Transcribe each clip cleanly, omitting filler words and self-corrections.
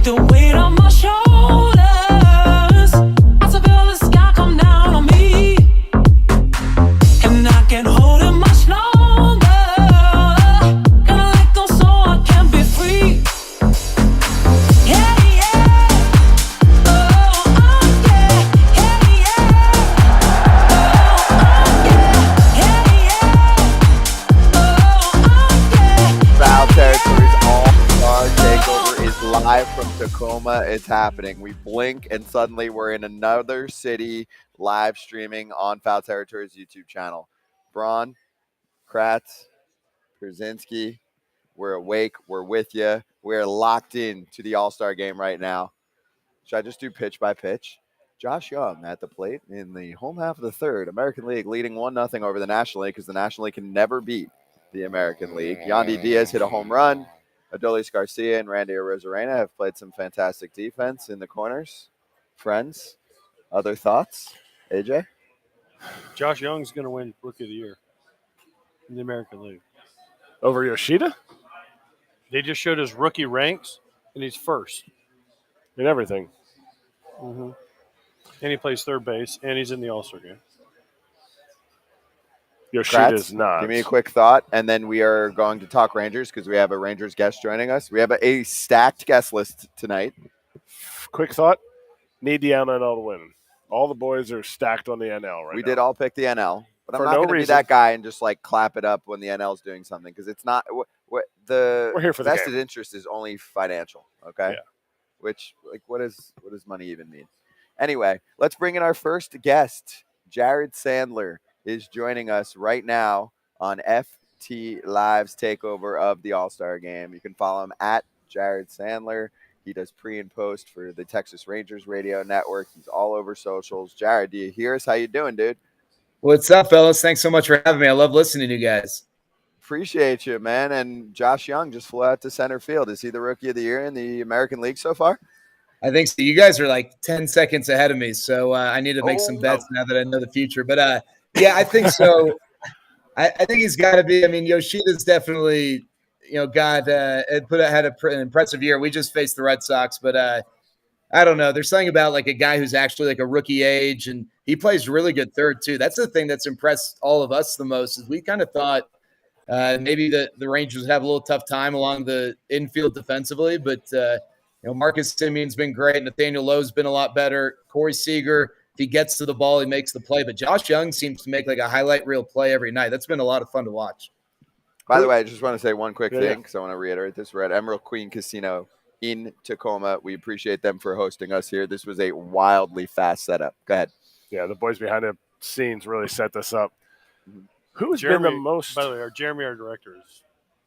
the weight on my shoulders. I still feel the sky come down on me, and I can't hold it much longer. Gotta let go so I can be free. Yeah, yeah. Oh, yeah. Yeah, yeah. Foul Territories All-Star Takeover is live from Tacoma. It's happening. We blink and suddenly we're in another city live streaming on Foul Territories YouTube channel. Braun, Kratz, Brzezinski, we're awake. We're with you. We're locked in to the All-Star Game right now. Should I just do pitch by pitch? Josh Young at the plate in the home half of the third. American League leading 1-0 over the National League because the National League can never beat the American League. Yandy Diaz hit a home run. Adolis Garcia and Randy Arozarena have played some fantastic defense in the corners. Friends, other thoughts? AJ? Josh Young's going to win Rookie of the Year in the American League. Over Yoshida? They just showed his rookie ranks, and he's first. In everything. Mm-hmm. And he plays third base, and he's in the All-Star Game. Yoshida's not. Give me a quick thought, and then we are going to talk Rangers because we have a Rangers guest joining us. We have a stacked guest list tonight. Quick thought. Need the NL to win. All the boys are stacked on the NL right now. We did all pick the NL, but I'm For not no going to be reason. that guy and just like clap it up when the NL's doing something because it's not the We're here for the vested game. interest is only financial. Okay, Yeah. Which like what does money even mean? Anyway, let's bring in our first guest. Jared Sandler is joining us right now on FT Live's takeover of the All-Star Game. You can follow him at Jared Sandler. He does pre and post for the Texas Rangers radio network. He's all over socials. Jared, do you hear us? How you doing, dude? What's up, fellas? Thanks so much for having me. I love listening to you guys. Appreciate you, man. And Josh Young just flew out to center field. Is he the Rookie of the Year in the American League so far? I think so. You guys are like 10 seconds ahead of me, so I need to make some bets now that I know the future. But, yeah, I think so. I think he's got to be. I mean, Yoshida's definitely, had an impressive year. We just faced the Red Sox, but I don't know. There's something about like a guy who's actually like a rookie age, and he plays really good third too. That's the thing that's impressed all of us the most is we kind of thought maybe the Rangers would have a little tough time along the infield defensively, but Marcus Semion's been great. Nathaniel Lowe's been a lot better. Corey Seager, if he gets to the ball, he makes the play. But Josh Young seems to make like a highlight reel play every night. That's been a lot of fun to watch. By the way, I just want to say one quick thing because I want to reiterate this. We're at Emerald Queen Casino in Tacoma. We appreciate them for hosting us here. This was a wildly fast setup. Go ahead. Yeah, the boys behind the scenes really set this up. Who's Jeremy, been the most? By the way, our director, is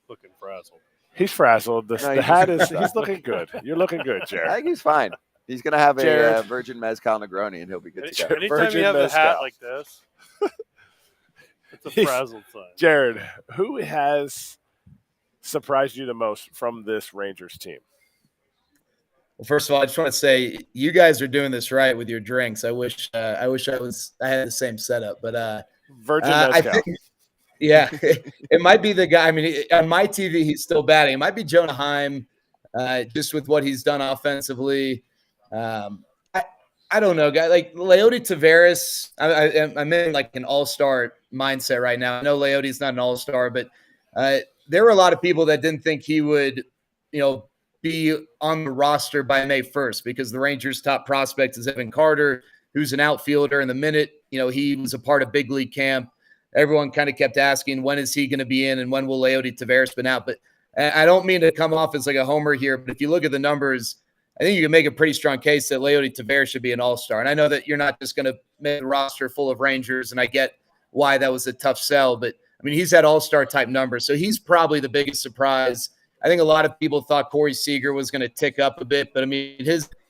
looking frazzled. He's frazzled. No, The hat is. He's looking good. You're looking good, I Jared. think he's fine. He's going to have a Jared. Virgin Mezcal Negroni, and he'll be good to go. Anytime Virgin you have a hat Mezcal. like this, it's a He's- frazzled sign. Jared, who has surprised you the most from this Rangers team? Well, first of all, I just want to say you guys are doing this right with your drinks. I wish I had the same setup, but Virgin I Mezcal. think, yeah, it might be the guy. I mean, on my TV, he's still batting. It might be Jonah Heim, just with what he's done offensively. I don't know, guy. Like Leody Taveras, I'm in like an all-star mindset right now. I know Leody's not an all-star, but there were a lot of people that didn't think he would, be on the roster by May 1st because the Rangers' top prospect is Evan Carter, who's an outfielder. And the minute, he was a part of big league camp, everyone kind of kept asking, when is he going to be in and when will Leody Taveras been out? But I don't mean to come off as like a homer here, but if you look at the numbers, I think you can make a pretty strong case that Leody Taveras should be an all-star. And I know that you're not just going to make a roster full of Rangers, and I get why that was a tough sell, but I mean, he's had all-star type numbers. So he's probably the biggest surprise. I think a lot of people thought Corey Seager was going to tick up a bit, but I mean,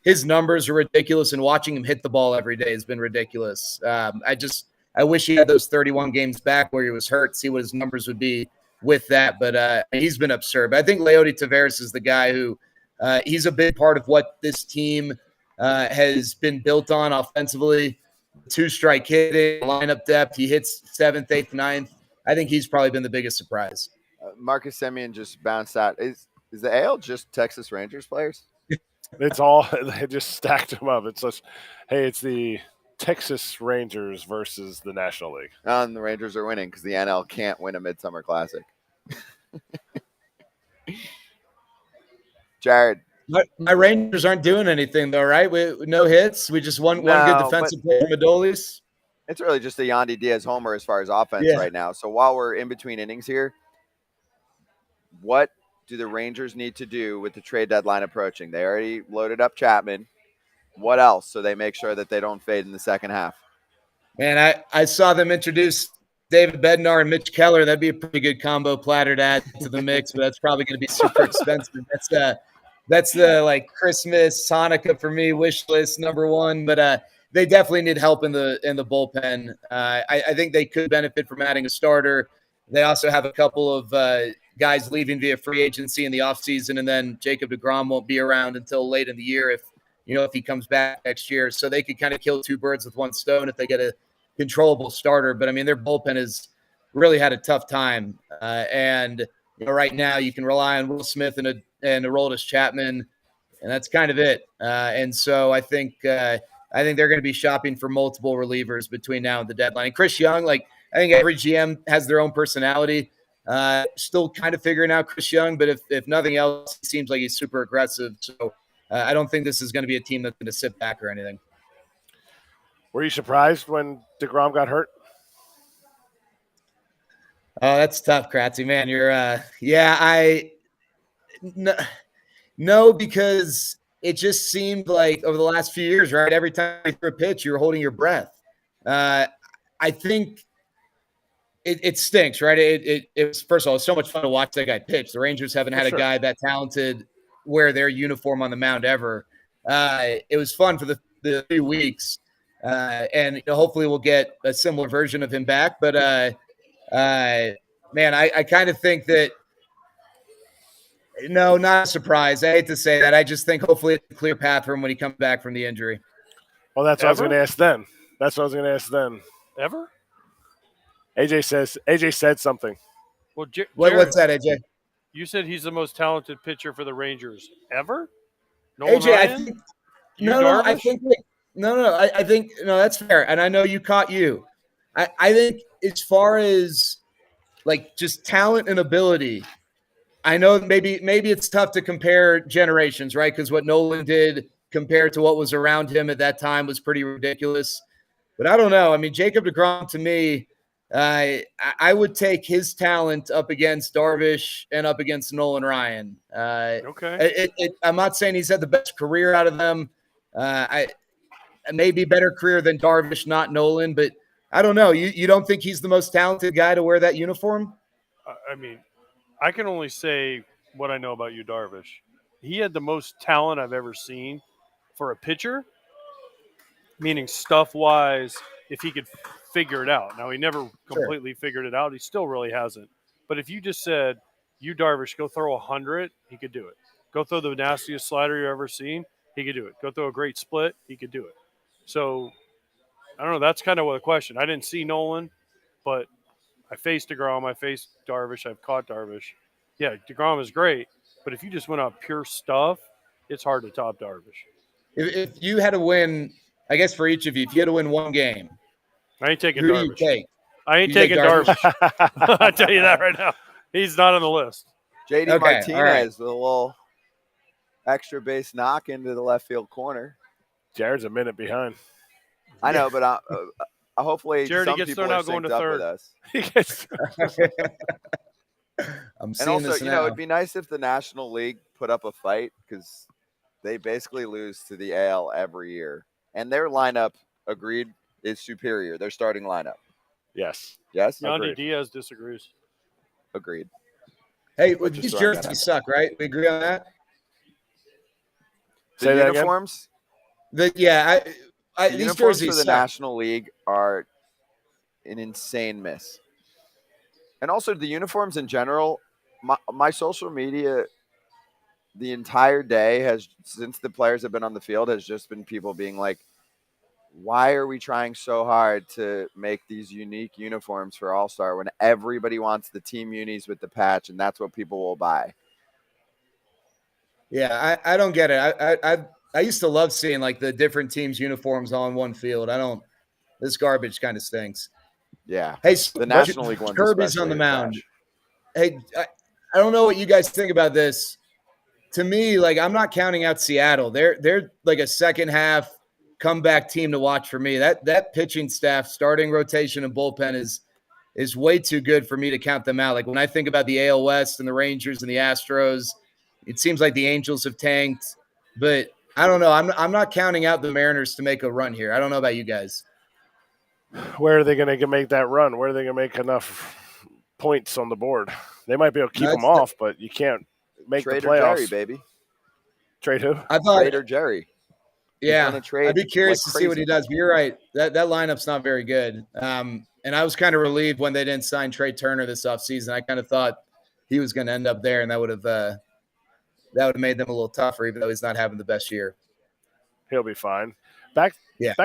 his numbers are ridiculous, and watching him hit the ball every day has been ridiculous. I wish he had those 31 games back where he was hurt, see what his numbers would be with that. But he's been absurd. But I think Leody Taveras is the guy who he's a big part of what this team has been built on offensively. Two-strike hitting, lineup depth. He hits 7th, 8th, 9th. I think he's probably been the biggest surprise. Marcus Semien just bounced out. Is Is the AL just Texas Rangers players? It's all they just stacked them up. It's just, hey, it's the Texas Rangers versus the National League. And the Rangers are winning because the NL can't win a Midsummer Classic. Jared. My Rangers aren't doing anything though, right? No hits. We just one good defensive player from Adolis. It's really just a Yandy Diaz homer as far as offense right now. So while we're in between innings here, what do the Rangers need to do with the trade deadline approaching? They already loaded up Chapman. What else so they make sure that they don't fade in the second half? Man, I saw them introduce David Bednar and Mitch Keller. That'd be a pretty good combo platter to add to the mix, but that's probably going to be super expensive. That's the like Christmas, Hanukkah for me wish list number one. But they definitely need help in the bullpen. I think they could benefit from adding a starter. They also have a couple of guys leaving via free agency in the offseason, and then Jacob deGrom won't be around until late in the year if he comes back next year. So they could kind of kill two birds with one stone if they get a controllable starter. But I mean, their bullpen has really had a tough time, and right now you can rely on Will Smith and Aroldis Chapman, and that's kind of it. And so I think they're going to be shopping for multiple relievers between now and the deadline. And Chris Young, I think every GM has their own personality. Still kind of figuring out Chris Young, but if nothing else, it seems like he's super aggressive. So I don't think this is going to be a team that's going to sit back or anything. Were you surprised when deGrom got hurt? Oh, that's tough, Kratzy, man. You're no, because it just seemed like over the last few years, right? Every time you threw a pitch, you were holding your breath. I think it stinks, right? It was, first of all, it's so much fun to watch that guy pitch. The Rangers haven't had a guy that talented wear their uniform on the mound ever. It was fun for the 3 weeks, and hopefully we'll get a similar version of him back. But man, I kind of think that. No, not a surprise. I hate to say that. I just think hopefully it's a clear path for him when he comes back from the injury. Well, that's what I was going to ask then. Ever? AJ said something. Well, what's that, AJ? You said he's the most talented pitcher for the Rangers ever? AJ, Ryan? I think I think that's fair. And I know you caught you. I think as far as just talent and ability, I know maybe it's tough to compare generations, right? Because what Nolan did compared to what was around him at that time was pretty ridiculous. But I don't know. I mean, Jacob deGrom, to me, I would take his talent up against Darvish and up against Nolan Ryan. Okay. I'm not saying he's had the best career out of them. Maybe better career than Darvish, not Nolan. But I don't know. You don't think he's the most talented guy to wear that uniform? I mean, I can only say what I know about you, Darvish. He had the most talent I've ever seen for a pitcher, meaning stuff-wise, if he could figure it out. Now, he never completely figured it out. He still really hasn't. But if you just said, you, Darvish, go throw 100, he could do it. Go throw the nastiest slider you've ever seen, he could do it. Go throw a great split, he could do it. So, I don't know. That's kind of the question. I didn't see Nolan, but I faced deGrom. I faced Darvish. I've caught Darvish. Yeah, deGrom is great, but if you just went on pure stuff, it's hard to top Darvish. If you had to win, I guess for each of you, if you had to win one game, I ain't taking who Darvish. do you take? I ain't taking Darvish. I'll tell you that right now. He's not on the list. JD Martinez with a little extra base knock into the left field corner. Jared's a minute behind. I know, but hopefully Jared, some he gets people thrown are out going synced to up third. with us. I'm seeing and also, this now. it'd be nice if the National League put up a fight because they basically lose to the AL every year. And their lineup, agreed, is superior. Their starting lineup. Yes. Yes? Yandy Diaz disagrees. Agreed. Hey, these jerseys suck, right? We agree on that? The uniforms? The these uniforms jerseys for the National League are an insane miss. And also the uniforms in general, my social media the entire day has, since the players have been on the field, has just been people being like, why are we trying so hard to make these unique uniforms for All-Star when everybody wants the team unis with the patch and that's what people will buy? Yeah, I don't get it. I used to love seeing like the different teams' uniforms all in one field. I don't. This garbage kind of stinks. Yeah. Hey, The National League ones Kirby's on especially the are mound. trash. Hey, I don't know what you guys think about this. To me, like I'm not counting out Seattle. They're like a second half comeback team to watch for me. That pitching staff, starting rotation and bullpen is way too good for me to count them out. Like when I think about the AL West and the Rangers and the Astros, it seems like the Angels have tanked, but I don't know. I'm not counting out the Mariners to make a run here. I don't know about you guys. Where are they going to make that run? Where are they going to make enough points on the board? They might be able to keep them off, but you can't make Trade the or playoffs. Jerry, baby. Trade who? I thought Trade or Jerry. Yeah, gonna trade I'd be curious like to see what crazy. he does. But you're right. That lineup's not very good. And I was kind of relieved when they didn't sign Trey Turner this offseason. I kind of thought he was going to end up there, and that would have made them a little tougher, even though he's not having the best year. He'll be fine. Back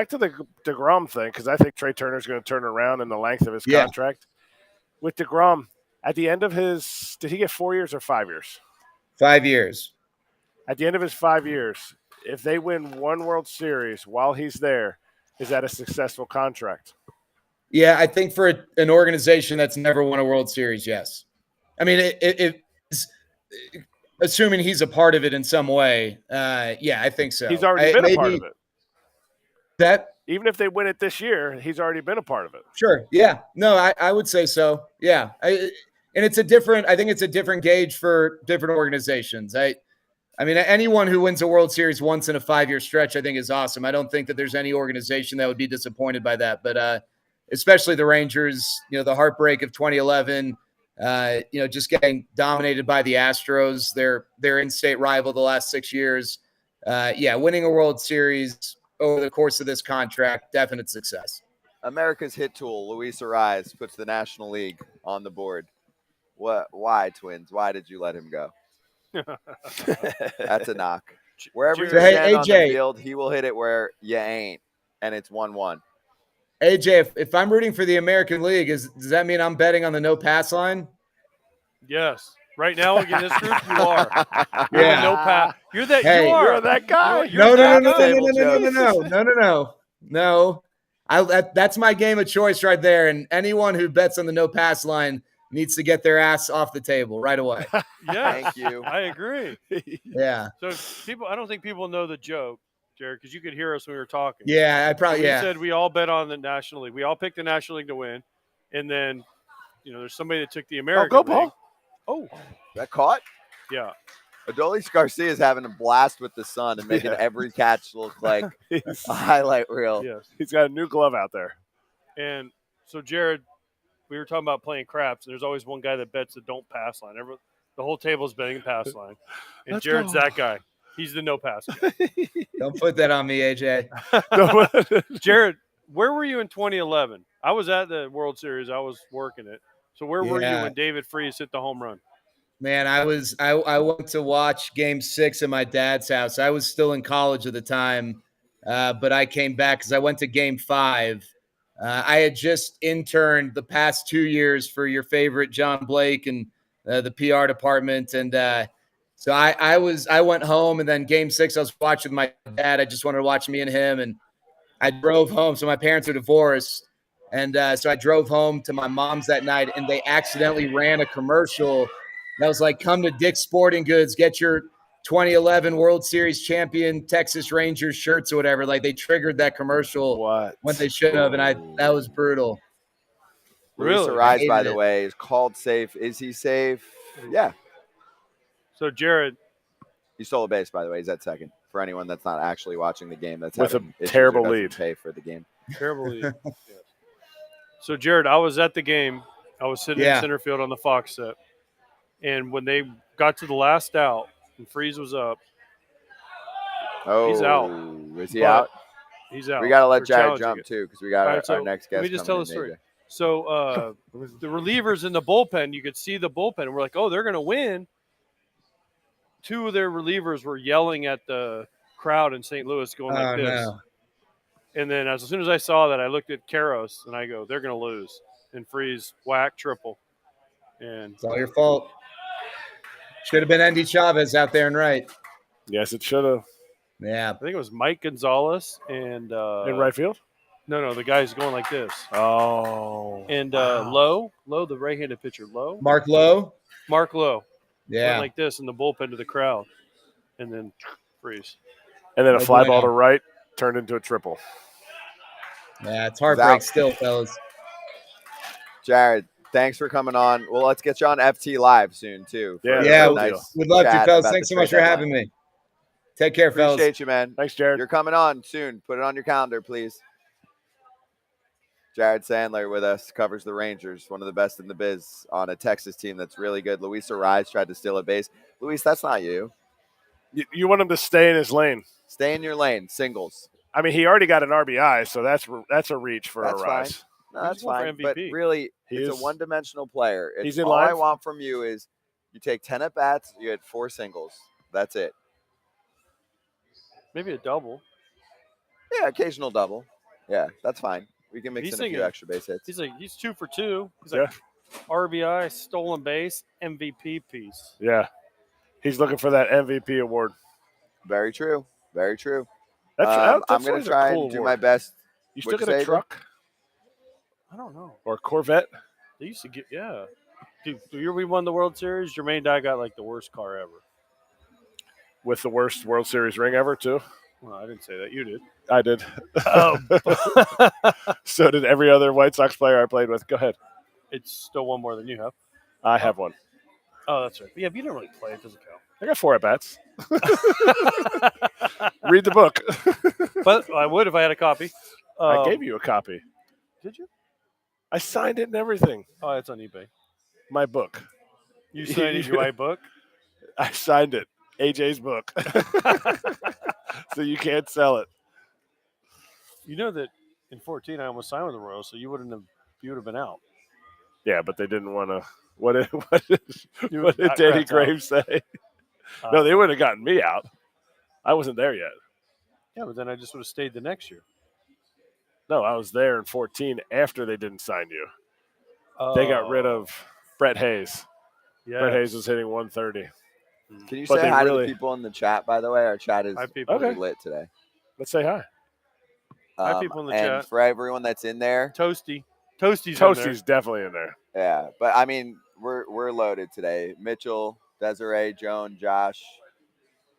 to the DeGrom thing, because I think Trey Turner's going to turn around in the length of his contract. With DeGrom, at the end of his – did he get 4 years or 5 years? 5 years. At the end of his 5 years, if they win one World Series while he's there, is that a successful contract? Yeah, I think for an organization that's never won a World Series, yes. I mean, assuming he's a part of it in some way, yeah, I think so. He's already been a part of it. Even if they win it this year, he's already been a part of it. Sure. Yeah. No, I would say so. Yeah. And it's I think it's a different gauge for different organizations. I mean, anyone who wins a World Series once in a 5-year stretch, I think is awesome. I don't think that there's any organization that would be disappointed by that, but especially the Rangers, the heartbreak of 2011, just getting dominated by the Astros, their in-state rival the last 6 years. Winning a World Series over the course of this contract, definite success. America's hit tool, Luis Ariz, puts the National League on the board. Why, Twins? Why did you let him go? That's a knock. Wherever you stand on the field, he will hit it where you ain't, and it's 1-1. AJ, if I'm rooting for the American League, does that mean I'm betting on the no pass line? Yes. Right now, in this group, you are. You're the no pass. You're that. Hey, you're that guy. No. That's my game of choice right there. And anyone who bets on the no pass line needs to get their ass off the table right away. Yeah, thank you. I agree. Yeah. So I don't think people know the joke, Jared, because you could hear us when we were talking. Yeah, We said we all bet on the National League. We all picked the National League to win, and then there's somebody that took the American League. Paul. Oh, That caught? yeah. Adolis Garcia is having a blast with the sun and making every catch look like a highlight reel. Yes. He's got a new glove out there. And so, Jared, we were talking about playing craps. There's always one guy that bets the don't pass line. The whole table's betting pass line. And Jared's that guy. He's the no pass guy. Don't put that on me, AJ. Jared, where were you in 2011? I was at the World Series. I was working it. So where were you when David Freese hit the home run? Man, I went to watch Game 6 at my dad's house. I was still in college at the time, but I came back because I went to Game 5. I had just interned the past 2 years for your favorite John Blake and the PR department, and so I went home, and then Game 6 I was watching with my dad. I just wanted to watch me and him, and I drove home. So my parents are divorced. And so I drove home to my mom's that night, and they accidentally ran a commercial that was like, come to Dick's Sporting Goods, get your 2011 World Series champion Texas Rangers shirts or whatever. Like they triggered that commercial when they should have, and that was brutal. Luis Ariz, by the way, is called safe. Is he safe? Yeah. So, Jared. He stole a base, by the way. He's at second. For anyone that's not actually watching the game, that's with a terrible lead. Pay for the game. Terrible lead. Yes. So, Jared, I was at the game. I was sitting in center field on the Fox set. And when they got to the last out and Freese was up, he's out. Is he out? He's out. We got to let Jared jump, too, because we got our next guest. Let me just tell the story. So, the relievers in the bullpen, you could see the bullpen. And we're like, oh, they're going to win. 2 of their relievers were yelling at the crowd in St. Louis going like this. No. And then as soon as I saw that, I looked at Karros, and I go, they're going to lose. And Freese, whack, triple. And it's all your fault. Should have been Andy Chavez out there and right. Yes, it should have. Yeah. I think it was Mike Gonzalez and In right field? No, the guy's going like this. Oh. And wow. Lowe, the right-handed pitcher, Mark Lowe. Mark Lowe, went Yeah. like this in the bullpen to the crowd, and then freeze. And then a No fly ball bueno. to right turned into a triple. Yeah, it's heartbreak still, fellas. Jared, thanks for coming on. Well, let's get you on FT Live soon too. Yeah, Yeah, nice we'd love to, chat fellas. about Thanks the so much trade for deadline. having me. Take care, fellas. Appreciate you, man. Thanks, Jared. You're coming on soon. Put it on your calendar, please. Jared Sandler with us, covers the Rangers, one of the best in the biz on a Texas team that's really good. Luis Ariz tried to steal a base. Luis, that's not you. You want him to stay in his lane. Stay in your lane, singles. I mean, he already got an RBI, so that's a reach for That's a fine. rise. No, He's that's going for fine. But MVP. really, He it's is. a one-dimensional player. It's He's in all line. I want from you is you take 10 at-bats, you hit 4 singles. That's it. Maybe a double. Yeah, occasional double. Yeah, that's fine. We can mix He's in a few thinking- extra base hits. He's 2 for 2. He's Yeah. like RBI, stolen base, MVP piece. Yeah. He's looking for that MVP award. Very true. Very true. That's I'm going always to a try cool and do award. my best. You still What'd get you a say, truck I don't know. or a Corvette? They used to get Dude, the year we won the World Series, Jermaine Dye got like the worst car ever. With the worst World Series ring ever, too. Well, I didn't say that. You did. I did. So did every other White Sox player I played with. Go ahead. It's still one more than you have. I have one. Oh, that's right. Yeah, but you didn't really play. It doesn't count. I got 4 at-bats. Read the book. But I would if I had a copy. I gave you a copy. Did you? I signed it and everything. Oh, it's on eBay. My book. You signed it in your book? I signed it. AJ's book. So you can't sell it. You know that in 14 I almost signed with the Royals, so you would have been out. Yeah, but they didn't want to. What did got Danny wrapped Graves say? No, they would have gotten me out. I wasn't there yet. Yeah, but then I just would have stayed the next year. No, I was there in 14 after they didn't sign you. They got rid of Brett Hayes. Yeah. Brett Hayes was hitting 130. Can you But say they hi to really- the people in the chat, by the way? Our chat is Hi, people. really Okay. lit today. Let's say hi. Hi, people in the and chat. for everyone that's in there, Toasty. Toasty's in there. Toasty's definitely in there. yeah. But I mean, we're loaded today. Mitchell, Desiree, Joan, Josh,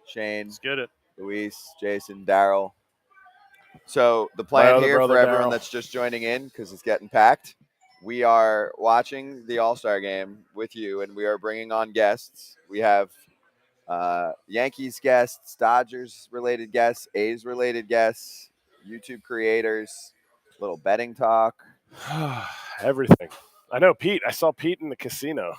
Shane, Let's get it. Luis, Jason, Daryl. So the plan other here for brother, everyone Daryl. that's just joining in, because it's getting packed, we are watching the All-Star Game with you, and we are bringing on guests. We have Yankees guests, Dodgers-related guests, A's-related guests, YouTube creators, little betting talk. Everything. I know Pete. I saw Pete in the casino.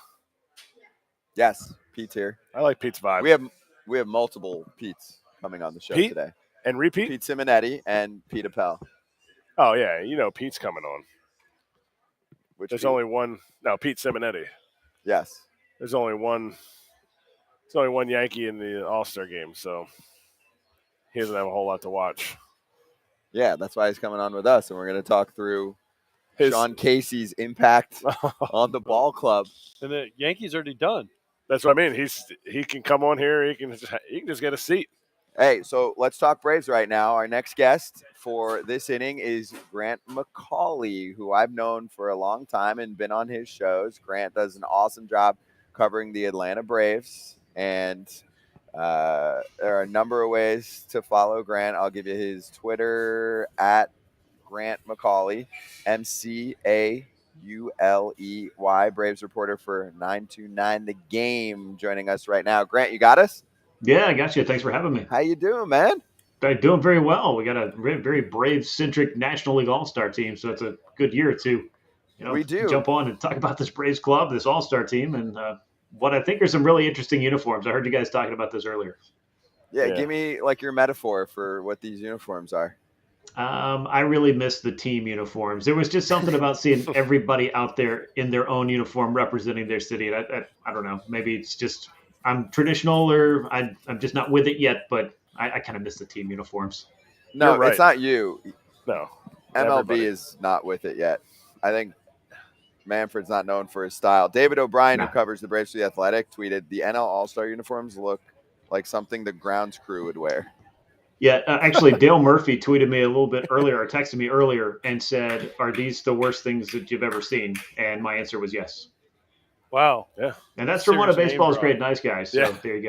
Yes, Pete's here. I like Pete's vibe. We have multiple Pete's coming on the show Pete? today. And repeat? Pete Simonetti and Pete Appel. Oh, yeah. You know Pete's coming on. Which There's Pete? only one. No, Pete Simonetti. Yes. There's only one. There's only one Yankee in the All-Star game, so he doesn't have a whole lot to watch. Yeah, that's why he's coming on with us, and we're going to talk through His- Sean Casey's impact on the ball club. And the Yankees already done. That's what I mean. He can come on here. He can just get a seat. Hey, so let's talk Braves right now. Our next guest for this inning is Grant McCauley, who I've known for a long time and been on his shows. Grant does an awesome job covering the Atlanta Braves, and there are a number of ways to follow Grant. I'll give you his Twitter at Grant McCauley, MCAULEY, Braves reporter for 929 The Game, joining us right now. Grant, you got us? Yeah, I got you. Thanks for having me. How you doing, man? I'm doing very well. We got a very Braves-centric National League All-Star team, so it's a good year to, We do. jump on and talk about this Braves club, this All-Star team, and what I think are some really interesting uniforms. I heard you guys talking about this earlier. Yeah, Yeah. give me like your metaphor for what these uniforms are. I really miss the team uniforms. There was just something about seeing everybody out there in their own uniform representing their city. I don't know. Maybe it's just I'm traditional or I'm just not with it yet, but I kind of miss the team uniforms. No, You're right. it's not you. No. MLB Everybody. is not with it yet. I think Manfred's not known for his style. David O'Brien, who Nah. covers the Braves for The Athletic, tweeted, "The NL All-Star uniforms look like something the grounds crew would wear. Yeah, actually, Dale Murphy tweeted me a little bit earlier, or texted me earlier, and said, "Are these the worst things that you've ever seen?" And my answer was yes. Wow. Yeah. And that's from one of Serious name baseball's drop. great nice guys. So Yeah. there you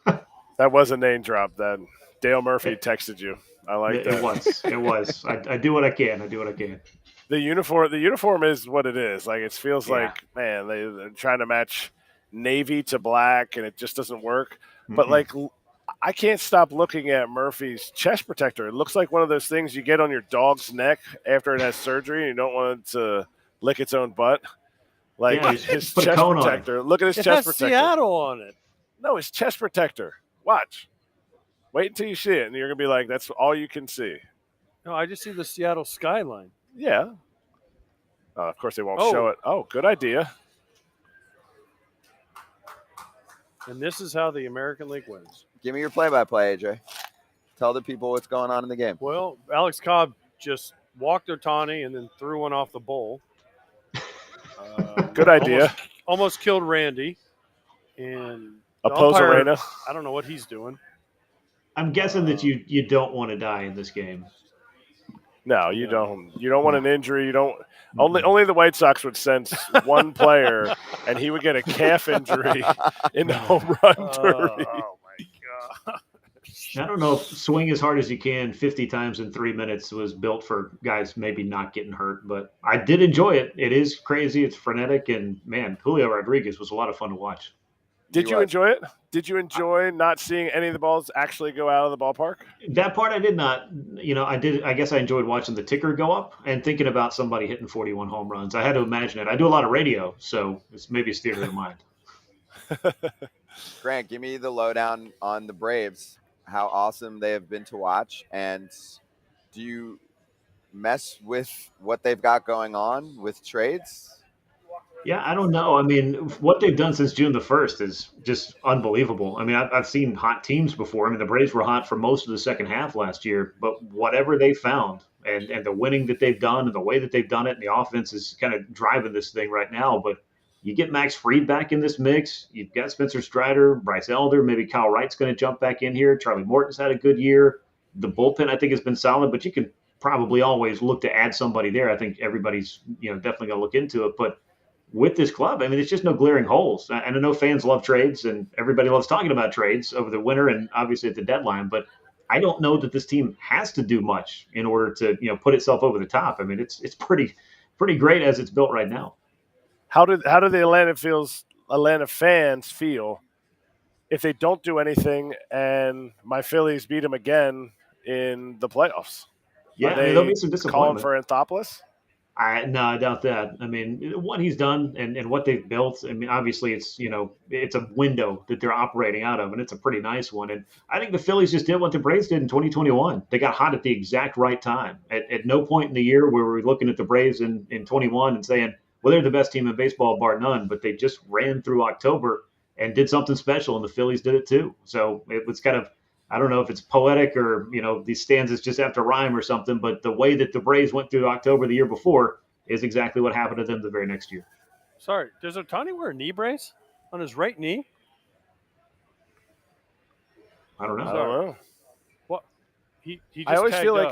go. That was a name drop. That Dale Murphy texted you. I like that. It was. It was. I do what I can. I do what I can. The uniform is what it is. Like, it feels Yeah. like, man, they're trying to match navy to black, and it just doesn't work. But Mm-mm. like, I can't stop looking at Murphy's chest protector. It looks like one of those things you get on your dog's neck after it has surgery, and you don't want it to lick its own butt. Like, Yeah, his put a chest cone on it. protector. Look at his It chest has protector. Seattle on it. No, his chest protector. Watch. Wait until you see it, and you're gonna be like, "That's all you can see." No, I just see the Seattle skyline. Yeah. Of course, they won't Oh. show it. Oh, good idea. And this is how the American League wins. Give me your play-by-play, AJ. Tell the people what's going on in the game. Well, Alex Cobb just walked Otani and then threw one off the bowl. Good idea. Almost killed Randy. And the Oppose umpire, Arena. I don't know what he's doing. I'm guessing that you don't want to die in this game. No, you don't. You don't want an injury. You don't. Only the White Sox would send one player, and he would get a calf injury in the home run derby. Oh, my God. I don't know if swing as hard as you can 50 times in 3 minutes was built for guys maybe not getting hurt, but I did enjoy it. It is crazy. It's frenetic. And, man, Julio Rodriguez was a lot of fun to watch. Did you enjoy it? Did you enjoy not seeing any of the balls actually go out of the ballpark? That part I did not. I did. I guess I enjoyed watching the ticker go up and thinking about somebody hitting 41 home runs. I had to imagine it. I do a lot of radio, so maybe it's theater of the mind. Grant, give me the lowdown on the Braves, how awesome they have been to watch, and do you mess with what they've got going on with trades? Yeah, I don't know. I mean, what they've done since June the 1st is just unbelievable. I mean, I've seen hot teams before. I mean, the Braves were hot for most of the second half last year, but whatever they found and the winning that they've done and the way that they've done it, and the offense is kind of driving this thing right now. But you get Max Fried back in this mix. You've got Spencer Strider, Bryce Elder, maybe Kyle Wright's going to jump back in here. Charlie Morton's had a good year. The bullpen, I think, has been solid, but you can probably always look to add somebody there. I think everybody's definitely going to look into it, but with this club, I mean, it's just no glaring holes. And I know fans love trades, and everybody loves talking about trades over the winter and obviously at the deadline. But I don't know that this team has to do much in order to put itself over the top. I mean, it's pretty great as it's built right now. How do the Atlanta fans feel if they don't do anything and my Phillies beat them again in the playoffs? Yeah, Are they there'll be some calling disappointment. for Anthopoulos? No, I doubt that. I mean, what he's done and what they've built, I mean, obviously it's a window that they're operating out of, and it's a pretty nice one. And I think the Phillies just did what the Braves did in 2021. They got hot at the exact right time. At no point in the year where we're looking at the Braves in 21 and saying, well, they're the best team in baseball, bar none, but they just ran through October and did something special, and the Phillies did it too. So it was kind of, I don't know if it's poetic or, these stanzas just have to rhyme or something, but the way that the Braves went through October the year before is exactly what happened to them the very next year. Sorry, does Otani wear a knee brace on his right knee? I don't know. I don't know. What? He just I always tagged feel up.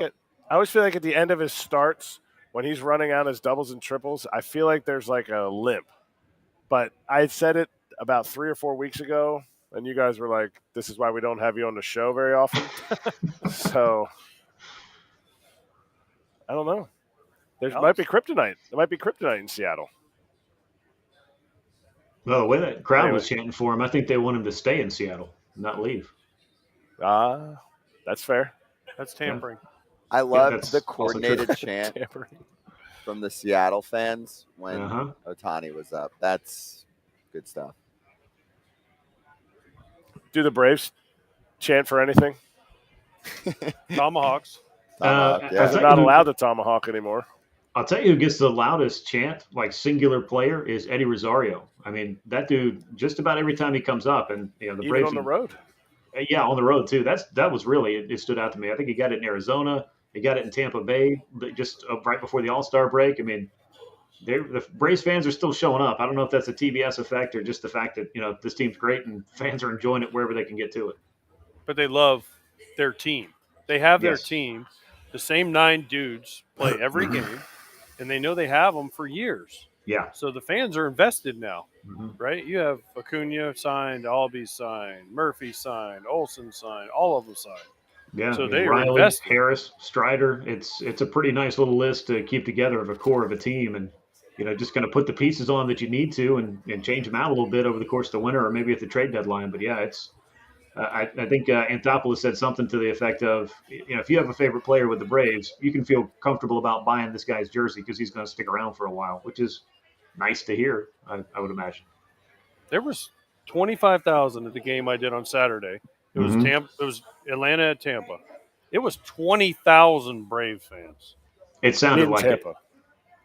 like at the end of his starts, when he's running out his doubles and triples, I feel like there's like a limp. But I said it about 3 or 4 weeks ago, and you guys were like, this is why we don't have you on the show very often. So, I don't know. There might be kryptonite. There might be kryptonite in Seattle. Well, the way that crowd was chanting for him, I think they want him to stay in Seattle, not leave. That's fair. That's tampering. I love that's the also coordinated true. chant Tampering. from the Seattle fans when Uh-huh. Otani was up. That's good stuff. Do the Braves chant for anything? Tomahawks. Tomahawk, yeah. They're not allowed to tomahawk anymore. I'll tell you who gets the loudest chant, like singular player, is Eddie Rosario. I mean, that dude, just about every time he comes up, and the Even Braves on the road. Yeah, on the road too. That was really it stood out to me. I think he got it in Arizona. He got it in Tampa Bay just right before the All-Star break. I mean, the Braves fans are still showing up. I don't know if that's a TBS effect or just the fact that this team's great and fans are enjoying it wherever they can get to it. But they love their team. They have their Yes. team. The same 9 dudes play every game, and they know they have them for years. Yeah. So the fans are invested now, Mm-hmm. right? You have Acuna signed, Albie signed, Murphy signed, Olsen signed, all of them signed. Yeah, So they are Riley, invested. Harris, Strider. It's a pretty nice little list to keep together of a core of a team, and just going to put the pieces on that you need to, and change them out a little bit over the course of the winter, or maybe at the trade deadline. But yeah, it's. I think Anthopoulos said something to the effect of, if you have a favorite player with the Braves, you can feel comfortable about buying this guy's jersey because he's going to stick around for a while, which is nice to hear. I would imagine. There was 25,000 at the game I did on Saturday. It was Mhm. Tampa. It was Atlanta at Tampa. It was 20,000 Braves fans It sounded In like Tampa. it.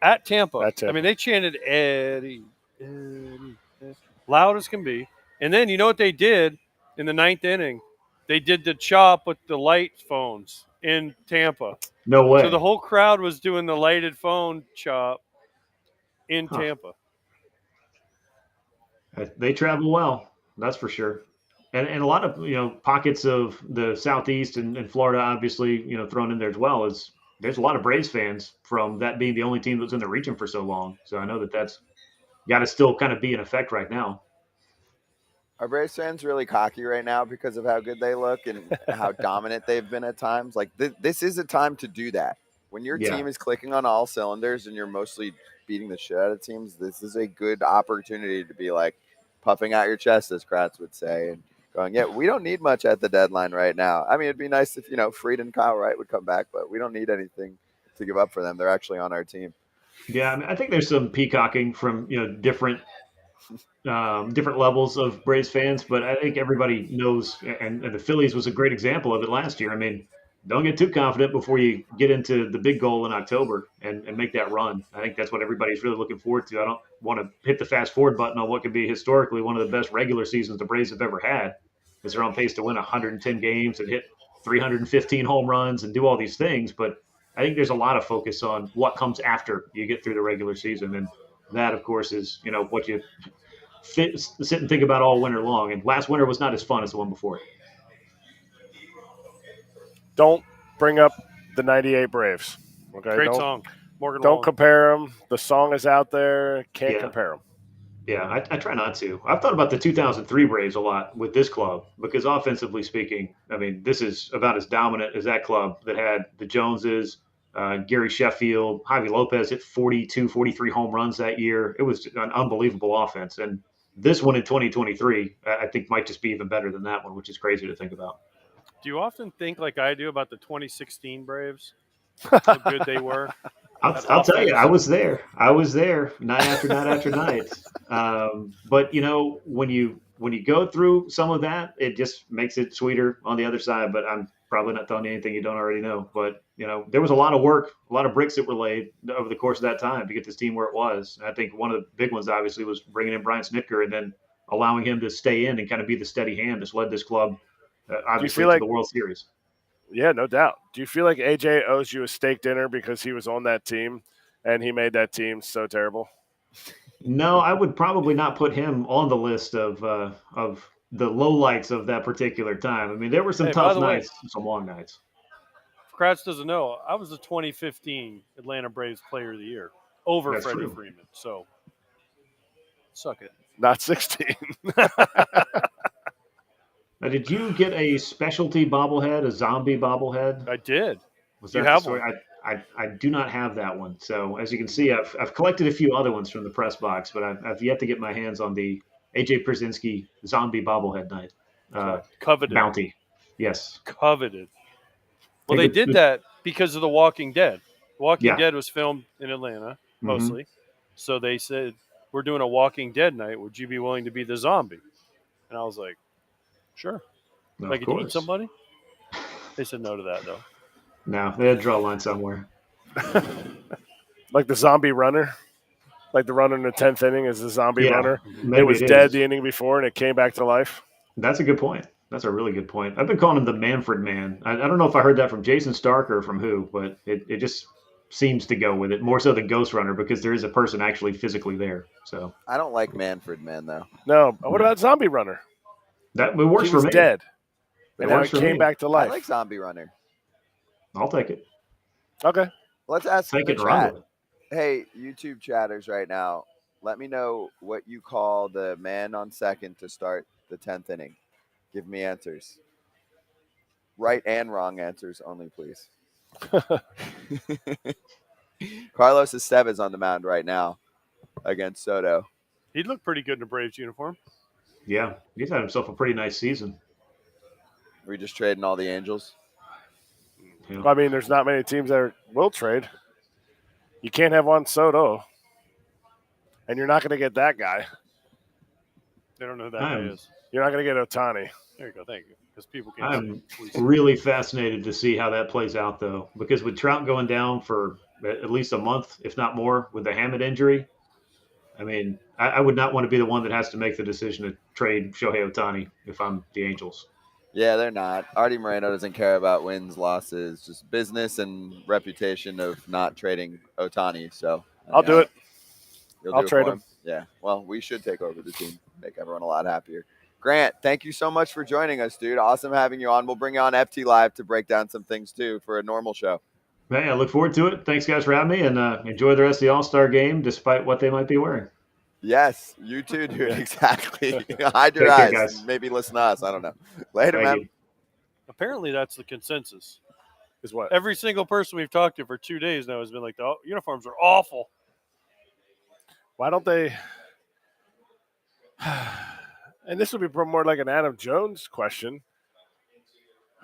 at Tampa. At Tampa. I mean, they chanted Eddie, Eddie, Eddie, loud as can be. And then you know what they did in the 9th inning? They did the chop with the light phones in Tampa. No way. So the whole crowd was doing the lighted phone chop in Huh. Tampa. They travel well, that's for sure. And a lot of pockets of the southeast and Florida, obviously thrown in there as well. Is there's a lot of Braves fans from that being the only team that was in the region for so long. So I know that's got to still kind of be in effect right now. Are Braves fans really cocky right now because of how good they look and how dominant they've been at times? Like this is a time to do that. When your Yeah. team is clicking on all cylinders and you're mostly beating the shit out of teams, this is a good opportunity to be like puffing out your chest, as Kratz would say, and going, yeah, we don't need much at the deadline right now. I mean, it'd be nice if, Fried and Kyle Wright would come back, but we don't need anything to give up for them. They're actually on our team. Yeah, I mean, I think there's some peacocking from different levels of Braves fans, but I think everybody knows, and the Phillies was a great example of it last year. I mean, don't get too confident before you get into the big goal in October and make that run. I think that's what everybody's really looking forward to. I don't want to hit the fast forward button on what could be historically one of the best regular seasons the Braves have ever had, because they're on pace to win 110 games and hit 315 home runs and do all these things. But I think there's a lot of focus on what comes after you get through the regular season. And that, of course, is what you sit and think about all winter long. And last winter was not as fun as the one before it. Don't bring up the 98 Braves. Okay, Great song. Morgan Don't Wallen. compare them. The song is out there. Can't Yeah. compare them. Yeah, I try not to. I've thought about the 2003 Braves a lot with this club because offensively speaking, I mean, this is about as dominant as that club that had the Joneses, Gary Sheffield, Javi Lopez hit 42, 43 home runs that year. It was an unbelievable offense. And this one in 2023, I think might just be even better than that one, which is crazy to think about. Do you often think like I do about the 2016 Braves? How good they were? I'll tell you, I was there night after night after night. But when you go through some of that, it just makes it sweeter on the other side. But I'm probably not telling you anything you don't already know. But there was a lot of work, a lot of bricks that were laid over the course of that time to get this team where it was. And I think one of the big ones, obviously, was bringing in Brian Snitker and then allowing him to stay in and kind of be the steady hand that's led this club, obviously, to the World Series. Yeah, no doubt. Do you feel like AJ owes you a steak dinner because he was on that team and he made that team so terrible? No, I would probably not put him on the list of the lowlights of that particular time. I mean, there were some tough nights, some long nights. If Kratz doesn't know, I was the 2015 Atlanta Braves Player of the Year over That's Freddie true. Freeman. So, suck it. Not 16. Now, did you get a specialty bobblehead, a zombie bobblehead? I did. Was You that have the story? I do not have that one. So as you can see, I've collected a few other ones from the press box, but I've yet to get my hands on the AJ Pierzynski zombie bobblehead night Coveted. bounty. Yes, Coveted. Well, Hey, they good- did good- that because of The Walking Dead. The Walking Yeah. Dead was filmed in Atlanta, Mhm. mostly. So they said, we're doing a Walking Dead night. Would you be willing to be the zombie? And I was like, sure. Of Like, could eat course. somebody? They said no to that, though. No, they had to draw a line somewhere. Like the zombie runner? Like the runner in the 10th inning is the zombie Yeah, runner? maybe It was it dead is. the inning before and it came back to life? That's a good point. That's a really good point. I've been calling him the Manfred Man. I don't know if I heard that from Jason Stark or from who, but it just seems to go with it more so than Ghost Runner because there is a person actually physically there. So I don't like Manfred Man though. No. What about Zombie Runner? that it works He for was me. dead, It and now he works for came me. back to I life. like Zombie Runner. I'll take it. Okay. Let's ask Take the it and run chat. with it. Hey, YouTube chatters right now, let me know what you call the man on second to start the 10th inning. Give me answers. Right and wrong answers only, please. Carlos Estevez on the mound right now against Soto. He'd look pretty good in a Braves uniform. Yeah, he's had himself a pretty nice season. We're just trading all the Angels. Yeah. I mean, there's not many teams that will trade. You can't have Juan Soto, and you're not going to get that guy. They don't know who that guy is. You're not going to get Ohtani. There you go. Thank you. Because people can't I'm see. really fascinated to see how that plays out, though, because with Trout going down for at least a month, if not more, with the Hammett injury, I mean, I would not want to be the one that has to make the decision to trade Shohei Ohtani if I'm the Angels. Yeah, they're not. Artie Moreno doesn't care about wins, losses, just business and reputation of not trading Ohtani. So I'll do it. You'll I'll do it trade for him. Yeah. Well, we should take over the team, make everyone a lot happier. Grant, thank you so much for joining us, dude. Awesome having you on. We'll bring you on FT Live to break down some things too for a normal show. Hey, I look forward to it. Thanks, guys, for having me, and enjoy the rest of the All-Star game, despite what they might be wearing. Yes, you too, dude. Exactly. Hide your Take care, eyes. guys. Maybe listen to us. I don't know. Later, Thank man. you. Apparently, that's the consensus. Is what? Every single person we've talked to for 2 days now has been like, the uniforms are awful. Why don't they? And this would be more like an Adam Jones question.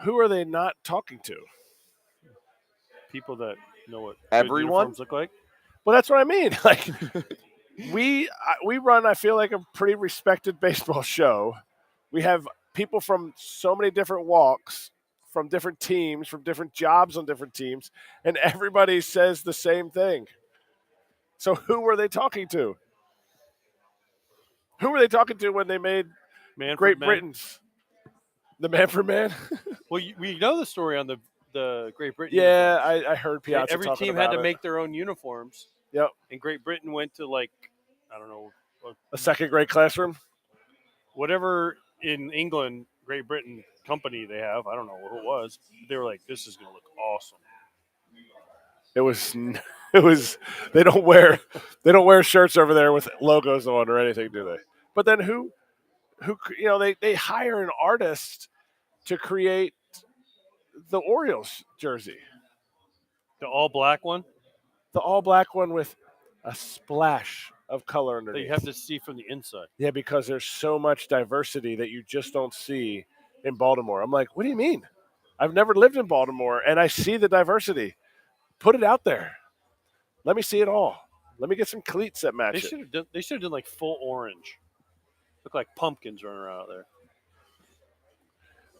Who are they not talking to? People that know what good Everyone? uniforms look like. Well, that's what I mean. Like we run, I feel like, a pretty respected baseball show. We have people from so many different walks, from different teams, from different jobs on different teams, and everybody says the same thing. So who were they talking to? Who were they talking to when they made Manfred Great Man. Britain's? The Manfred Man? Well, we know the story on the Great Britain. Yeah, uniforms. I heard Piazza Every talking team about had to it. make their own uniforms. Yep. And Great Britain went to, like, I don't know, A second grade classroom? whatever in England, Great Britain company they have. I don't know who it was. They were like, this is going to look awesome. It was they don't wear shirts over there with logos on or anything, do they? But then who they hire an artist to create the Orioles jersey. The all black one The all black one with a splash of color that underneath. you have to see from the inside. Yeah, because there's so much diversity that you just don't see in Baltimore. I'm like, what do you mean? I've never lived in Baltimore and I see the diversity. Put it out there. Let me see it all. Let me get some cleats that match it. They should have done like full orange. Look like pumpkins running around out there.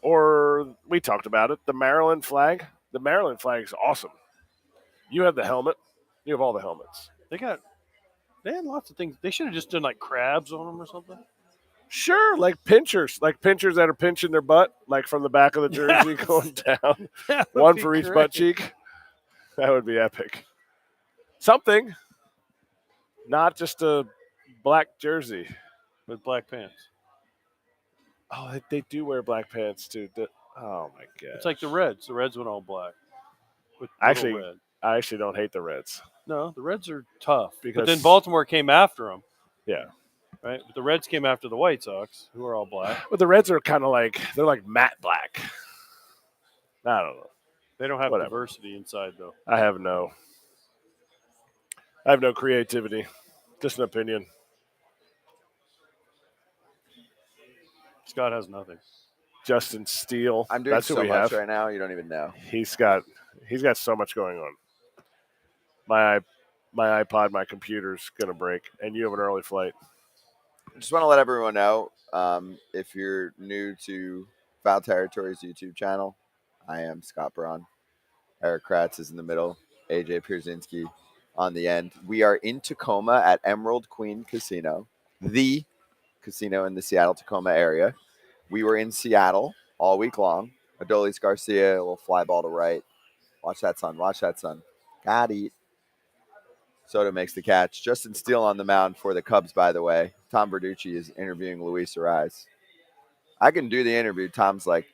Or we talked about it, the Maryland flag. The Maryland flag is awesome. You have the helmet. You have all the helmets. They had lots of things. They should have just done like crabs on them or something. Sure, like pinchers that are pinching their butt, like from the back of the jersey going down. That would One be for each great. butt cheek. That would be epic. Something. Not just a black jersey. With black pants. Oh, they do wear black pants too. Oh my god! It's like the Reds. The Reds went all black. With Actually, little red. I actually don't hate the Reds. No, the Reds are tough. But Because- then Baltimore came after them. Yeah, Right? But the Reds came after the White Sox, who are all black. but the Reds are kind of like they're like matte black. I don't know. They don't have Whatever. diversity inside, though. I have no creativity. Just an opinion. Scott has nothing. Justin Steele. I'm doing That's who so we much have. right now. You don't even know. He's got so much going on. My iPod, my computer's gonna break, and you have an early flight. Just want to let everyone know, if you're new to Foul Territories YouTube channel, I am Scott Braun. Erik Kratz is in the middle. AJ Pierzynski on the end. We are in Tacoma at Emerald Queen Casino, the casino in the Seattle-Tacoma area. We were in Seattle all week long. Adolis Garcia, a little fly ball to right. Watch that sun. Watch that sun. Got it. Soto makes the catch. Justin Steele on the mound for the Cubs, by the way. Tom Verducci is interviewing Luis Ariz. I can do the interview. Tom's like,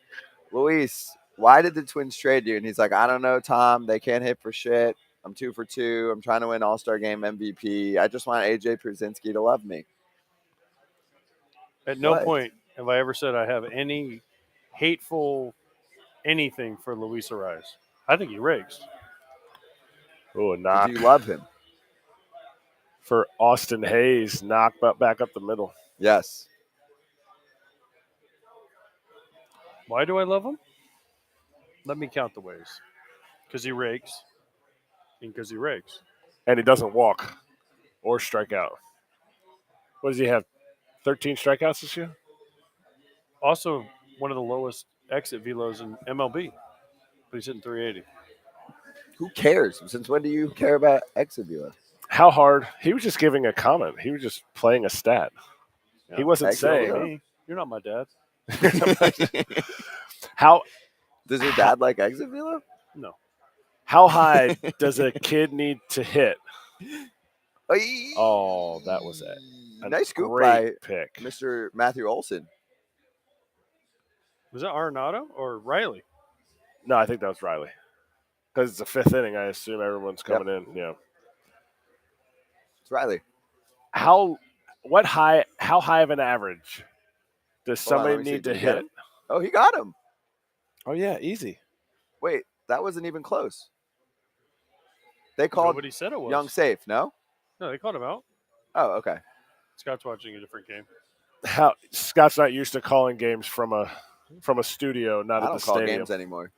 Luis, why did the Twins trade you? And he's like, I don't know, Tom. They can't hit for shit. I'm 2 for 2. I'm trying to win All-Star Game MVP. I just want AJ Pierzynski to love me. At no What? point have I ever said I have any hateful anything for Luis Ariz. I think he rakes. Oh, a knock. Do you love him? For Austin Hayes, knock back up the middle. Yes. Why do I love him? Let me count the ways. Because he rakes. And because he rakes. And he doesn't walk or strike out. What does he have? 13 strikeouts this year? Also, one of the lowest exit velos in MLB. But he's hitting 380. Who cares? Since when do you care about exit velo? How hard? He was just giving a comment. He was just playing a stat. Yeah. He wasn't Exit saying. velo? Hey, you're not my dad. How Does your dad like exit velo? No. how high does a kid need to hit? Oy. Oh, that was it. A Nice scoop by great pick. Mr. Matthew Olson. Was that Arenado or Riley? No, I think that was Riley. Because it's the fifth inning, I assume everyone's coming in. Yeah. It's Riley. How high of an average does Hold on, somebody let me see. need to Did he get hit? him? Oh, he got him. Oh yeah, easy. Wait, that wasn't even close. They called Nobody said it was. Young safe, no? No, they called him out. Oh, okay. Scott's watching a different game. How Scott's not used to calling games from a studio, not I at don't the call stadium. games anymore.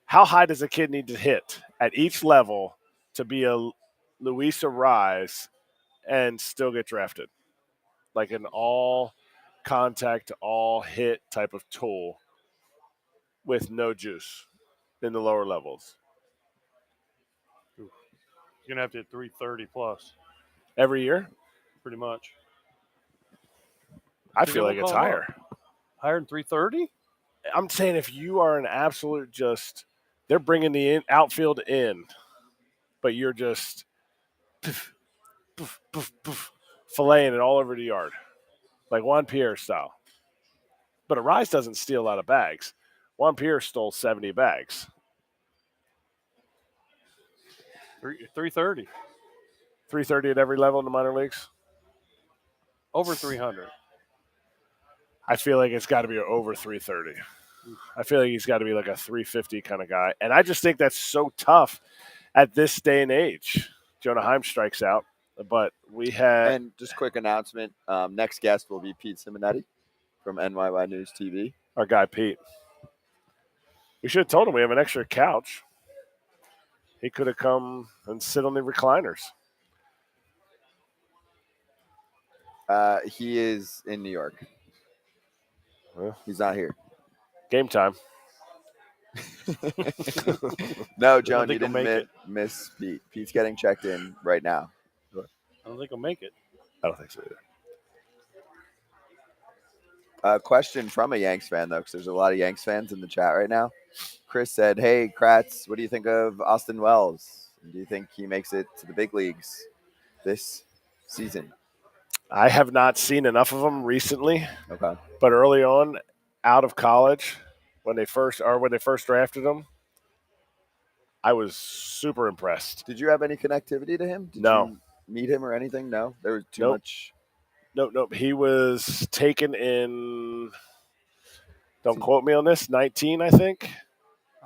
How high does a kid need to hit at each level to be a Luis Ariz and still get drafted? Like an all contact, all hit type of tool with no juice in the lower levels. You're going to have to hit 330 plus, Every year? pretty much. I Think feel they like don't it's call him higher. Higher than 330? I'm saying if you are an absolute they're bringing the outfield in, but you're just poof, poof, poof, poof, filleting it all over the yard, like Juan Pierre style. But Ariz doesn't steal a lot of bags. Juan Pierre stole 70 bags. 330. 330 at every level in the minor leagues. Over 300. I feel like it's got to be over 330. I feel like he's got to be like a 350 kind of guy. And I just think that's so tough at this day and age. Jonah Heim strikes out, but we had. And just quick announcement, next guest will be Pete Simonetti from NYY News TV. Our guy, Pete. We should have told him we have an extra couch. He could have come and sit on the recliners. He is in New York. Well, He's not here. game time. No, Joan, think you he'll make didn't it. miss Pete. Pete's getting checked in right now. I don't think he'll make it. I don't think so either. Question from a Yanks fan, though, because there's a lot of Yanks fans in the chat right now. Chris said, hey, Kratz, what do you think of Austin Wells? Do you think he makes it to the big leagues this season? I have not seen enough of him recently, Okay. but early on, out of college, when they first drafted him, I was super impressed. Did you have any connectivity to him? Did No. you meet him or anything? No? There was too Nope. much. Nope. He was taken in, don't quote me on this, 19, I think.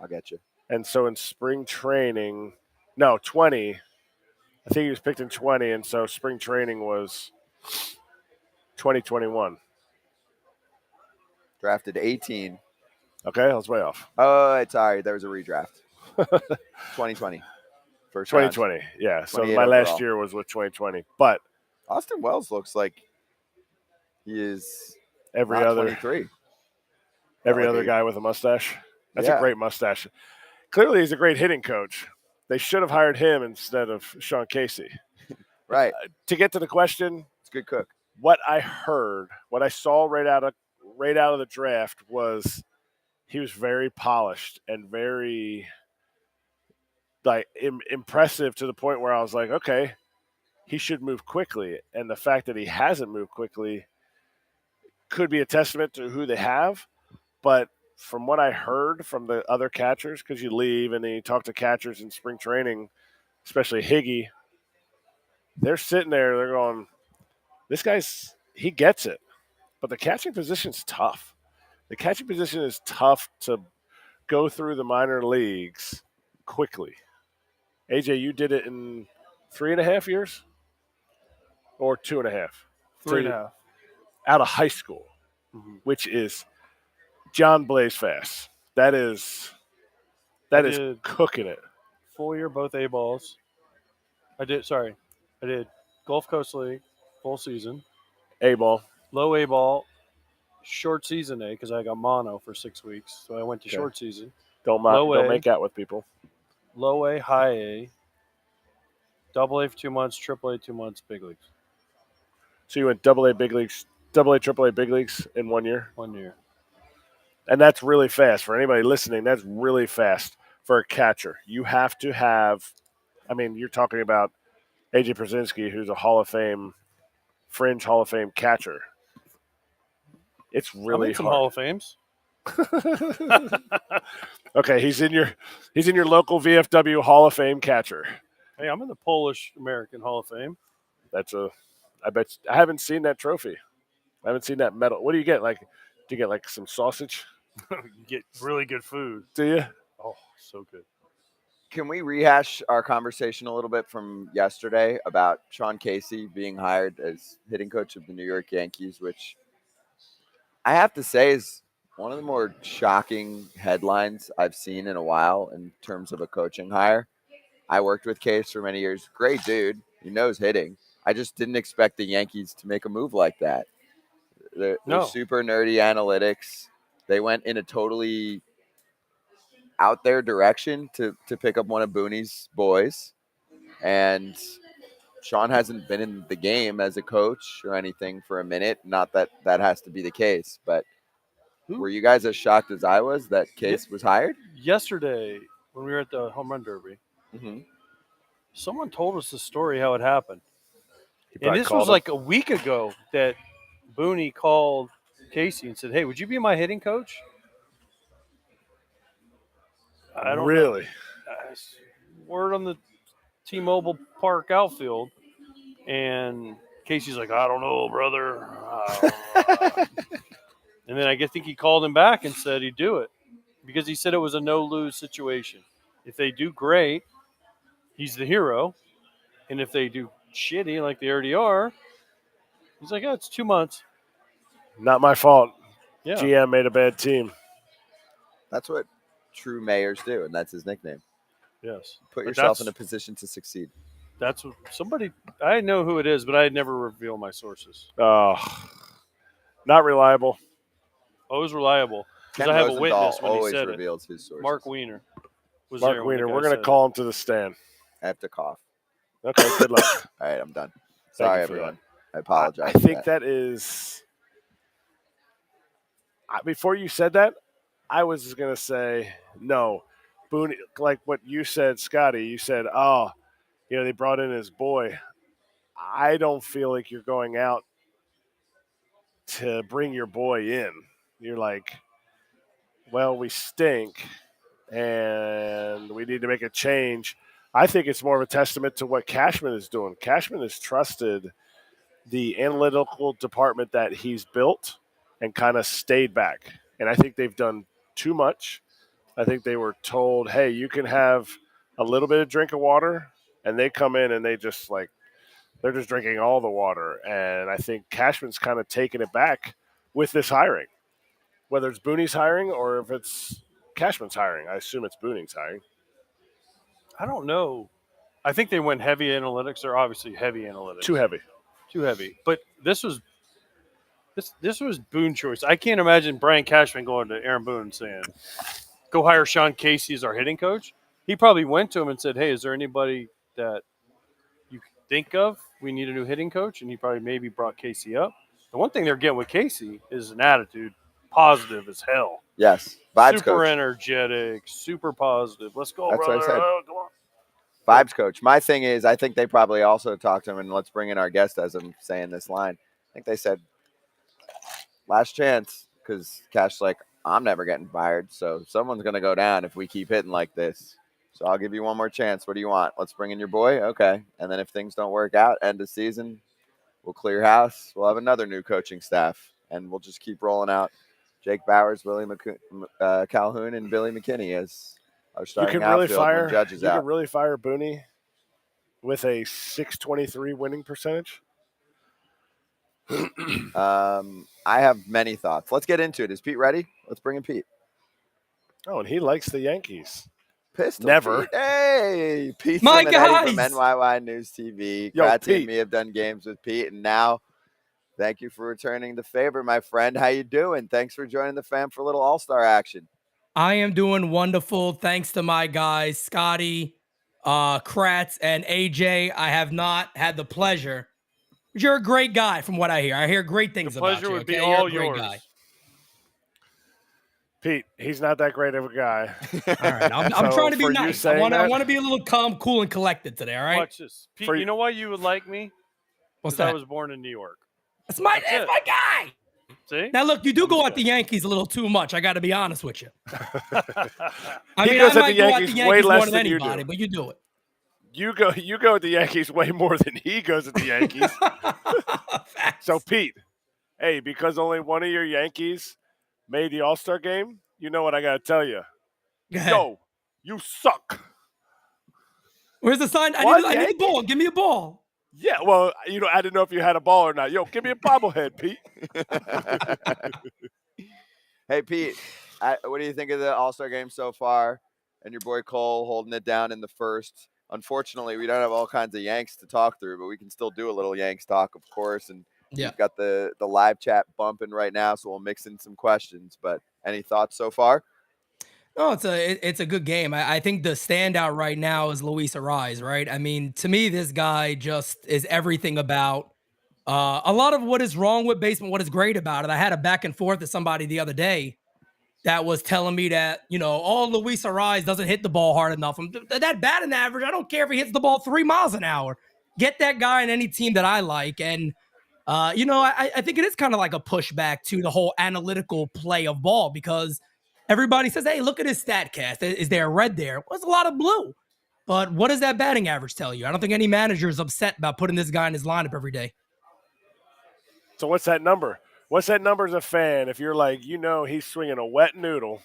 I'll get you. And so in spring training, no, 20. I think he was picked in 20, and so spring training was 2021. Drafted 18. Okay, I was way off. Oh, sorry. There was a redraft. 2020. First round. 2020, yeah. So 28 my last overall. year was with 2020. But Austin Wells looks like he is every not other 23. every like other a- guy with a mustache, that's Yeah. a great mustache. Clearly, he's a great hitting coach. They should have hired him instead of Sean Casey. Right. To get to the question, It's a good cook. what I heard, what I saw right out of the draft was he was very polished and very like impressive to the point where I was like, okay, he should move quickly. And the fact that he hasn't moved quickly could be a testament to who they have. But from what I heard from the other catchers, because you leave and then you talk to catchers in spring training, especially Higgy, they're sitting there, they're going, he gets it. But the catching position's tough. The catching position is tough to go through the minor leagues quickly. AJ, you did it in 3.5 years? Or 2.5? 3.5. Out of high school, which is John Blaze fast. That is cooking it. Full year, both A balls. I did Gulf Coast League, full season. A ball. Low A ball, short season A because I got mono for 6 weeks. So I went to short season. Don't make out with people. Low A, high A, double A for 2 months, triple A 2 months, big leagues. So you went double A, big leagues, double A, triple A, big leagues in 1 year? 1 year. And that's really fast. For anybody listening, that's really fast for a catcher. You have to have, you're talking about AJ Przinsky, who's a fringe Hall of Fame catcher. It's really hard. Some Hall of Fames. Okay, he's in your local VFW Hall of Fame catcher. Hey, I'm in the Polish American Hall of Fame. I bet I haven't seen that trophy. I haven't seen that medal. What do you get? Do you get some sausage? You get really good food. Do you? Oh, so good. Can we rehash our conversation a little bit from yesterday about Sean Casey being hired as hitting coach of the New York Yankees, which I have to say is one of the more shocking headlines I've seen in a while in terms of a coaching hire. I worked with Case for many years. Great dude. He knows hitting. I just didn't expect the Yankees to make a move like that. They're super nerdy analytics. They went in a totally out there direction to pick up one of Booney's boys. And Sean hasn't been in the game as a coach or anything for a minute. Not that that has to be the case, but were you guys as shocked as I was that Case was hired? Yesterday, when we were at the Home Run Derby, someone told us the story how it happened. And this was like a week ago that Booney called Casey and said, "Hey, would you be my hitting coach?" I don't really know. Word on the T-Mobile Park outfield, and Casey's like, "I don't know, brother." And then I think he called him back and said he'd do it because he said it was a no-lose situation. If they do great, he's the hero, and if they do shitty like they already are, he's like, "Oh, it's 2 months." Not my fault. Yeah. GM made a bad team. That's what true mayors do, and that's his nickname. Yes. Put yourself in a position to succeed. That's what somebody – I know who it is, but I'd never reveal my sources. Oh, not reliable. Always reliable. Ken I have Rosenthal a witness when he always said reveals his sources. Mark Weiner was Mark there. When Weiner, the guy we're going to said call him to the stand. I have to cough. Okay, good luck. All right, I'm done. Thank Sorry, you for everyone. I apologize. I think that is – before you said that, I was just going to say no. Booney, like what you said, Scotty, you said, they brought in his boy. I don't feel like you're going out to bring your boy in. You're like, well, we stink and we need to make a change. I think it's more of a testament to what Cashman is doing. Cashman has trusted the analytical department that he's built and kind of stayed back. And I think they've done too much. I think they were told, hey, you can have a little bit of drink of water, and they come in and they're just drinking all the water. And I think Cashman's kind of taken it back with this hiring, whether it's Booney's hiring or if it's Cashman's hiring. I assume it's Booney's hiring. I don't know. I think they went heavy analytics. They're obviously heavy analytics. Too heavy. But this was Boone's choice. I can't imagine Brian Cashman going to Aaron Boone and saying, "Go hire Sean Casey as our hitting coach." He probably went to him and said, "Hey, is there anybody that you think of? We need a new hitting coach." And he probably maybe brought Casey up. The one thing they're getting with Casey is an attitude, positive as hell. Yes, vibes super coach. energetic, super positive. Let's go, That's brother. what I said. Oh, come on. Vibes coach. My thing is, I think they probably also talked to him, and let's bring in our guest as I'm saying this line. I think they said, last chance, because Cash's like, I'm never getting fired, so someone's going to go down if we keep hitting like this. So I'll give you one more chance. What do you want? Let's bring in your boy? Okay. And then if things don't work out, end of season, we'll clear house. We'll have another new coaching staff, and we'll just keep rolling out Jake Bowers, Willie Calhoun, and Billy McKinney as our starting outfield when Judge is out. You can really fire Booney with a .623 winning percentage? I have many thoughts. Let's get into it. Is Pete ready? Let's bring in Pete. Oh, and he likes the Yankees. Pistol Never. Pete. Hey, Pete My Simonetti from guys. NYY News TV. Yo, Kratzy Pete. and me have done games with Pete, and now thank you for returning the favor, my friend. How you doing? Thanks for joining the fam for a little All-Star action. I am doing wonderful. Thanks to my guys, Scotty, Kratz, and AJ. I have not had the pleasure. But you're a great guy from what I hear. I hear great things The about pleasure you. would be okay? You're all a great yours. guy. Pete, he's not that great of a guy. All right. I'm So trying to be for you nice. I saying want that- to be a little calm, cool, and collected today, all right? Watch this. Pete, For- you know why you would like me? What's 'Cause I that? was born in New York. That's my it. guy. See? Now, look, you do go at the Yankees a little too much. I got to be honest with you. I He mean, goes I at might the go at Yankees the way Yankees less more than than you do. anybody, but you do it. You go at the Yankees way more than he goes at the Yankees. So, Pete, hey, because only one of your Yankees made the All-Star game, you know what I got to tell you. Go ahead. Yo, you suck. Where's the sign? I What, need the Yankee? ball. Give me a ball. Yeah, well, I didn't know if you had a ball or not. Yo, give me a bobblehead, Pete. Hey, Pete, what do you think of the All-Star game so far? And your boy Cole holding it down in the first. Unfortunately, we don't have all kinds of Yanks to talk through, but we can still do a little Yanks talk, of course. And Yeah. we've got the live chat bumping right now, so we'll mix in some questions. But any thoughts so far? No, it's a good game. I think the standout right now is Luis Ariz, right? I mean, to me, this guy just is everything about a lot of what is wrong with baseball, what is great about it. I had a back and forth with somebody the other day that was telling me that, Luis Ariz doesn't hit the ball hard enough. That batting average, I don't care if he hits the ball 3 miles an hour. Get that guy in any team that I like. And, I think it is kind of like a pushback to the whole analytical play of ball because everybody says, hey, look at his StatCast. Is there a red there? Well, there's a lot of blue. But what does that batting average tell you? I don't think any manager is upset about putting this guy in his lineup every day. So what's that number? What's that number as a fan? If you're like, he's swinging a wet noodle,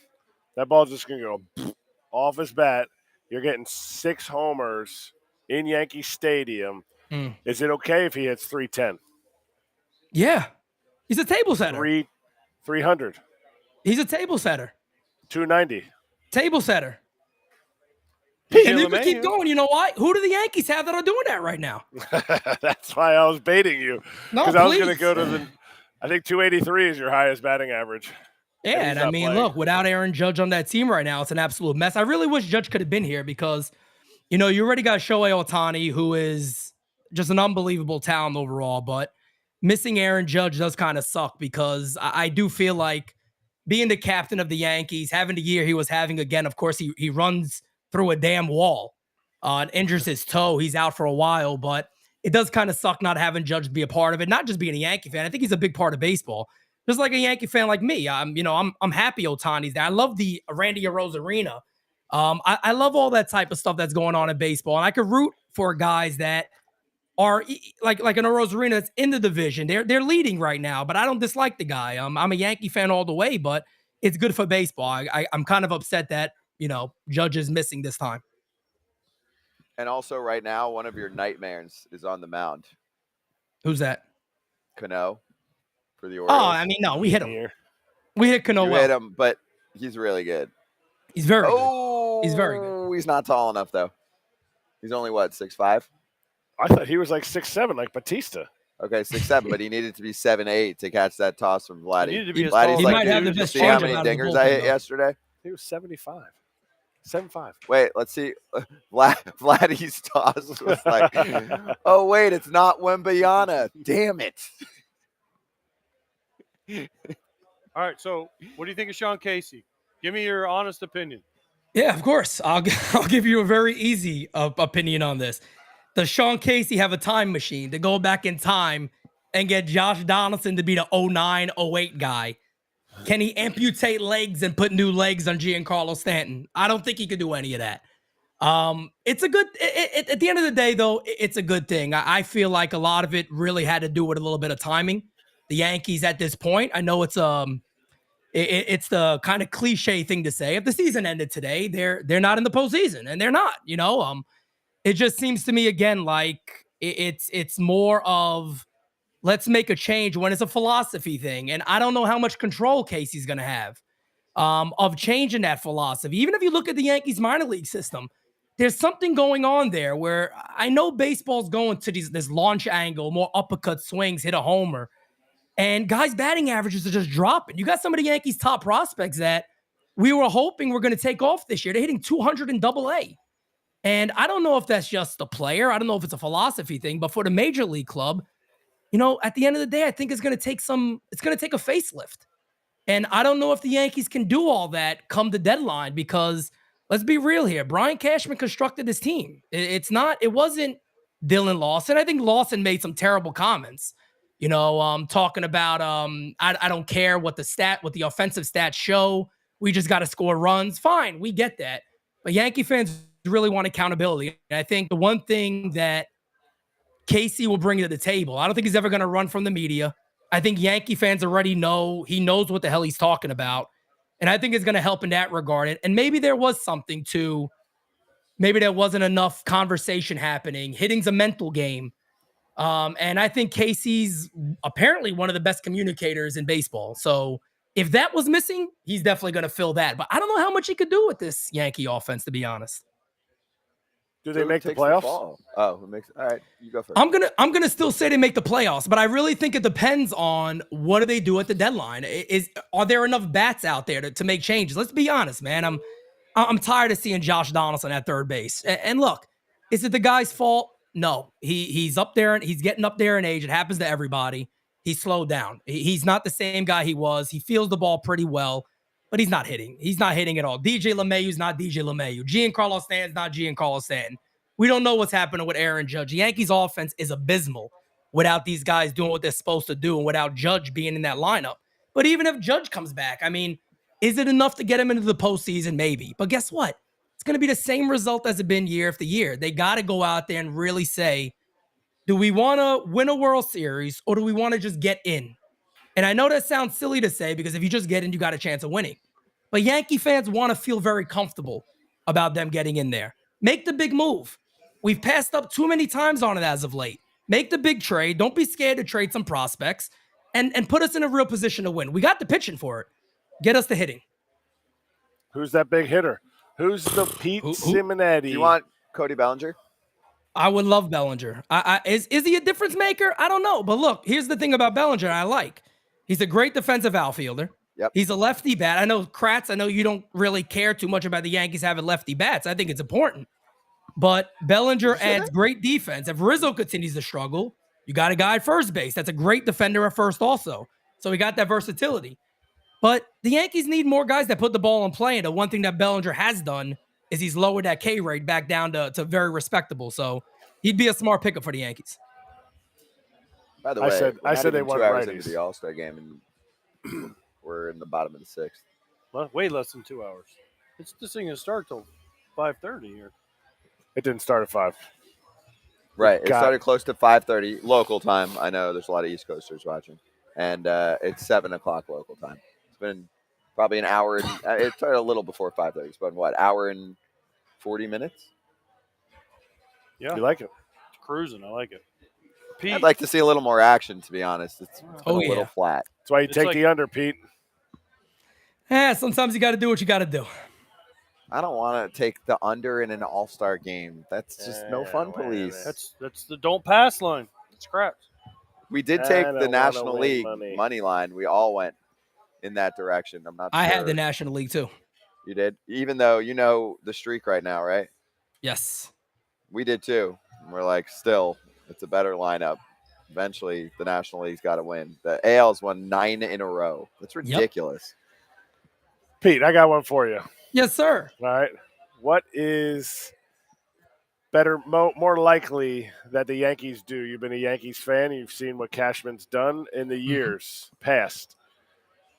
that ball's just going to go off his bat. You're getting 6 homers in Yankee Stadium. Is it okay if he hits 310? Yeah. He's a table setter. 300. He's a table setter. 290. Table setter. Pete And you can LeMahieu. keep going. You know why? Who do the Yankees have that are doing that right now? That's why I was baiting you. No, Because I was going to please. go to I think 283 is your highest batting average. Yeah, he's and I not mean, playing. look, without Aaron Judge on that team right now, it's an absolute mess. I really wish Judge could have been here because, you already got Shohei Ohtani, who is just an unbelievable talent overall, but missing Aaron Judge does kind of suck because I do feel like being the captain of the Yankees, having the year he was having again, of course, he runs through a damn wall and injures his toe. He's out for a while, but it does kind of suck not having Judge be a part of it, not just being a Yankee fan. I think he's a big part of baseball. Just like a Yankee fan like me, I'm happy Ohtani's there. I love the Randy Arozarena. I love all that type of stuff that's going on in baseball, and I could root for guys that are like an Arozarena that's in the division. They're leading right now, but I don't dislike the guy. I'm a Yankee fan all the way, but it's good for baseball. I'm kind of upset that Judge is missing this time. And also right now, one of your nightmares is on the mound. Who's that? Cano for the Orioles. Oh, I mean, no, we hit him. Here. We hit Cano You well. hit him, but he's really good. He's very good. Oh, He's very good. He's not tall enough, though. He's only, 6'5"? I thought he was like 6'7", like Batista. Okay, 6'7", but he needed to be 7'8" to catch that toss from Vladdy. He needed to be as Vladdy's tall He as might that have dude. the Did you best see how changeup many out of the dingers bullpen, I hit though. yesterday? He was 75. 7'5". Wait, let's see. Vladdy's toss was like, oh, wait, it's not Wembayana. Damn it. All right, so what do you think of Sean Casey? Give me your honest opinion. Yeah, of course. I'll give you a very easy opinion on this. Does Sean Casey have a time machine to go back in time and get Josh Donaldson to be the 09, 08 guy? Can he amputate legs and put new legs on Giancarlo Stanton? I don't think he could do any of that. It's a good, at the end of the day, though, it's a good thing. I feel like a lot of it really had to do with a little bit of timing. The Yankees at this point, I know it's the kind of cliche thing to say. If the season ended today, they're not in the postseason, and they're not. It just seems to me again like it's more of let's make a change when it's a philosophy thing, and I don't know how much control Casey's going to have of changing that philosophy. Even if you look at the Yankees minor league system, there's something going on there where I know baseball's going to this launch angle, more uppercut swings, hit a homer. And guys' batting averages are just dropping. You got some of the Yankees' top prospects that we were hoping were going to take off this year. They're hitting 200 in Double-A. And I don't know if that's just the player. I don't know if it's a philosophy thing. But for the major league club, at the end of the day, I think it's going to take a facelift. And I don't know if the Yankees can do all that come the deadline because let's be real here. Brian Cashman constructed this team. It wasn't Dylan Lawson. I think Lawson made some terrible comments. Talking about I don't care what the offensive stats show. We just got to score runs. Fine, we get that. But Yankee fans really want accountability. And I think the one thing that Casey will bring to the table, I don't think he's ever going to run from the media. I think Yankee fans already know he knows what the hell he's talking about. And I think it's going to help in that regard. And maybe there was something to, maybe there wasn't enough conversation happening. Hitting's a mental game. And I think Casey's apparently one of the best communicators in baseball. So if that was missing, he's definitely going to fill that. But I don't know how much he could do with this Yankee offense, to be honest. Do they make the playoffs? All right, you go first. I'm gonna still say they make the playoffs, but I really think it depends on what do they do at the deadline. Are there enough bats out there to make changes? Let's be honest, man. I'm tired of seeing Josh Donaldson at third base. And look, is it the guy's fault? No. He's up there and he's getting up there in age. It happens to everybody. He's slowed down. He's not the same guy he was. He feels the ball pretty well, but he's not hitting. He's not hitting at all. DJ LeMahieu's not DJ LeMahieu. Giancarlo Stanton's not Giancarlo Stanton. We don't know what's happening with Aaron Judge. The Yankees offense is abysmal without these guys doing what they're supposed to do and without Judge being in that lineup. But even if Judge comes back, I mean, is it enough to get him into the postseason? Maybe. But guess what? It's going to be the same result as it's been year after year. They got to go out there and really say, do we want to win a World Series or do we want to just get in? And I know that sounds silly to say because if you just get in, you got a chance of winning. But Yankee fans want to feel very comfortable about them getting in there. Make the big move. We've passed up too many times on it as of late. Make the big trade. Don't be scared to trade some prospects and put us in a real position to win. We got the pitching for it. Get us the hitting. Who's that big hitter? Who's the Pete Simonetti? Do you want Cody Bellinger? I would love Bellinger. Is he a difference maker? I don't know. But look, here's the thing about Bellinger I like. He's a great defensive outfielder. Yep. He's a lefty bat. I know, Kratz, I know you don't really care too much about the Yankees having lefty bats. I think it's important. But Bellinger adds great defense. If Rizzo continues to struggle, you got a guy at first base. That's a great defender at first also. So we got that versatility. But the Yankees need more guys that put the ball in play. And the one thing that Bellinger has done is he's lowered that K rate back down to very respectable. So he'd be a smart pickup for the Yankees. By the way, I said they want 2 hours righties. into the All-Star game, and we're in the bottom of the 6th. Well, way less than 2 hours. This thing is start till 5:30 here. It didn't start at 5. Right. It started close to 5:30 local time. I know there's a lot of East Coasters watching. And it's 7 o'clock local time. It's been probably an hour. It started a little before 5:30. It's been, hour and 40 minutes? Yeah. You like it? It's cruising. I like it. Pete, I'd like to see a little more action, to be honest. It's been a little flat. That's why you take the under, Pete. Sometimes you got to do what you got to do. I don't want to take the under in an All-Star game. That's just no fun, police. That's the don't pass line. It's crap. We did take the National League money line. We all went in that direction. I had the National League too. You did? Even though you know the streak right now, right? Yes. We did too. And we're like, still, it's a better lineup. Eventually, the National League's got to win. The AL's won 9 in a row. That's ridiculous. Pete, I got one for you. Yes, sir. All right. What is better, more likely that the Yankees do? You've been a Yankees fan. You've seen what Cashman's done in the years past.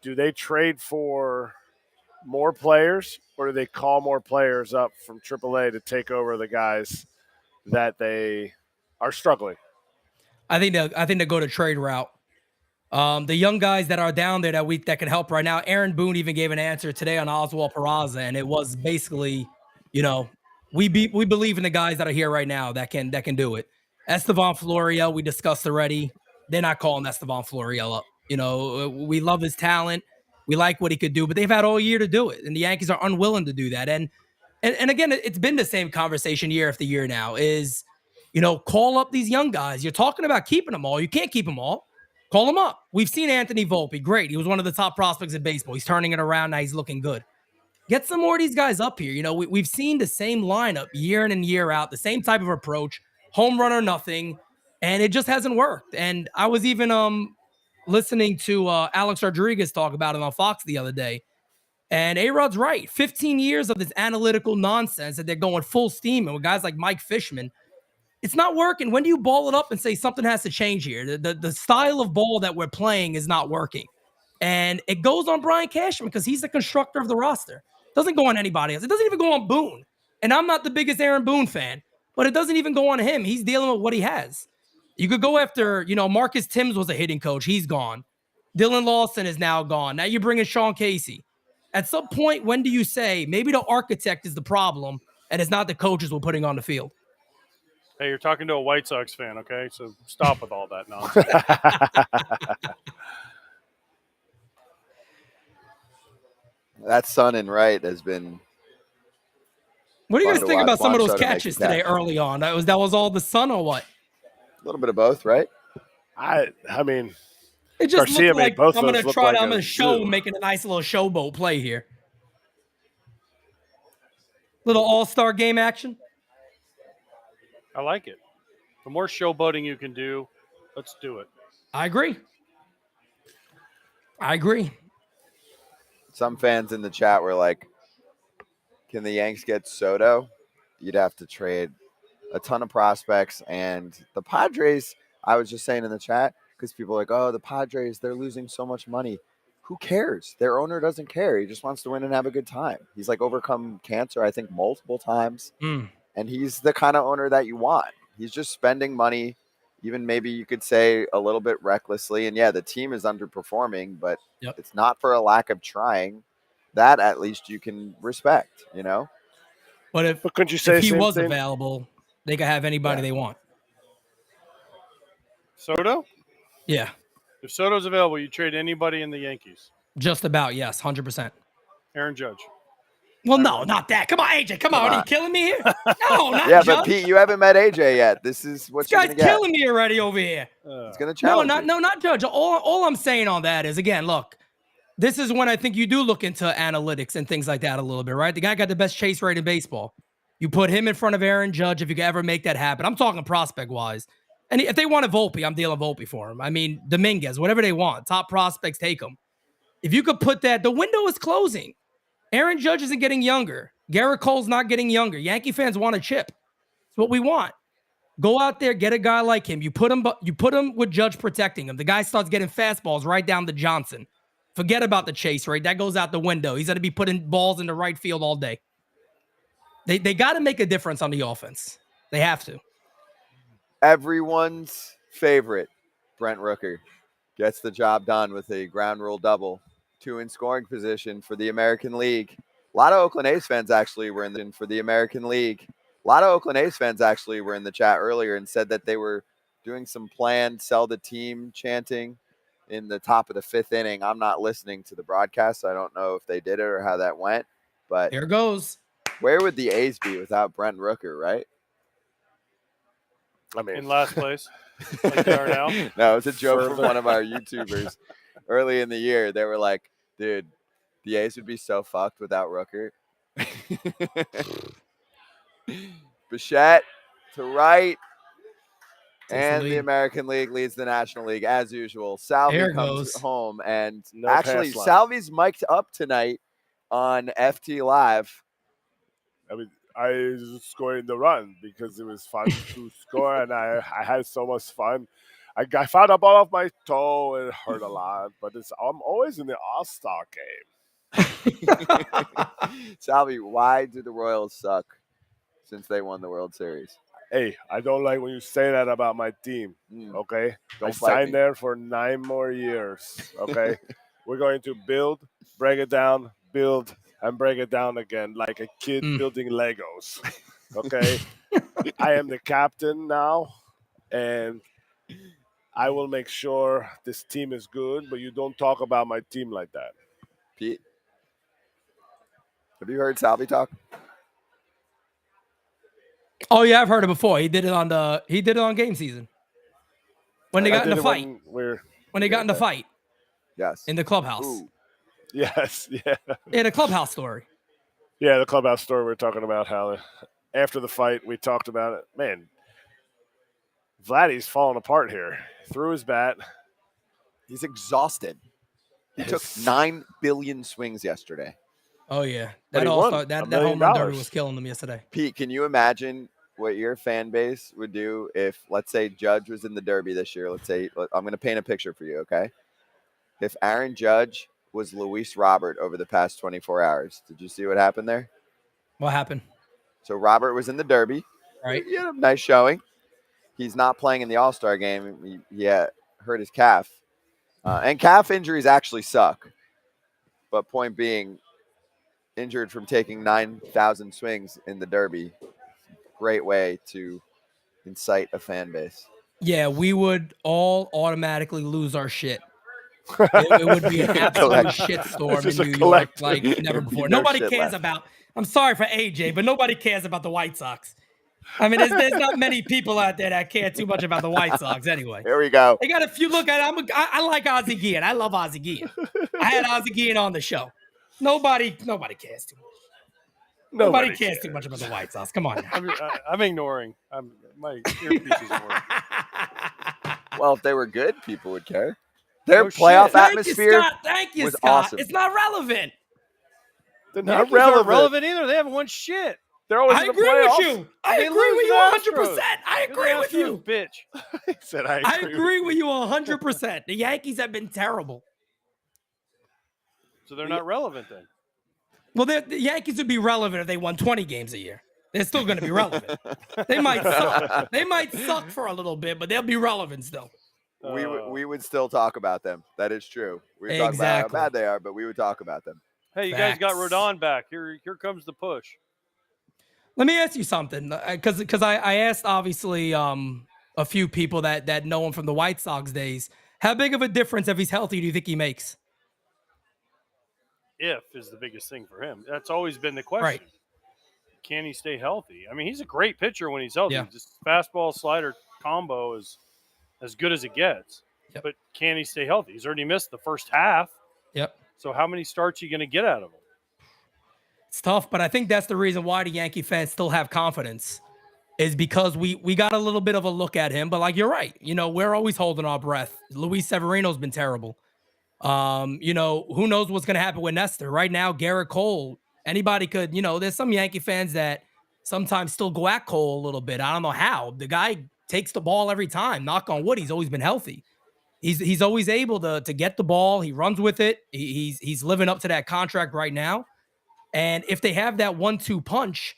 Do they trade for more players, or do they call more players up from AAA to take over the guys that they are struggling? I think they go to trade route. The young guys that are down there that can help right now. Aaron Boone even gave an answer today on Oswald Peraza, and it was basically, we believe in the guys that are here right now that can do it. Estevan Florial, we discussed already. They're not calling Estevan Florial up. We love his talent. We like what he could do, but they've had all year to do it, and the Yankees are unwilling to do that. And again, it's been the same conversation year after year now. Is call up these young guys. You're talking about keeping them all. You can't keep them all. Call him up. We've seen Anthony Volpe. Great. He was one of the top prospects in baseball. He's turning it around. Now he's looking good. Get some more of these guys up here. We've seen the same lineup year in and year out, the same type of approach, home run or nothing, and it just hasn't worked. And I was even listening to Alex Rodriguez talk about it on Fox the other day. And A-Rod's right. 15 years of this analytical nonsense that they're going full steam. And with guys like Mike Fishman, it's not working. When do you ball it up and say something has to change here? The style of ball that we're playing is not working. And it goes on Brian Cashman because he's the constructor of the roster. It doesn't go on anybody else. It doesn't even go on Boone. And I'm not the biggest Aaron Boone fan, but it doesn't even go on him. He's dealing with what he has. You could go after, Marcus Timms was a hitting coach. He's gone. Dylan Lawson is now gone. Now you're bringing Sean Casey. At some point, when do you say maybe the architect is the problem and it's not the coaches we're putting on the field? Hey, you're talking to a White Sox fan, okay? So stop with all that nonsense. That Sun and Right has been. What do you guys think about some of those Show to make catches the catch. today early on? That was all the sun or what? A little bit of both, right? I mean, It just Garcia looked made like both I'm those going to look try like to, I'm a going to show zoo. making a nice little showboat play here. Little All-Star Game action. I like it. The more showboating you can do, let's do it. I agree. Some fans in the chat were like, can the Yanks get Soto? You'd have to trade a ton of prospects. And the Padres, I was just saying in the chat, because people are like, oh, the Padres, they're losing so much money. Who cares? Their owner doesn't care. He just wants to win and have a good time. He's like overcome cancer, I think, multiple times. And he's the kind of owner that you want. He's just spending money, even maybe you could say a little bit recklessly. And yeah, the team is underperforming, but it's not for a lack of trying. That at least you can respect, But couldn't you say if he same was thing? available, they could have anybody they want. Soto? Yeah. If Soto's available, you trade anybody in the Yankees. Just about, yes, 100%. Aaron Judge. Well, no, not that. Come on, AJ. Come on. Are you killing me here? No, not yeah, Judge. but Pete, you haven't met AJ yet. This is what This you're guy's going to get. killing me already over here. He's going to challenge you. Not Judge. All I'm saying on that is, again, look, this is when I think you do look into analytics and things like that a little bit, right? The guy got the best chase rate in baseball. You put him in front of Aaron Judge if you could ever make that happen. I'm talking prospect-wise. And if they want a Volpe, I'm dealing Volpe for him. I mean, Dominguez, whatever they want. Top prospects, take them. If you could put that, the window is closing. Aaron Judge isn't getting younger. Garrett Cole's not getting younger. Yankee fans want a chip. It's what we want. Go out there, get a guy like him. You put him with Judge protecting him. The guy starts getting fastballs right down to Johnson. Forget about the chase rate. That goes out the window. He's going to be putting balls into right field all day. They got to make a difference on the offense. They have to. Everyone's favorite, Brent Rooker, gets the job done with a ground rule double. 2 in scoring position for the American League. A lot of Oakland A's fans actually were in the American League. A lot of Oakland A's fans actually were in the chat earlier and said that they were doing some planned sell the team chanting in the top of the 5th inning. I'm not listening to the broadcast, so I don't know if they did it or how that went. But here goes. Where would the A's be without Brent Rooker, right? I mean, in last place, like they are now. No, it's a joke from one of our YouTubers. Early in the year, they were like, dude, the A's would be so fucked without Rooker. Bichette to right. And the American League leads the National League as usual. Salvi comes home. And actually, Salvi's mic'd up tonight on FT Live. I mean, I was scoring the run because it was fun to score, and I had so much fun. I found a ball off my toe, and it hurt a lot, but I'm always in the All-Star Game. Salvi, why do the Royals suck since they won the World Series? Hey, I don't like when you say that about my team, okay? Don't I fight signed me. there for 9 more years, okay? We're going to build, break it down, build, and break it down again like a kid building Legos, okay? I am the captain now, and I will make sure this team is good, but you don't talk about my team like that. Pete, have you heard Salvi talk? Oh yeah, I've heard it before. He did it on game season. When they got in the fight. When they got in the fight. Yes. In the clubhouse. Ooh. Yes, yeah. In a clubhouse story. Yeah, the clubhouse story. We're talking about how after the fight we talked about it. Man, Vladdy's falling apart here. Threw his bat. He's exhausted. He took 9 billion swings yesterday. Oh yeah, But that he all won that $1 home million. run derby was killing them yesterday. Pete, can you imagine what your fan base would do if, let's say, Judge was in the Derby this year? Let's say, I'm going to paint a picture for you, okay? If Aaron Judge was Luis Robert over the past 24 hours, did you see what happened there? What happened? So Robert was in the Derby. Right. He had a nice showing. He's not playing in the All-Star game. He hurt his calf. And calf injuries actually suck. But point being, injured from taking 9,000 swings in the Derby. Great way to incite a fan base. Yeah, we would all automatically lose our shit. It would be an absolute shitstorm in New York like never before. Nobody cares about. I'm sorry for AJ, but nobody cares about the White Sox. I mean, there's not many people out there that care too much about the White Sox anyway. Here we go. They got a few. Look at it. I like Ozzie Guillen. I love Ozzie Guillen. I had Ozzie Guillen on the show. Nobody cares too much. Nobody cares too much about the White Sox. Come on. I'm ignoring. My earpiece isn't working. Well, if they were good, people would care. Their No playoff shit. atmosphere Thank you, was Scott. awesome. It's not relevant. They're The not Yankees aren't relevant. relevant either. They haven't won shit. They're always I in the agree playoffs. with you. I They agree lose with you to 100%. I agree with you. Bitch. He said, I I agree. agree with you 100%. The Yankees have been terrible. So they're not relevant then. Well, the Yankees would be relevant if they won 20 games a year. They're still going to be relevant. They might suck. They might suck for a little bit, but they'll be relevant still. We would still talk about them. That is true. We would talk about how bad they are, but we would talk about them. Hey, you guys got Rodon back. Here comes the push. Let me ask you something, because I asked obviously a few people that know him from the White Sox days. How big of a difference, if he's healthy, do you think he makes? If is the biggest thing for him. That's always been the question. Right. Can he stay healthy? I mean, he's a great pitcher when he's healthy. Yeah. Just fastball slider combo is as good as it gets. Yep. But can he stay healthy? He's already missed the first half. Yep. So how many starts are you going to get out of him? It's tough, but I think that's the reason why the Yankee fans still have confidence, is because we got a little bit of a look at him. But like, you're right. You know, we're always holding our breath. Luis Severino's been terrible. You know, who knows what's going to happen with Nestor right now? Garrett Cole, anybody could, you know, there's some Yankee fans that sometimes still go at Cole a little bit. I don't know how. The guy takes the ball every time. Knock on wood. He's always been healthy. He's always able to get the ball. He runs with it. He's living up to that contract right now. And if they have that 1-2 punch,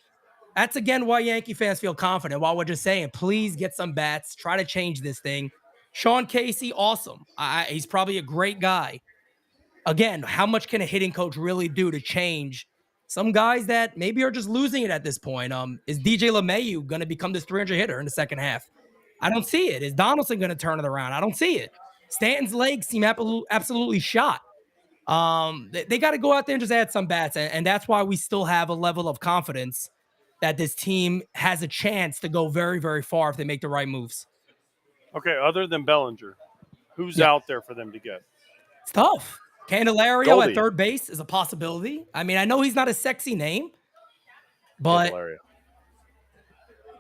that's again why Yankee fans feel confident. While we're just saying, please get some bats, try to change this thing. Sean Casey, awesome. He's probably a great guy. Again, how much can a hitting coach really do to change some guys that maybe are just losing it at this point? Is DJ LeMahieu going to become this 300 hitter in the second half? I don't see it. Is Donaldson going to turn it around? I don't see it. Stanton's legs seem absolutely shot. They got to go out there and just add some bats, and that's why we still have a level of confidence that this team has a chance to go very, very far if they make the right moves. Okay, other than Bellinger, who's out there for them to get? It's tough. Candelario Goldie at third base is a possibility. I mean, I know he's not a sexy name, but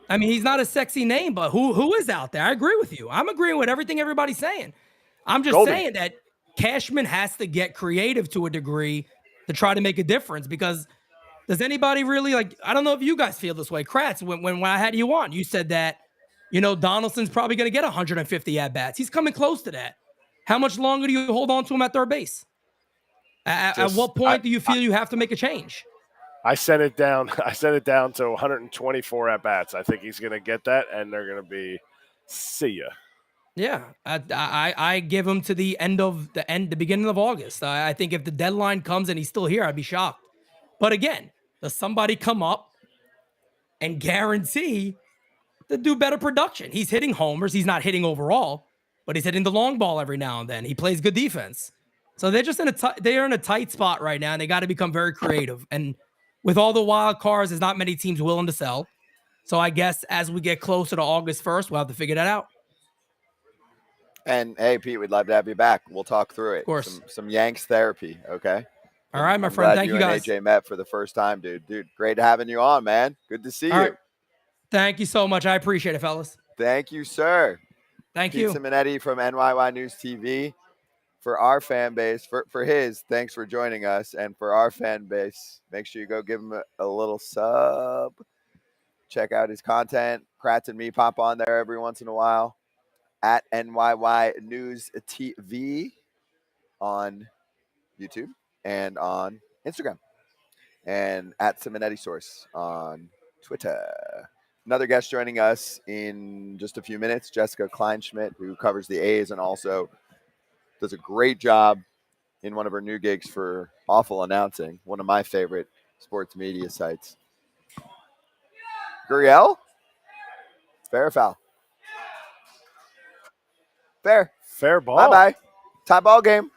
I mean, he's not a sexy name, but who is out there? I agree with you. I'm agreeing with everything everybody's saying. I'm just saying that Cashman has to get creative to a degree to try to make a difference. Because does anybody really like? I don't know if you guys feel this way. Kratz, when I had you on, you said that Donaldson's probably going to get 150 at bats. He's coming close to that. How much longer do you hold on to him at third base? At what point do you feel you have to make a change? I sent it down. I sent it down to 124 at bats. I think he's going to get that, and they're going to be see ya. Yeah, I give him to the beginning of August. I think if the deadline comes and he's still here, I'd be shocked. But again, does somebody come up and guarantee to do better production? He's hitting homers. He's not hitting overall, but he's hitting the long ball every now and then. He plays good defense. So they're just they're in a tight spot right now, and they got to become very creative. And with all the wild cards, there's not many teams willing to sell. So I guess as we get closer to August 1st, we'll have to figure that out. And hey, Pete, we'd love to have you back. We'll talk through it. Of course. Some Yanks therapy, okay? All right, my I'm friend. glad Thank you and guys. AJ met for the first time, dude. Dude, great having you on, man. Good to see All you. right. Thank you so much. I appreciate it, fellas. Thank you, sir. Thank Pete you. Simonetti from NYY News TV. For our fan base, for his, thanks for joining us. And for our fan base, make sure you go give him a little sub. Check out his content. Kratz and me pop on there every once in a while. At NYY News TV on YouTube and on Instagram. And at Simonetti Source on Twitter. Another guest joining us in just a few minutes, Jessica Kleinschmidt, who covers the A's and also does a great job in one of her new gigs for Awful Announcing, one of my favorite sports media sites. Gurriel? Fair or foul? Fair. Fair ball. Bye-bye. Tie ball game.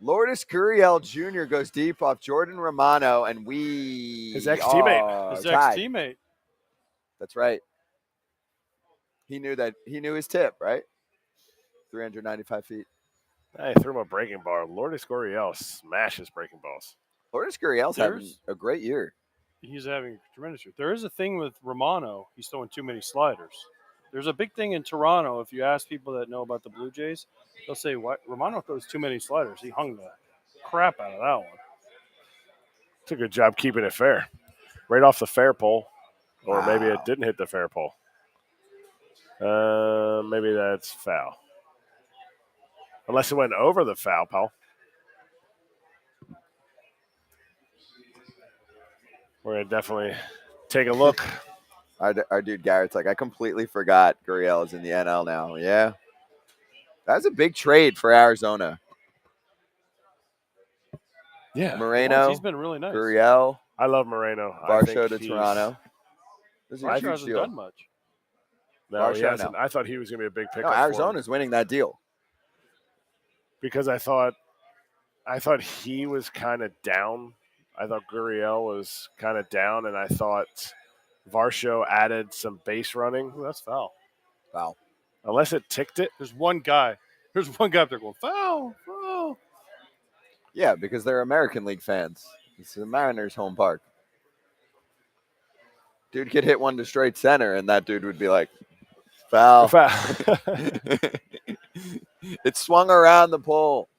Lourdes Gurriel Jr. goes deep off Jordan Romano, and His ex-teammate. His ex-teammate. That's right. He knew his tip, right? 395 feet. I threw him a breaking ball. Lourdes Gurriel smashes breaking balls. Lourdes Gurriel's having a great year. He's having a tremendous year. There is a thing with Romano. He's throwing too many sliders. There's a big thing in Toronto. If you ask people that know about the Blue Jays, they'll say, "What? Romano throws too many sliders." He hung the crap out of that one. It's a good job keeping it fair. Right off the fair pole. Or maybe it didn't hit the fair pole. Maybe that's foul. Unless it went over the foul pole. We're going to definitely take a look. Our dude Garrett's like, I completely forgot Gurriel is in the NL now. Yeah. That's a big trade for Arizona. Yeah. Moreno. He's been really nice. Gurriel. I love Moreno. Varsho to Toronto. This is a huge hasn't deal. done much. No, he Varsho hasn't. now. I thought he was going to be a big pickup. No, Arizona's winning that deal. Because I thought he was kind of down. I thought Gurriel was kind of down, and I thought Varsho added some base running. Ooh, that's foul. Foul. Unless it ticked it. There's one guy up there going, foul, foul. Yeah, because they're American League fans. It's the Mariners' home park. Dude could hit one to straight center, and that dude would be like, foul. It swung around the pole.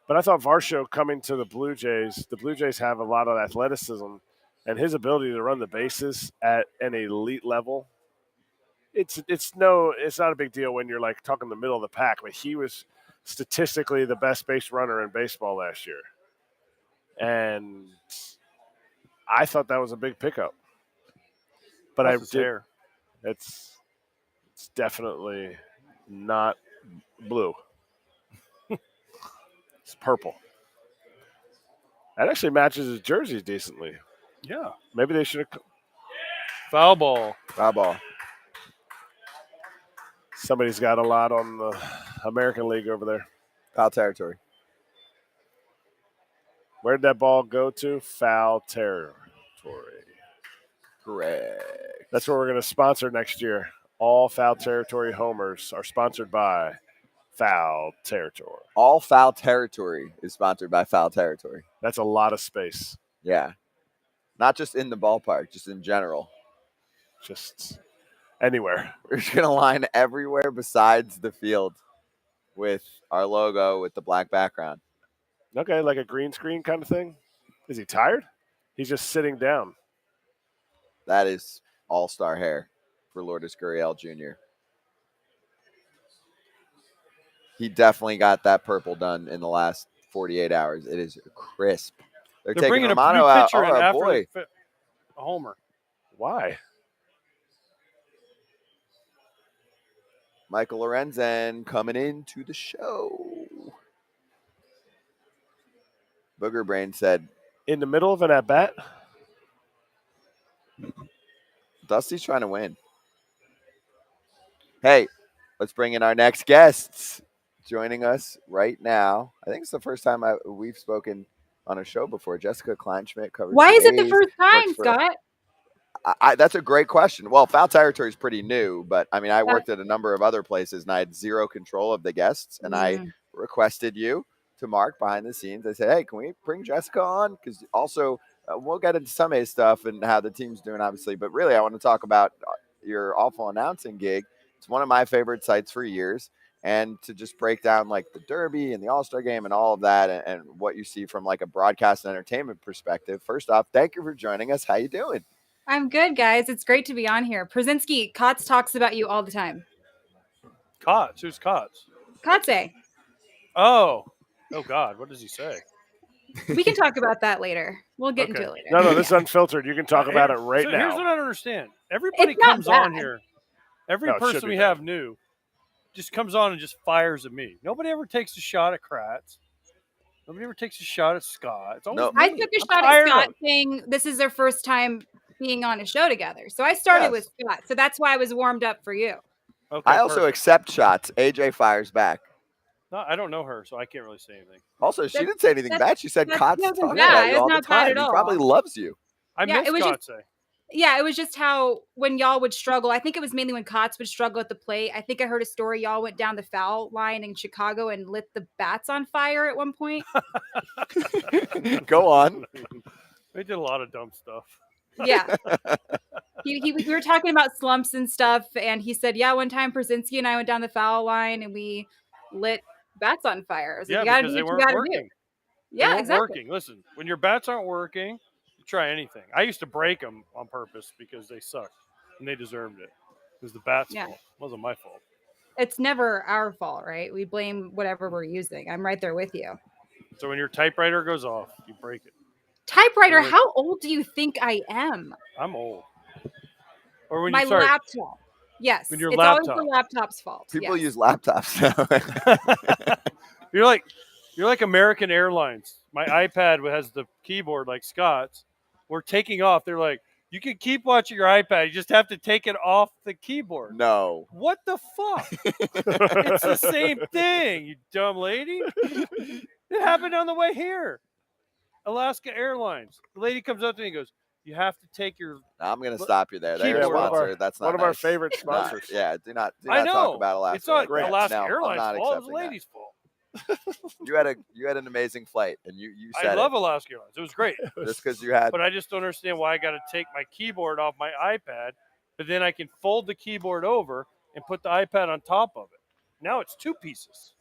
But I thought Varsho coming to the Blue Jays have a lot of athleticism, and his ability to run the bases at an elite level. It's not a big deal when you're like talking the middle of the pack, but he was statistically the best base runner in baseball last year. And I thought that was a big pickup. But it's definitely not blue. It's purple. That actually matches his jerseys decently. Yeah. Maybe they should have. Foul ball. Foul ball. Somebody's got a lot on the American League over there. Foul territory. Where did that ball go to? Foul territory. Correct. That's what we're going to sponsor next year. All foul territory homers are sponsored by Foul Territory. All foul territory is sponsored by Foul Territory. That's a lot of space. Yeah. Not just in the ballpark, just in general. Just anywhere. We're just going to line everywhere besides the field with our logo with the black background. Okay, like a green screen kind of thing. Is he tired? He's just sitting down. That is all-star hair for Lourdes Gurriel Jr. He definitely got that purple done in the last 48 hours. It is crisp. They're taking bringing Romano a new out. pitcher in Oh, after boy. a homer. Why? Michael Lorenzen coming into the show. Booger Brain said, In the middle of an at-bat? Dusty's trying to win. Hey, let's bring in our next guests. Joining us right now. I think it's the first time we've spoken on a show before. Jessica Kleinschmidt covers. Why is it the A's, first time, works for- Scott? that's a great question. Well, Foul Territory is pretty new, but I mean, I worked at a number of other places and I had zero control of the guests. And I requested you to mark behind the scenes. I said, hey, can we bring Jessica on? Because also, we'll get into some A stuff and how the team's doing, obviously. But really, I want to talk about your awful announcing gig. It's one of my favorite sites for years. And to just break down like the Derby and the All-Star Game and all of that and what you see from like a broadcast and entertainment perspective. First off, thank you for joining us. How you doing? I'm good, guys. It's great to be on here. Przinski, Kotz talks about you all the time. Kotz? Who's Kotz? Kotze. Oh God, what does he say? We can talk about that later. We'll get into it later. No, this is unfiltered. You can talk about it right now. Here's what I don't understand. Everybody It's not comes on bad. here. Every No, it should person be we bad. have new just comes on and just fires at me. Nobody ever takes a shot at Kratz. Nobody ever takes a shot at Scott. It's always No. me. I took a I'm shot tired at Scott of it. saying this is their first time being on a show together. So I started with Scott. So that's why I was warmed up for you. Okay, I also perfect. accept shots. AJ fires back. No, I don't know her, so I can't really say anything. Also, she That's- didn't say anything that's- bad. She said that Kotz wasn't talking bad. about It you was all the not bad time. at He all. probably loves you. I Yeah, miss it was just- Kotze. Yeah, it was just how when y'all would struggle. I think it was mainly when Kotz would struggle at the plate. I think I heard a story. Y'all went down the foul line in Chicago and lit the bats on fire at one point. Go on. They did a lot of dumb stuff. Yeah. We were talking about slumps and stuff, and he said, yeah, one time Przinski and I went down the foul line and we lit bats on fire. I was like, Yeah, you gotta because do they what you weren't gotta working. do. They Yeah, weren't exactly. working. Listen, when your bats aren't working, you try anything. I used to break them on purpose because they sucked and they deserved it. It was the bats' Yeah. fault. It wasn't my fault. It's never our fault, right? We blame whatever we're using. I'm right there with you. So when your typewriter goes off, you break it. Typewriter, Really? how old do you think I am? I'm old. Or when My you start, laptop. Yes. When your it's laptop. always the laptop's fault. People yes. use laptops now. you're like American Airlines. My iPad has the keyboard like Scott's. We're taking off. They're like, you can keep watching your iPad. You just have to take it off the keyboard. No. What the fuck? It's the same thing, you dumb lady. It happened on the way here. Alaska Airlines. The lady comes up to me and goes, you have to take your... I'm going to stop you there. They're a Keyboard. sponsor. That's not One of our nice. favorite Not- sponsors. yeah, do not I know. talk about Alaska. It's not like that. Alaska No, I'm Airlines' not fault. It was the accepting that. lady's fault. You had an amazing flight, and you said I love Alaska Airlines. It was great. just because you had. But I just don't understand why I got to take my keyboard off my iPad, but then I can fold the keyboard over and put the iPad on top of it. Now it's two pieces.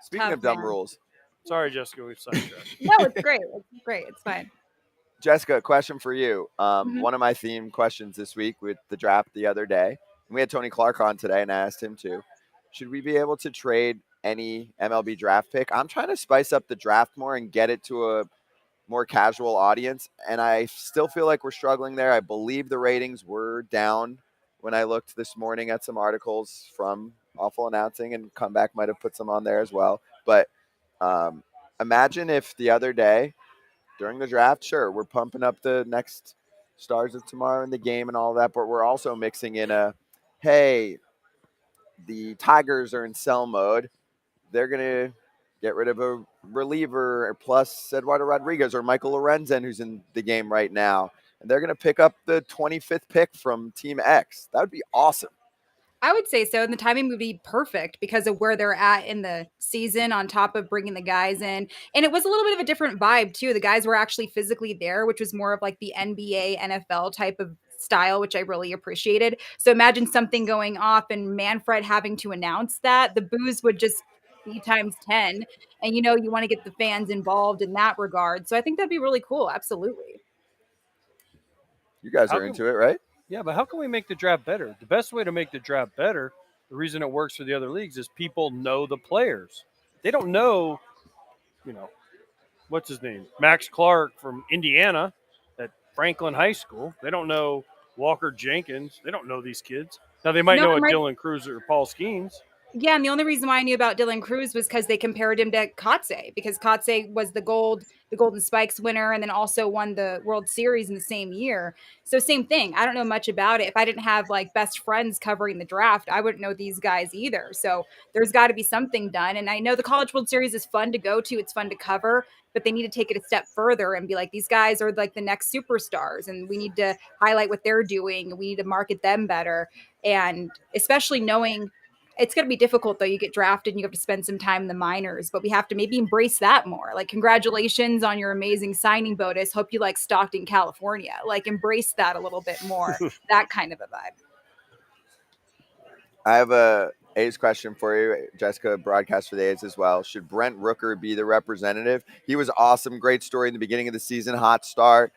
Speaking Tough, of dumb man. rules, Sorry, Jessica. We sidetracked. No, it's great. It's great. It's fine. Jessica, question for you. Mhm. One of my theme questions this week with the draft the other day. We had Tony Clark on today, and I asked him too. Should we be able to trade any MLB draft pick? I'm trying to spice up the draft more and get it to a more casual audience, and I still feel like we're struggling there. I believe the ratings were down when I looked this morning at some articles from Awful Announcing, and Comeback might have put some on there as well. But imagine if the other day during the draft, sure, we're pumping up the next stars of tomorrow in the game and all that, but we're also mixing in hey, the Tigers are in sell mode. They're going to get rid of a reliever plus Eduardo Rodriguez or Michael Lorenzen, who's in the game right now. And they're going to pick up the 25th pick from Team X. That would be awesome. I would say so. And the timing would be perfect because of where they're at in the season on top of bringing the guys in. And it was a little bit of a different vibe too. The guys were actually physically there, which was more of like the NBA, NFL type of style, which I really appreciated. So imagine something going off and Manfred having to announce that. The boos would just be times 10. And, you want to get the fans involved in that regard. So I think that'd be really cool. Absolutely. You guys are into it, right? Yeah, but how can we make the draft better? The best way to make the draft better, the reason it works for the other leagues is people know the players. They don't know, what's his name? Max Clark from Indiana at Franklin High School. They don't know Walker Jenkins. They don't know these kids. Now, they might know a Dylan Cruz or Paul Skeens. Yeah, and the only reason why I knew about Dylan Cruz was because they compared him to Kotze, because Kotze was the Golden Spikes winner, and then also won the World Series in the same year. So same thing. I don't know much about it. If I didn't have like best friends covering the draft, I wouldn't know these guys either. So there's got to be something done. And I know the College World Series is fun to go to. It's fun to cover, but they need to take it a step further and be like, these guys are like the next superstars, and we need to highlight what they're doing. We need to market them better. And especially knowing it's going to be difficult though. You get drafted and you have to spend some time in the minors, but we have to maybe embrace that more. Like, congratulations on your amazing signing bonus. Hope you like Stockton, California. Like, embrace that a little bit more. That kind of a vibe. I have a A's question for you. Jessica, broadcast for the A's as well. Should Brent Rooker be the representative? He was awesome. Great story in the beginning of the season. Hot start.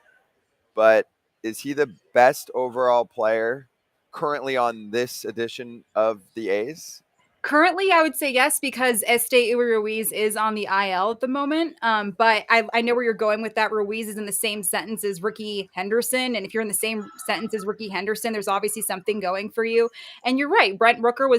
But is he the best overall player currently on this edition of the A's? Currently, I would say yes, because Esteury Ruiz is on the IL at the moment. But I know where you're going with that. Ruiz is in the same sentence as Ricky Henderson. And if you're in the same sentence as Ricky Henderson, there's obviously something going for you. And you're right. Brent Rooker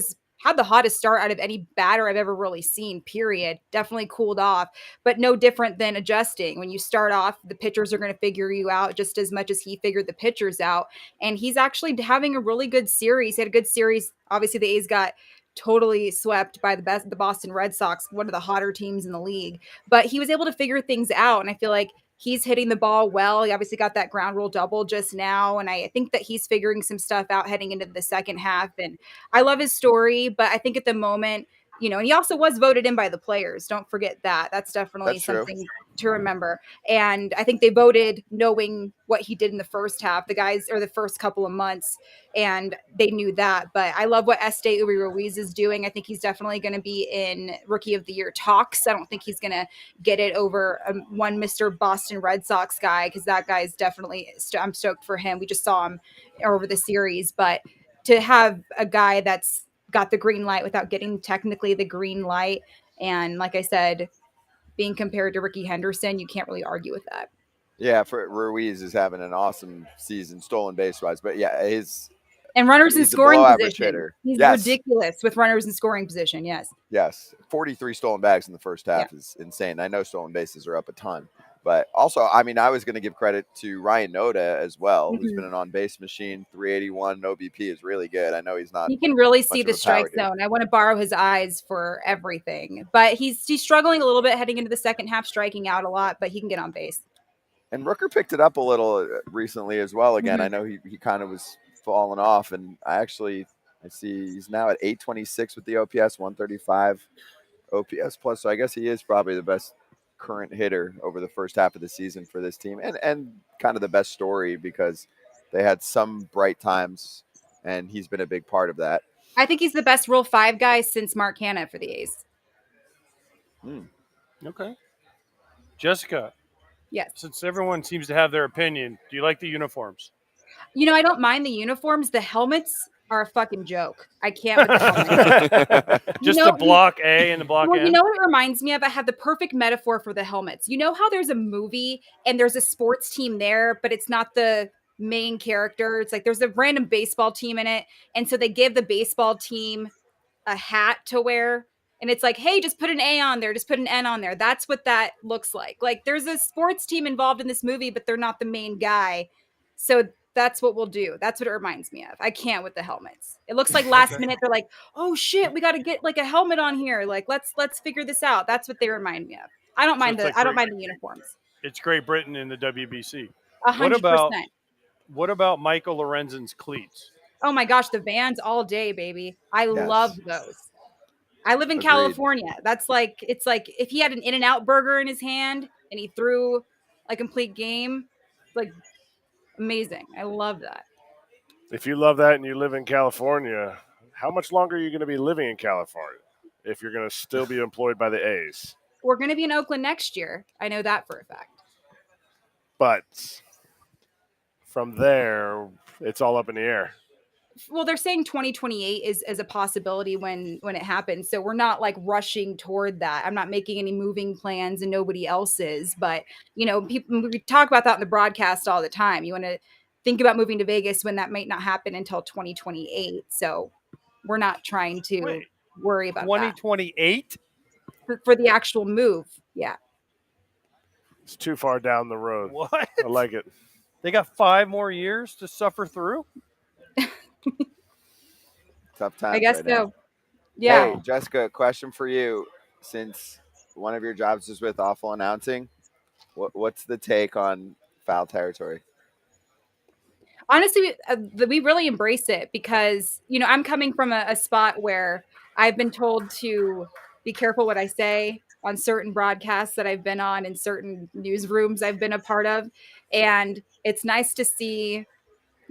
had the hottest start out of any batter I've ever really seen, period. Definitely cooled off, but no different than adjusting. When you start off, the pitchers are going to figure you out just as much as he figured the pitchers out. And he's actually having a really good series. He had a good series. Obviously, the A's got totally swept by the Boston Red Sox, one of the hotter teams in the league. But he was able to figure things out, and I feel like he's hitting the ball well. He obviously got that ground rule double just now, and I think that he's figuring some stuff out heading into the second half. And I love his story, but I think at the moment, and he also was voted in by the players. Don't forget that. That's definitely something to remember. And I think they voted knowing what he did in the first half, the guys, or the first couple of months, and they knew that. But I love what Esteury Ruiz is doing. I think he's definitely going to be in Rookie of the Year talks. I don't think he's going to get it over one Mr. Boston Red Sox guy, because that guy is definitely, I'm stoked for him. We just saw him over the series. But to have a guy that's got the green light without getting technically the green light, and like I said, being compared to Ricky Henderson, you can't really argue with that. Yeah, for Ruiz is having an awesome season, stolen base wise. But yeah, and runners in scoring position. Hitter. He's ridiculous with runners in scoring position. Yes. 43 stolen bags in the first half is insane. I know stolen bases are up a ton. But also, I mean, I was going to give credit to Ryan Noda as well, who's been an on-base machine. 381, no BP is really good. I know he's not. He can really see the strike zone. I want to borrow his eyes for everything. But he's struggling a little bit heading into the second half, striking out a lot, but he can get on base. And Rooker picked it up a little recently as well. Again, I know he kind of was falling off, and I see he's now at 826 with the OPS, 135 OPS plus. So I guess he is probably the best current hitter over the first half of the season for this team, and kind of the best story, because they had some bright times, and he's been a big part of that. I think he's the best Rule 5 guy since Mark Hanna for the A's. Okay. Jessica. Yes. Since everyone seems to have their opinion, do you like the uniforms? I don't mind the uniforms. The helmets are a fucking joke. I can't with the helmets. Just the block A and the block N? You know what it reminds me of? I have the perfect metaphor for the helmets. You know how there's a movie and there's a sports team there, but it's not the main character. It's like there's a random baseball team in it. And so they give the baseball team a hat to wear. And it's like, hey, just put an A on there. Just put an N on there. That's what that looks like. Like, there's a sports team involved in this movie, but they're not the main guy. So that's what we'll do. That's what it reminds me of. I can't with the helmets. It looks like last minute they're like, oh shit, we got to get like a helmet on here. Like, let's figure this out. That's what they remind me of. I don't mind I don't mind the uniforms. It's Great Britain in the WBC. 100%. What about Michael Lorenzen's cleats? Oh my gosh, the Vans all day, baby. I love those. I live in California. That's like, it's like if he had an In-N-Out burger in his hand and he threw a complete game, like, amazing. I love that. If you love that and you live in California, how much longer are you going to be living in California? if you're going to still be employed by the A's. We're going to be in Oakland next year. I know that for a fact. But from there, it's all up in the air. Well, they're saying 2028 is a possibility when it happens. So we're not like rushing toward that. I'm not making any moving plans and nobody else is. But, people, we talk about that in the broadcast all the time. You want to think about moving to Vegas when that might not happen until 2028. So we're not trying to worry about 2028 for the actual move. Yeah. It's too far down the road. What? I like it. They got 5 more years to suffer through? Tough times. I guess right so. now. Yeah. Hey, Jessica, question for you. Since one of your jobs is with awful announcing, what's the take on foul territory? Honestly, we really embrace it because, I'm coming from a spot where I've been told to be careful what I say on certain broadcasts that I've been on and certain newsrooms I've been a part of. And it's nice to see,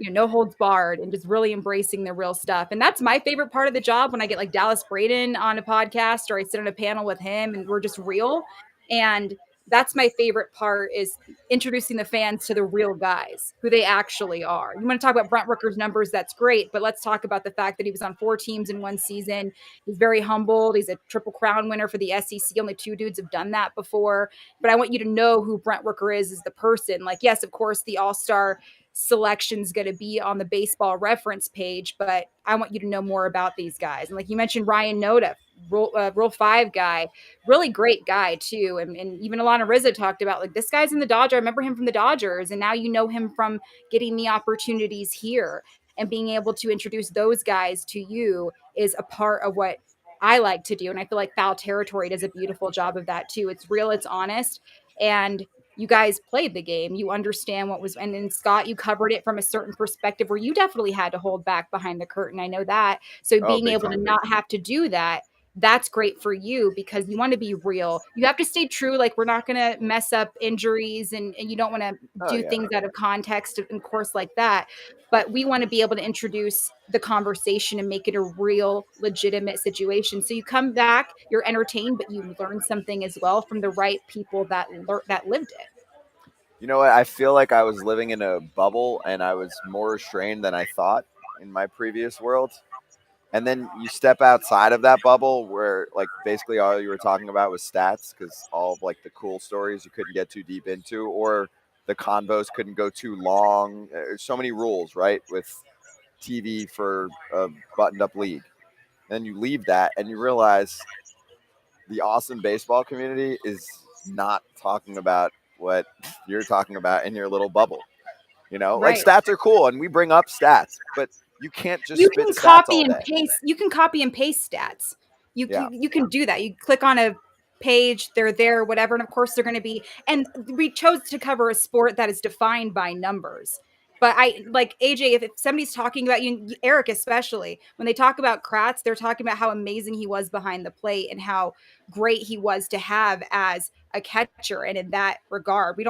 no holds barred and just really embracing the real stuff. And that's my favorite part of the job, when I get like Dallas Braden on a podcast or I sit on a panel with him and we're just real. And that's my favorite part, is introducing the fans to the real guys, who they actually are. You want to talk about Brent Rooker's numbers, that's great, but let's talk about the fact that he was on 4 teams in one season. He's very humbled. He's a Triple Crown winner for the SEC. Only 2 dudes have done that before. But I want you to know who Brent Rooker is as the person. Like, yes, of course, the All-Star selection is going to be on the baseball reference page, but I want you to know more about these guys. And like you mentioned, Ryan Noda, Rule 5 guy, really great guy too. And even Alana Rizzo talked about, like, this guy's in the Dodgers. I remember him from the Dodgers, and now you know him from getting the opportunities here, and being able to introduce those guys to you is a part of what I like to do. And I feel like Foul Territory does a beautiful job of that too. It's real, it's honest, and you guys played the game. You understand what was, and then Scott, you covered it from a certain perspective where you definitely had to hold back behind the curtain. I know that. So being able to not have to do that, that's great for you, because you want to be real. You have to stay true. Like, we're not going to mess up injuries, and you don't want to do things out of context, of course, like that. But we want to be able to introduce the conversation and make it a real, legitimate situation. So you come back, you're entertained, but you learn something as well from the right people that lived it. You know what? I feel like I was living in a bubble, and I was more restrained than I thought in my previous world. And then you step outside of that bubble where, like, basically all you were talking about was stats, because all of, like, the cool stories you couldn't get too deep into, or the convos couldn't go too long. There's so many rules, right, with TV for a buttoned-up league. Then you leave that, and you realize the awesome baseball community is not talking about what you're talking about in your little bubble. Like, stats are cool, and we bring up stats, but you can't just spit stats all day. You can copy and paste stats. You can do that. You click on a page, they're there, whatever. And of course they're going to be, and we chose to cover a sport that is defined by numbers. But I, like, AJ, if somebody's talking about you, Erik especially, when they talk about Kratz, they're talking about how amazing he was behind the plate and how great he was to have as a catcher. And in that regard,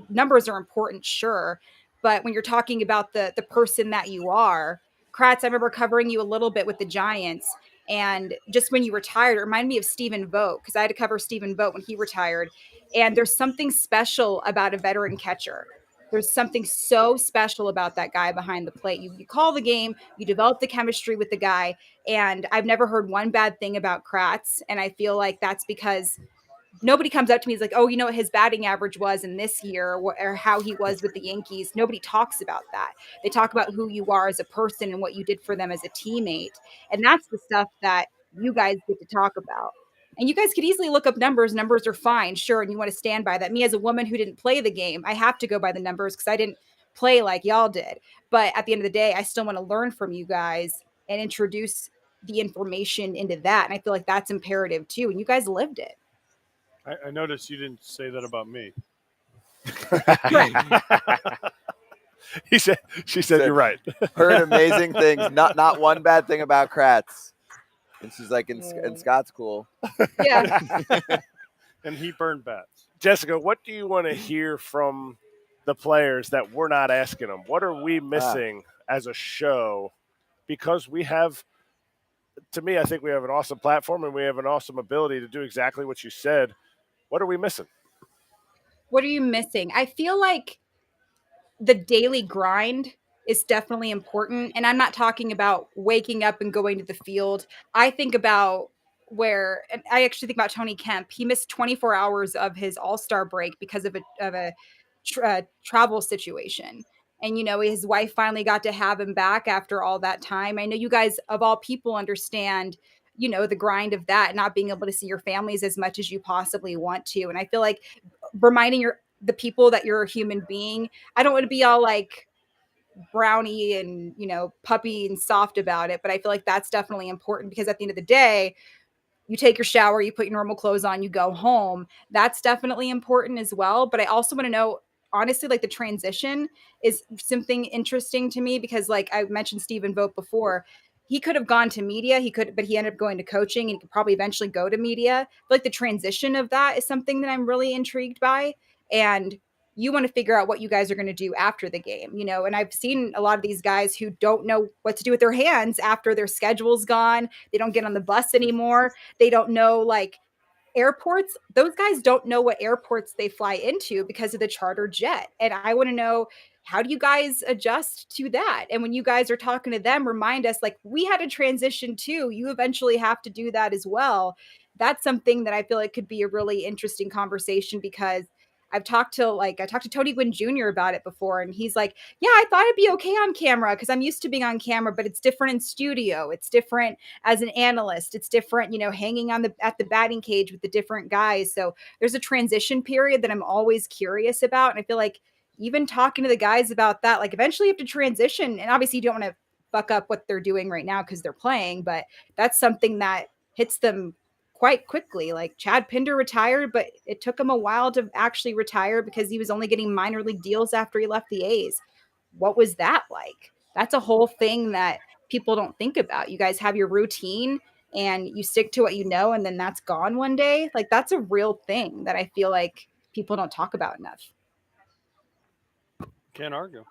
numbers are important, sure. But when you're talking about the person that you are, Kratz, I remember covering you a little bit with the Giants. And just when you retired, it reminded me of Stephen Vogt, because I had to cover Stephen Vogt when he retired. And there's something special about a veteran catcher. There's something so special about that guy behind the plate. You call the game, you develop the chemistry with the guy. And I've never heard one bad thing about Kratz. And I feel like that's because nobody comes up to me, is like, oh, you know what his batting average was in this year, or how he was with the Yankees. Nobody talks about that. They talk about who you are as a person and what you did for them as a teammate. And that's the stuff that you guys get to talk about. And you guys could easily look up numbers. Numbers are fine, sure, and you want to stand by that. Me, as a woman who didn't play the game, I have to go by the numbers because I didn't play like y'all did. But at the end of the day, I still want to learn from you guys and introduce the information into that. And I feel like that's imperative too. And you guys lived it. I noticed you didn't say that about me. She said, you're right. Heard amazing things. Not one bad thing about Kratz. And she's like, and Scott's cool. Yeah. And he burned bats. Jessica, what do you want to hear from the players that we're not asking them? What are we missing as a show? Because we have to me, I think we have an awesome platform and we have an awesome ability to do exactly what you said. What are we missing? What are you missing? I feel like the daily grind is definitely important. And I'm not talking about waking up and going to the field. I think about and I actually think about Tony Kemp. He missed 24 hours of his All-Star break because of a travel situation. And, his wife finally got to have him back after all that time. I know you guys, of all people, understand, the grind of that, not being able to see your families as much as you possibly want to. And I feel like reminding the people that you're a human being. I don't want to be all like brownie and, puppy and soft about it, but I feel like that's definitely important because at the end of the day, you take your shower, you put your normal clothes on, you go home. That's definitely important as well. But I also want to know, honestly, like the transition is something interesting to me because, like I mentioned Stephen Vogt before, he could have gone to media, but he ended up going to coaching and he could probably eventually go to media. But like the transition of that is something that I'm really intrigued by. And you want to figure out what you guys are going to do after the game, and I've seen a lot of these guys who don't know what to do with their hands after their schedule's gone. They don't get on the bus anymore. They don't know like airports. Those guys don't know what airports they fly into because of the charter jet. And I want to know, how do you guys adjust to that? And when you guys are talking to them, remind us like we had a transition too. You eventually have to do that as well. That's something that I feel like could be a really interesting conversation because I talked to Tony Gwynn Jr. about it before, and he's like, yeah, I thought it'd be okay on camera because I'm used to being on camera, but it's different in studio. It's different as an analyst. It's different, hanging on at the batting cage with the different guys. So there's a transition period that I'm always curious about. And I feel like even talking to the guys about that, like eventually you have to transition. And obviously you don't want to fuck up what they're doing right now because they're playing, but that's something that hits them quite quickly. Like Chad Pinder retired, but it took him a while to actually retire because he was only getting minor league deals after he left the A's. What was that like? That's a whole thing that people don't think about. You guys have your routine and you stick to what you know, and then that's gone one day. Like that's a real thing that I feel like people don't talk about enough. Can't argue.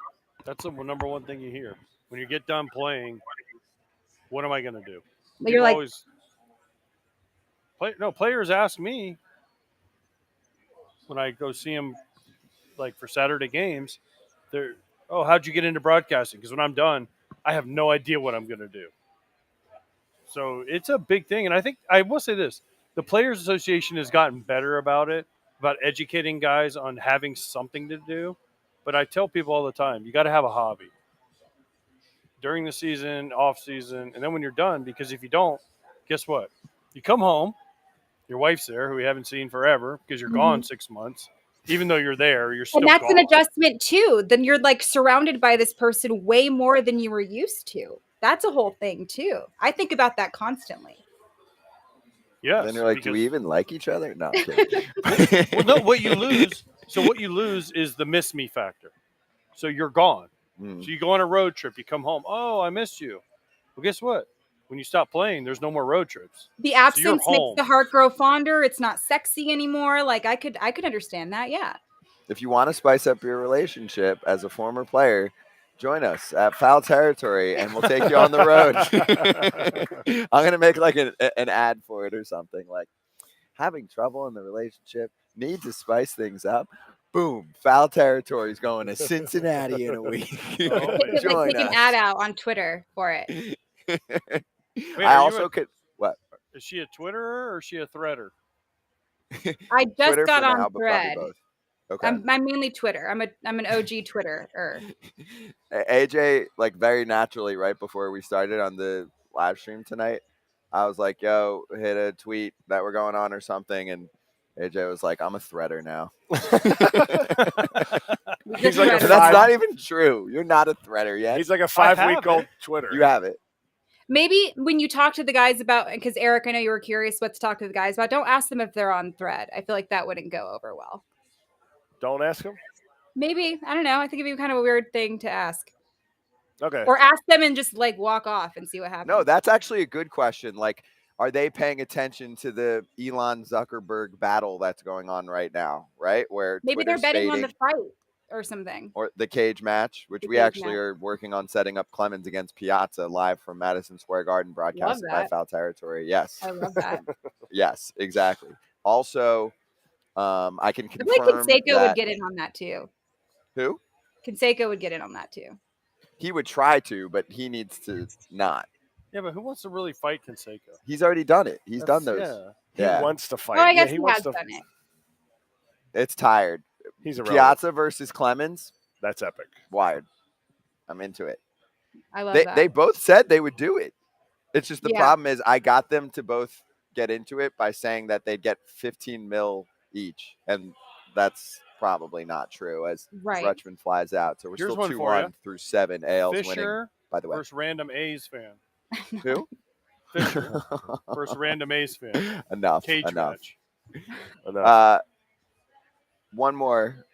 That's the number one thing you hear when you get done playing. What am I going to do? But you're like, players ask me when I go see them, like for Saturday games. They're, oh, how'd you get into broadcasting? Because when I'm done, I have no idea what I'm going to do. So it's a big thing, and I think I will say this: the Players Association has gotten better about it, about educating guys on having something to do. But I tell people all the time, you got to have a hobby during the season, off season, and then when you're done. Because if you don't, guess what? You come home, your wife's there, who we haven't seen forever because you're gone 6 months. Even though you're there, you're still and that's gone. an adjustment too. Then you're like surrounded by this person way more than you were used to. That's a whole thing too. I think about that constantly. Yes. Then you're like, do we even like each other? No. I'm kidding. Well, no, what you lose. So what you lose is the miss me factor. So you're gone. So you go on a road trip, you come home. Oh, I missed you. Well, guess what? When you stop playing, there's no more road trips. The absence makes the heart grow fonder. It's not sexy anymore. Like I could understand that. Yeah. If you want to spice up your relationship as a former player, join us at Foul Territory and we'll take you on the road. I'm going to make like an ad for it or something, like having trouble in the relationship, need to spice things up. Boom, Foul Territory is going to Cincinnati in a week. Join us. Take an ad out on Twitter for it. Wait, I also could. What? Is she a Twitterer or is she a Threader? I just Twitter got on now, Thread. Okay. I'm mainly Twitter. I'm an OG Twitterer. AJ, like very naturally, right before we started on the live stream tonight, I was like, "Yo, hit a tweet that we're going on or something," and AJ was like, "I'm a Threader now." He's like that's not even true. You're not a Threader yet. He's like a 5-week-old Twitter. You have it. Maybe when you talk to the guys about, because Eric, I know you were curious what to talk to the guys about. Don't ask them if they're on Thread. I feel like that wouldn't go over well. Don't ask them? Maybe. I don't know. I think it'd be kind of a weird thing to ask. Okay. Or ask them and just like walk off and see what happens. No, that's actually a good question. Like, are they paying attention to the Elon Zuckerberg battle that's going on right now? Right, where maybe Twitter's they're betting on the fight. or something. Or the cage match, which The we cage actually match. are working on setting up Clemens against Piazza live from Madison Square Garden, broadcasted by that. Foul Territory. Yes. I love that. Yes, exactly. Also, I can I feel like confirm Canseco would that get in on that too. who? Canseco would get in on that too. He would try to, but he needs to not. Yeah, but who wants to really fight Canseco? He's already done it. He's done those. Yeah. He Yeah. wants to fight. Oh, I guess he he wants has to. done it. It's tired. He's irrelevant. Piazza versus Clemens, That's epic. wired. I'm into it. I love They that. they both said they would do it. It's just the Yeah. problem is I got them to both get into it by saying that they'd get 15 mil each, and that's probably not true as Right. Rutschman flies out. So we're Here's still one for 2-1 ya. through 7. AL's winning, Fisher by the way. versus random A's fan. Who? Fisher versus random A's fan. Enough. Cage Enough. match. One more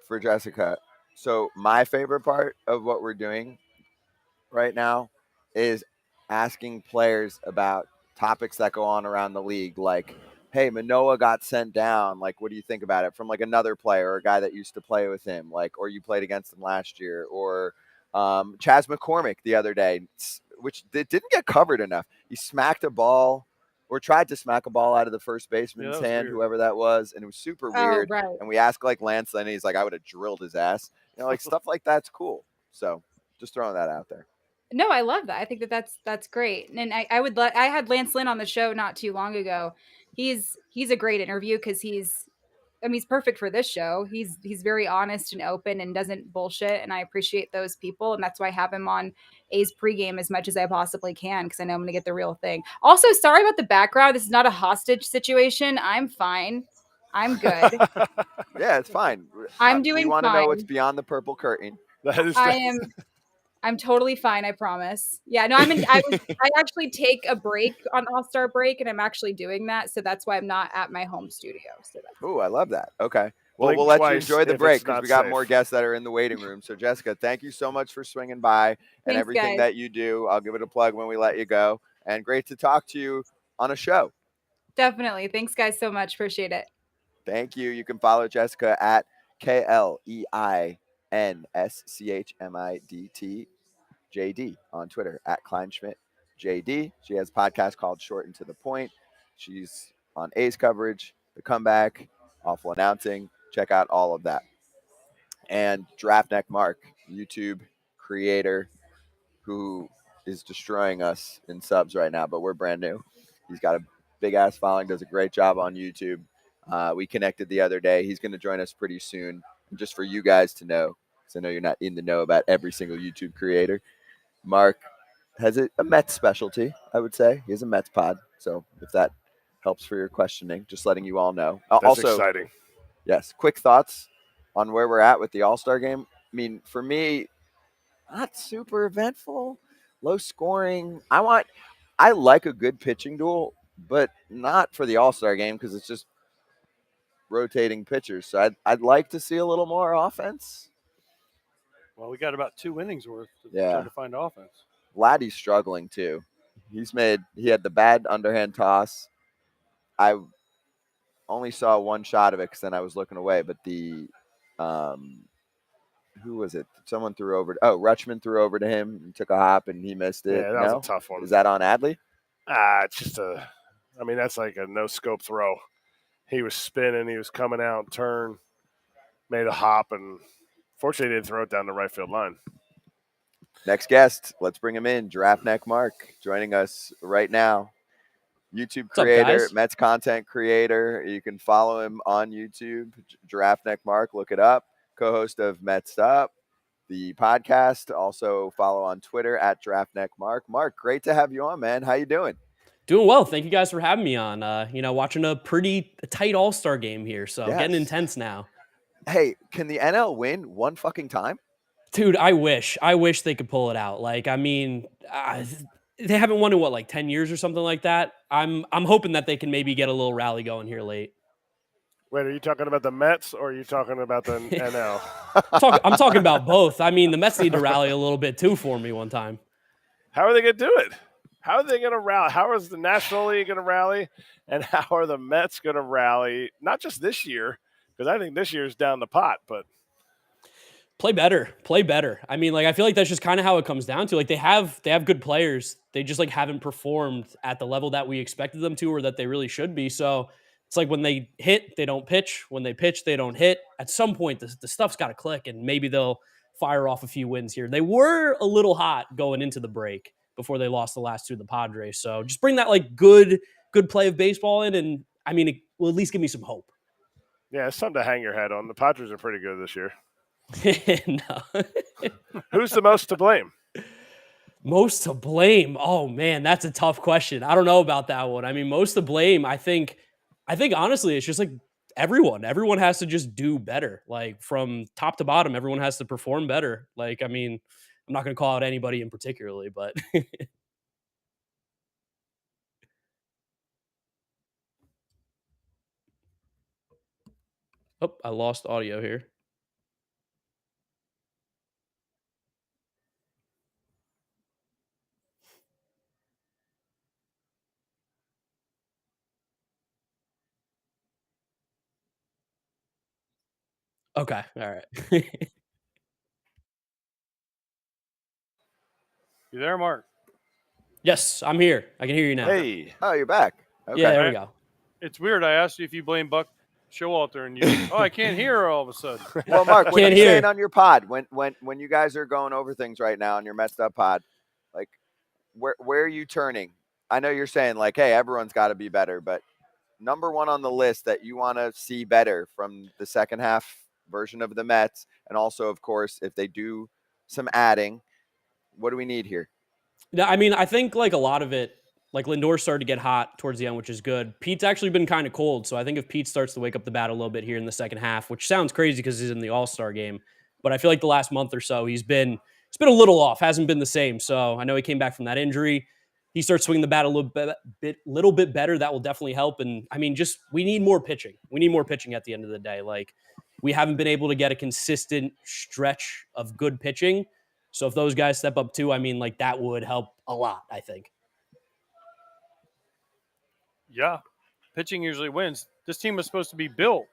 for Jessica. So my favorite part of what we're doing right now is asking players about topics that go on around the league, like, hey, Manoah got sent down. Like, what do you think about it? From like another player or a guy that used to play with him, like, or you played against him last year, or Chas McCormick the other day, which didn't get covered enough. He smacked a ball or tried to smack a ball out of the first baseman's that was hand, weird. whoever that was, and it was super Oh, weird. right. And we asked like Lance Lynn, he's like, I would have drilled his ass. You know, like stuff like that's cool. So just throwing that out there. No, I love that. I think that's great. And I had Lance Lynn on the show not too long ago. He's a great interview because he's perfect for this show. He's very honest and open and doesn't bullshit, and I appreciate those people, and that's why I have him on A's pregame as much as I possibly can because I know I'm gonna get the real thing. Also, sorry about the background. This is not a hostage situation. I'm fine. I'm good. Yeah, it's fine. I'm doing We want to know what's fine. beyond the purple curtain. That is. I'm totally fine. I promise. Yeah, no, I actually take a break on All-Star break, and I'm actually doing that. So that's why I'm not at my home studio. So that's Ooh, I love that. Okay. Well, Blink we'll let you twice enjoy the if break it's because not we got safe. more guests that are in the waiting room. So, Jessica, thank you so much for swinging by and Thanks, everything guys. that you do. I'll give it a plug when we let you go. And great to talk to you on a show. definitely. Thanks, guys, so much. Appreciate it. Thank you. You can follow Jessica at KLEINSCHMIDT JD on Twitter at Kleinschmidt JD. She has a podcast called Short and to the Point. She's on A's coverage, The Comeback, Awful Announcing. Check out all of that. And Draftneck Mark, YouTube creator who is destroying us in subs right now, but we're brand new. He's got a big ass following, does a great job on YouTube. We connected the other day. He's going to join us pretty soon. And just for you guys to know, because I know you're not in the know about every single YouTube creator, Mark has a Mets specialty, I would say. He has a Mets pod. So if that helps for your questioning, just letting you all know. That's Also, exciting. yes, quick thoughts on where we're at with the All-Star game. I mean, for me, not super eventful, low scoring. I like a good pitching duel, but not for the All-Star game because it's just rotating pitchers. So I'd like to see a little more offense. Well, we got about 2 innings worth to Yeah. try to find offense. Vladdy's struggling too. He had the bad underhand toss. I only saw one shot of it because then I was looking away. But the who was it? Someone threw over. Rutschman threw over to him and took a hop and he missed it. Yeah, that was a tough one. Is that on Adley? It's just that's like a no scope throw. He was spinning, he was coming out, turn, made a hop, and fortunately he didn't throw it down the right field line. Next guest, let's bring him in. Draftneck Mark joining us right now. YouTube creator, Mets content creator. You can follow him on YouTube, Draftneck Mark. Look it up. Co-host of Mets Up, the podcast. Also follow on Twitter at Draftneck Mark. Mark, great to have you on, man. How you doing? Doing well. Thank you guys for having me on. Watching a pretty tight All-Star game here, so Yes. getting intense now. Hey, can the NL win one fucking time? Dude, I wish they could pull it out. Like, I mean, they haven't won in 10 years or something like that. I'm hoping that they can maybe get a little rally going here late. Wait, are you talking about the Mets or are you talking about the NL? I'm talking about both. I mean, the Mets need to rally a little bit too for me one time. How are they going to do it? How are they going to rally? How is the National League going to rally? And how are the Mets going to rally? Not just this year, because I think this year's down the pot, but Play better. I mean, like, I feel like that's just kind of how it comes down to. Like, they have good players. They just like haven't performed at the level that we expected them to, or that they really should be. So it's like when they hit, they don't pitch. When they pitch, they don't hit. At some point, the stuff's got to click, and maybe they'll fire off a few wins here. They were a little hot going into the break before they lost the last two to the Padres. So just bring that like good play of baseball in, and I mean, it will at least give me some hope. Yeah, it's something to hang your head on. The Padres are pretty good this year. No. Who's the most to blame? Most to blame? Oh man, that's a tough question. I don't know about that one. I mean, most to blame, I think honestly, it's just like everyone. Everyone has to just do better. Like from top to bottom, everyone has to perform better. Like, I mean, I'm not going to call out anybody in particularly, but oh, I lost audio here. Okay. All right. You there, Mark? Yes, I'm here. I can hear you now. Hey. Oh, you're back. Okay. Yeah, there we go. It's weird. I asked you if you blame Buck Showalter, and you, I can't hear her all of a sudden. Well, Mark, what are Can't you hear. saying on your pod when you guys are going over things right now on your messed up pod? Like, where are you turning? I know you're saying like, hey, everyone's got to be better, but number one on the list that you want to see better from the second half version of the Mets, and also, of course, if they do some adding, what do we need here? Yeah, I mean, I think like a lot of it, like Lindor started to get hot towards the end, which is good. Pete's actually been kind of cold, so I think if Pete starts to wake up the bat a little bit here in the second half, which sounds crazy because he's in the All-Star game, but I feel like the last month or so he's been a little off, hasn't been the same. So I know he came back from that injury. He starts swinging the bat a little bit better. That will definitely help. And I mean, just we need more pitching. We need more pitching at the end of the day. Like we haven't been able to get a consistent stretch of good pitching. So if those guys step up too, I mean, like that would help a lot, I think. Yeah, pitching usually wins. This team was supposed to be built,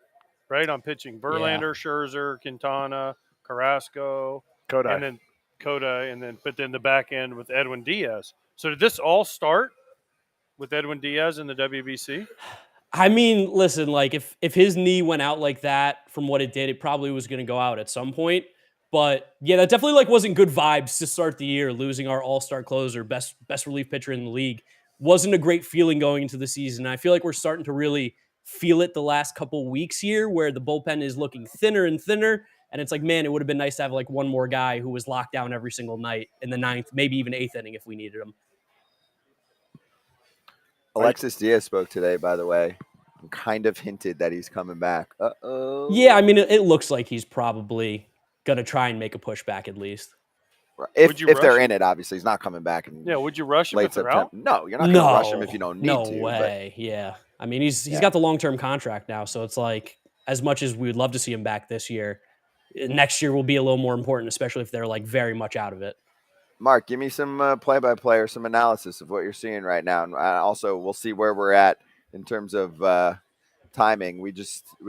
right, on pitching. Verlander, Scherzer, Quintana, Carrasco, Kodai. and then Coda, but then the back end with Edwin Diaz. So did this all start with Edwin Diaz in the WBC? I mean, listen, like if his knee went out like that from what it did, it probably was going to go out at some point. But yeah, that definitely like wasn't good vibes to start the year, losing our all-star closer, best relief pitcher in the league. Wasn't a great feeling going into the season. I feel like we're starting to really feel it the last couple weeks here where the bullpen is looking thinner and thinner. And it's like, man, it would have been nice to have like one more guy who was locked down every single night in the ninth, maybe even eighth inning if we needed him. Alexis Diaz spoke today, by the way, and kind of hinted that he's coming back. Uh-oh. Yeah, I mean, it looks like he's probably going to try and make a pushback at least. If they're in it, obviously, he's not coming back. Would you rush him if they're out? No, you're not going to rush him if you don't need to. No way, yeah. I mean, he's got the long-term contract now, so it's like as much as we would love to see him back this year, next year will be a little more important, especially if they're like very much out of it. Mark, give me some play-by-play or some analysis of what you're seeing right now. And also, we'll see where we're at in terms of timing. We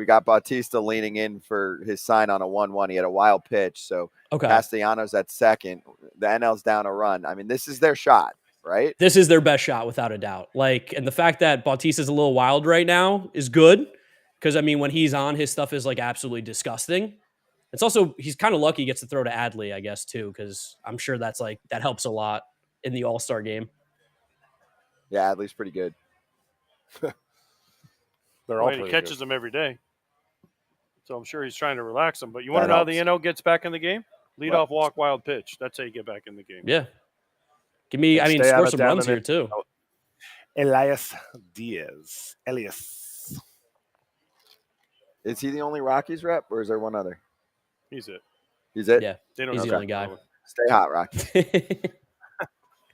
got Bautista leaning in for his sign on a 1-1. He had a wild pitch, so Castellanos at second. The NL's down a run. I mean, this is their shot, right? This is their best shot without a doubt. Like, and the fact that Bautista's a little wild right now is good because, I mean, when he's on, his stuff is like absolutely disgusting. It's also, he's kind of lucky he gets to throw to Adley, I guess, too, because I'm sure that helps a lot in the All-Star game. Yeah, Adley's pretty good. They're all He catches them every day. So I'm sure he's trying to relax them. But you want to know how the NL gets back in the game? Lead off, walk, wild pitch. That's how you get back in the game. Yeah. Give me, I mean, score some runs here, too. Elias Diaz. Is he the only Rockies rep, or is there one other? He's it. He's it? Yeah, they don't he's the only guy. Stay hot, Rocky.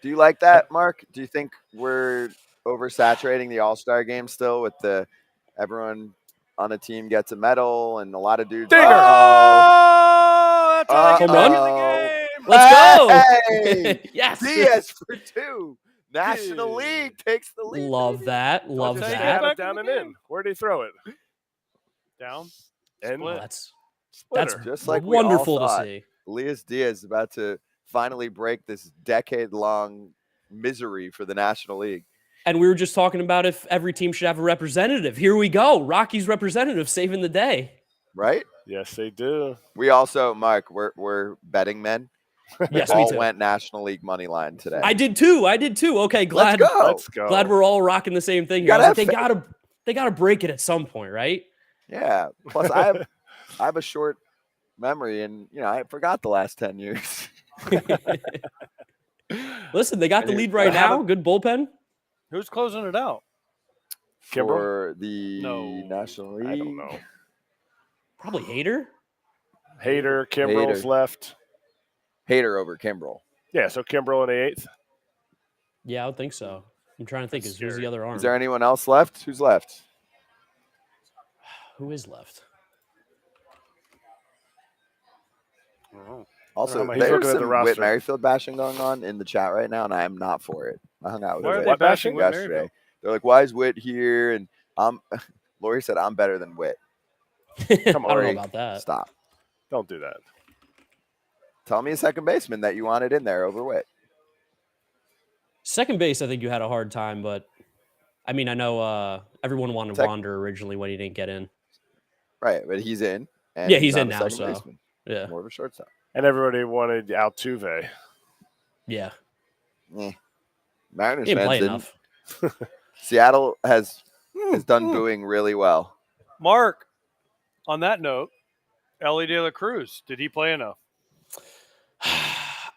Do you like that, Mark? Do you think we're oversaturating the All-Star game still with everyone on a team gets a medal and a lot of dudes? Dinger! Oh, that's how they Home get run? back in the game. Let's go! Hey! Yes! Diaz for 2. National League takes the lead. Love that. Love That's how you that. get back Down in and the in. game. Where'd he throw it? Down. And Split. That's That's Splitter. Just like we all wonderful to thought, see. Elias Diaz is about to finally break this decade-long misery for the National League. And we were just talking about if every team should have a representative. Here we go. Rocky's representative saving the day. Right? Yes, they do. We also, Mark, we're betting men. Yes, me All too. went National League money line today. I did too. Okay, glad. Let's go. Let's go. Glad we're all rocking the same thing here. I was like, they gotta break it at some point, right? Yeah. Plus, I have a short memory, and I forgot the last 10 years. Listen, they got the lead right now. Good bullpen. Who's closing it out? For the No. National League. I don't know. Probably Hader. Hader, Kimbrel's Hader. left. Hader over Kimbrel. Yeah, so Kimbrel in the 8th. Yeah, I would think so. I'm trying to think. That's Who's the other arm? Is there anyone else left? Who's left? Who is left? Also, He's there's looking at the some roster. Whit Merrifield bashing going on in the chat right now, and I am not for it. I hung out with Why are Whit they bashing Whit yesterday. Merrifield? They're like, "Why is Whit here?" And Lori said, "I'm better than Whit." Come on, I don't know Lori, about that. Stop. don't do that. Tell me a second baseman that you wanted in there over Whit. Second base, I think you had a hard time, but I mean, I know everyone wanted Wander originally when he didn't get in. Right, but he's in. And Yeah, he's not in a now, second so baseman, yeah, more of a shortstop. And everybody wanted Altuve. yeah. Mariners He didn't fans play didn't. enough. Seattle has done booing really well. Mark, on that note, Ellie De La Cruz, did he play enough?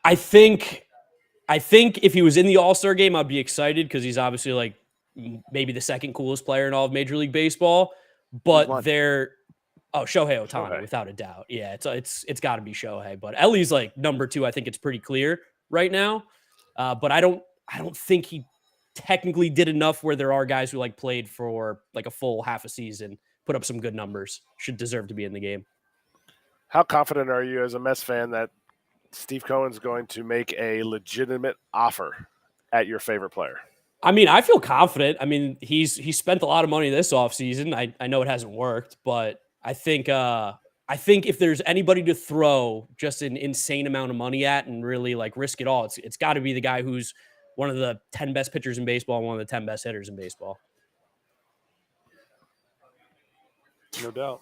I think if he was in the All-Star game, I'd be excited because he's obviously like maybe the second coolest player in all of Major League Baseball. But Shohei Ohtani, without a doubt. Yeah, it's got to be Shohei. But Ellie's like number 2. I think it's pretty clear right now. But I don't think he technically did enough where there are guys who like played for like a full half a season, put up some good numbers, should deserve to be in the game. How confident are you as a Mets fan that Steve Cohen's going to make a legitimate offer at your favorite player? I mean, I feel confident. I mean, he's spent a lot of money this offseason. I know it hasn't worked, but I think if there's anybody to throw just an insane amount of money at and really like risk it all, it's got to be the guy who's one of the 10 best pitchers in baseball and one of the 10 best hitters in baseball. No doubt.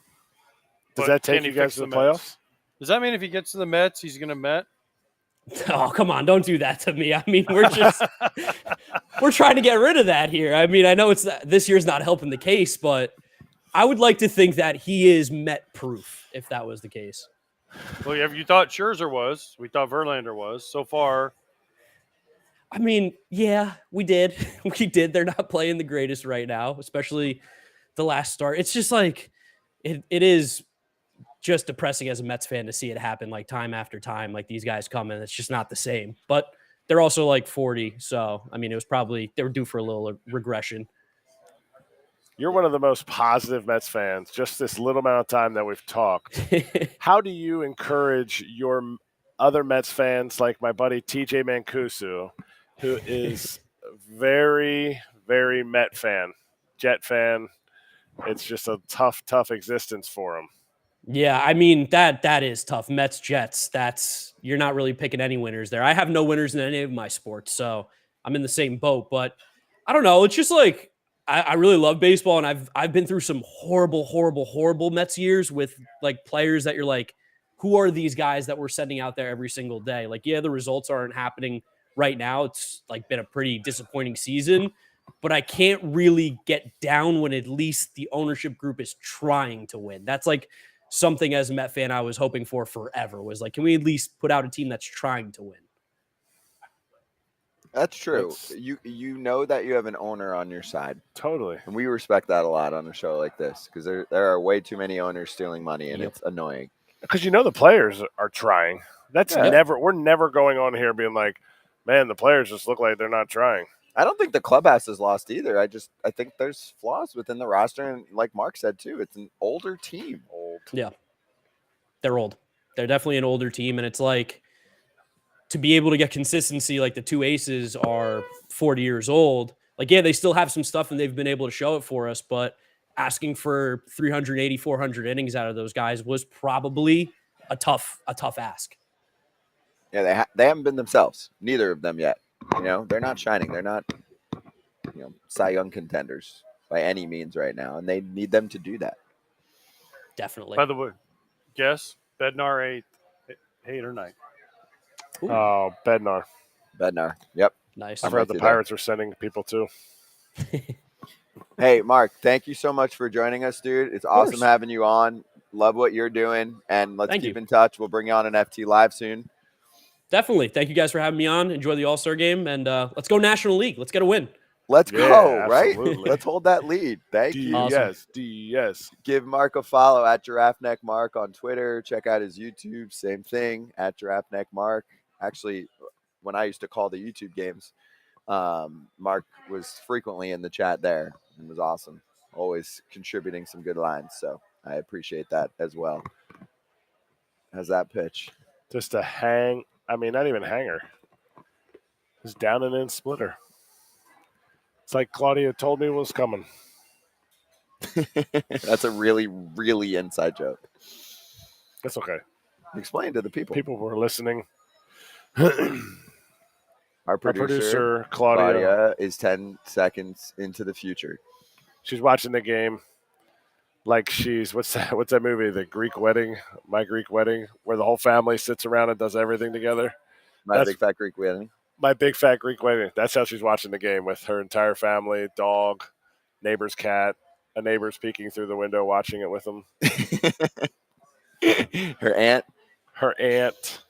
Does But that can take he you guys fix to the Mets? playoffs? Does that mean if he gets to the Mets, he's going to Met? Oh, come on. Don't do that to me. I mean, we're trying to get rid of that here. I mean, I know this year's not helping the case, but I would like to think that he is Met proof if that was the case. Well, you thought Scherzer was. We thought Verlander was. So far, I mean, yeah, we did. We did. They're not playing the greatest right now, especially the last start. It's just like it is just depressing as a Mets fan to see it happen like time after time. Like these guys come and it's just not the same. But they're also like 40. So, I mean, it was probably they were due for a little regression. You're one of the most positive Mets fans, just this little amount of time that we've talked. How do you encourage your other Mets fans like my buddy TJ Mancuso, who is very, very Met fan, Jet fan? It's just a tough existence for him. Yeah, I mean, that is tough. Mets, Jets, you're not really picking any winners there. I have no winners in any of my sports, so I'm in the same boat. But I don't know. It's just like I really love baseball, and I've been through some horrible Mets years with like players that you're like, who are these guys that we're sending out there every single day? Like, yeah, the results aren't happening right now. It's like been a pretty disappointing season, but I can't really get down when at least the ownership group is trying to win. That's like something as a Met fan I was hoping for forever was like, can we at least put out a team that's trying to win? That's true. You know that you have an owner on your side. Totally. And we respect that a lot on a show like this because there are way too many owners stealing money, and it's annoying. Because the players are trying. We're never going on here being like, man, the players just look like they're not trying. I don't think the clubhouse is lost either. I think there's flaws within the roster, and like Mark said too, it's an older team. Yeah, they're old. They're definitely an older team, and it's like to be able to get consistency. Like the two aces are 40 years old. Like, yeah, they still have some stuff, and they've been able to show it for us. But asking for 380, 400 innings out of those guys was probably a tough ask. Yeah, they haven't been themselves. Neither of them yet. They're not shining. They're not, Cy Young contenders by any means right now, and they need them to do that. Definitely. By the way, guess Bednar 8 or 9. Ooh. Oh, Bednar. Yep. Nice. I've heard the Pirates are sending people too. Hey, Mark, thank you so much for joining us, dude. It's awesome having you on. Love what you're doing, and let's keep in touch. We'll bring you on an FT Live soon. Definitely. Thank you guys for having me on. Enjoy the All-Star Game, and let's go National League. Let's get a win. Let's go, right? Let's hold that lead. Thank you. Yes. Give Mark a follow at Giraffe Neck Mark on Twitter. Check out his YouTube. Same thing, at Giraffe Neck Mark. Actually, when I used to call the YouTube games, Mark was frequently in the chat there and was awesome. Always contributing some good lines. So I appreciate that as well. How's that pitch? Just a hang. I mean, not even hanger. Just down and in splitter. It's like Claudia told me was coming. That's a really, really inside joke. That's okay. Explain to the people. People were listening. Our producer, Claudia, is 10 seconds into the future. She's watching the game like she's what's that movie? The Greek Wedding, My Greek Wedding, where the whole family sits around and does everything together. My Big Fat Greek Wedding. My Big Fat Greek Wedding. That's how she's watching the game with her entire family, dog, neighbor's cat, a neighbor's peeking through the window watching it with them. Her aunt.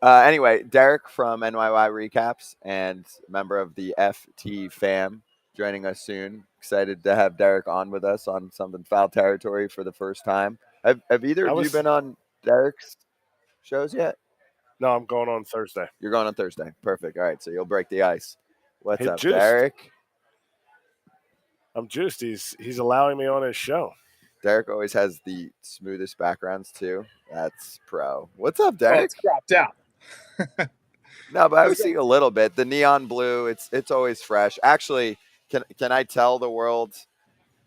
Anyway, Derek from NYY Recaps and member of the FT fam joining us soon. Excited to have Derek on with us on something foul territory for the first time. Have either of you been on Derek's shows yet? No, I'm going on Thursday. You're going on Thursday. Perfect. All right, so you'll break the ice. What's up, juiced. Derek? I'm juiced. He's allowing me on his show. Derek always has the smoothest backgrounds too. That's pro. What's up, Derek? It's cropped out. No, but I've seen a little bit. The neon blue, it's always fresh. Actually, can I tell the world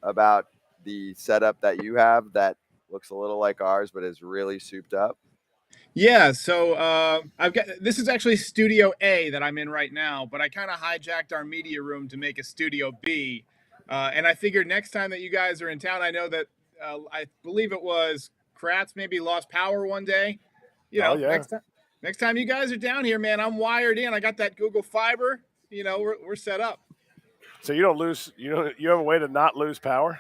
about the setup that you have that looks a little like ours, but is really souped up? Yeah, so this is actually Studio A that I'm in right now, but I kind of hijacked our media room to make a Studio B. And I figured next time that you guys are in town, I know that I believe it was Kratz maybe lost power one day. Next time you guys are down here, man, I'm wired in. I got that Google Fiber. We're set up. So you don't lose. You have a way to not lose power.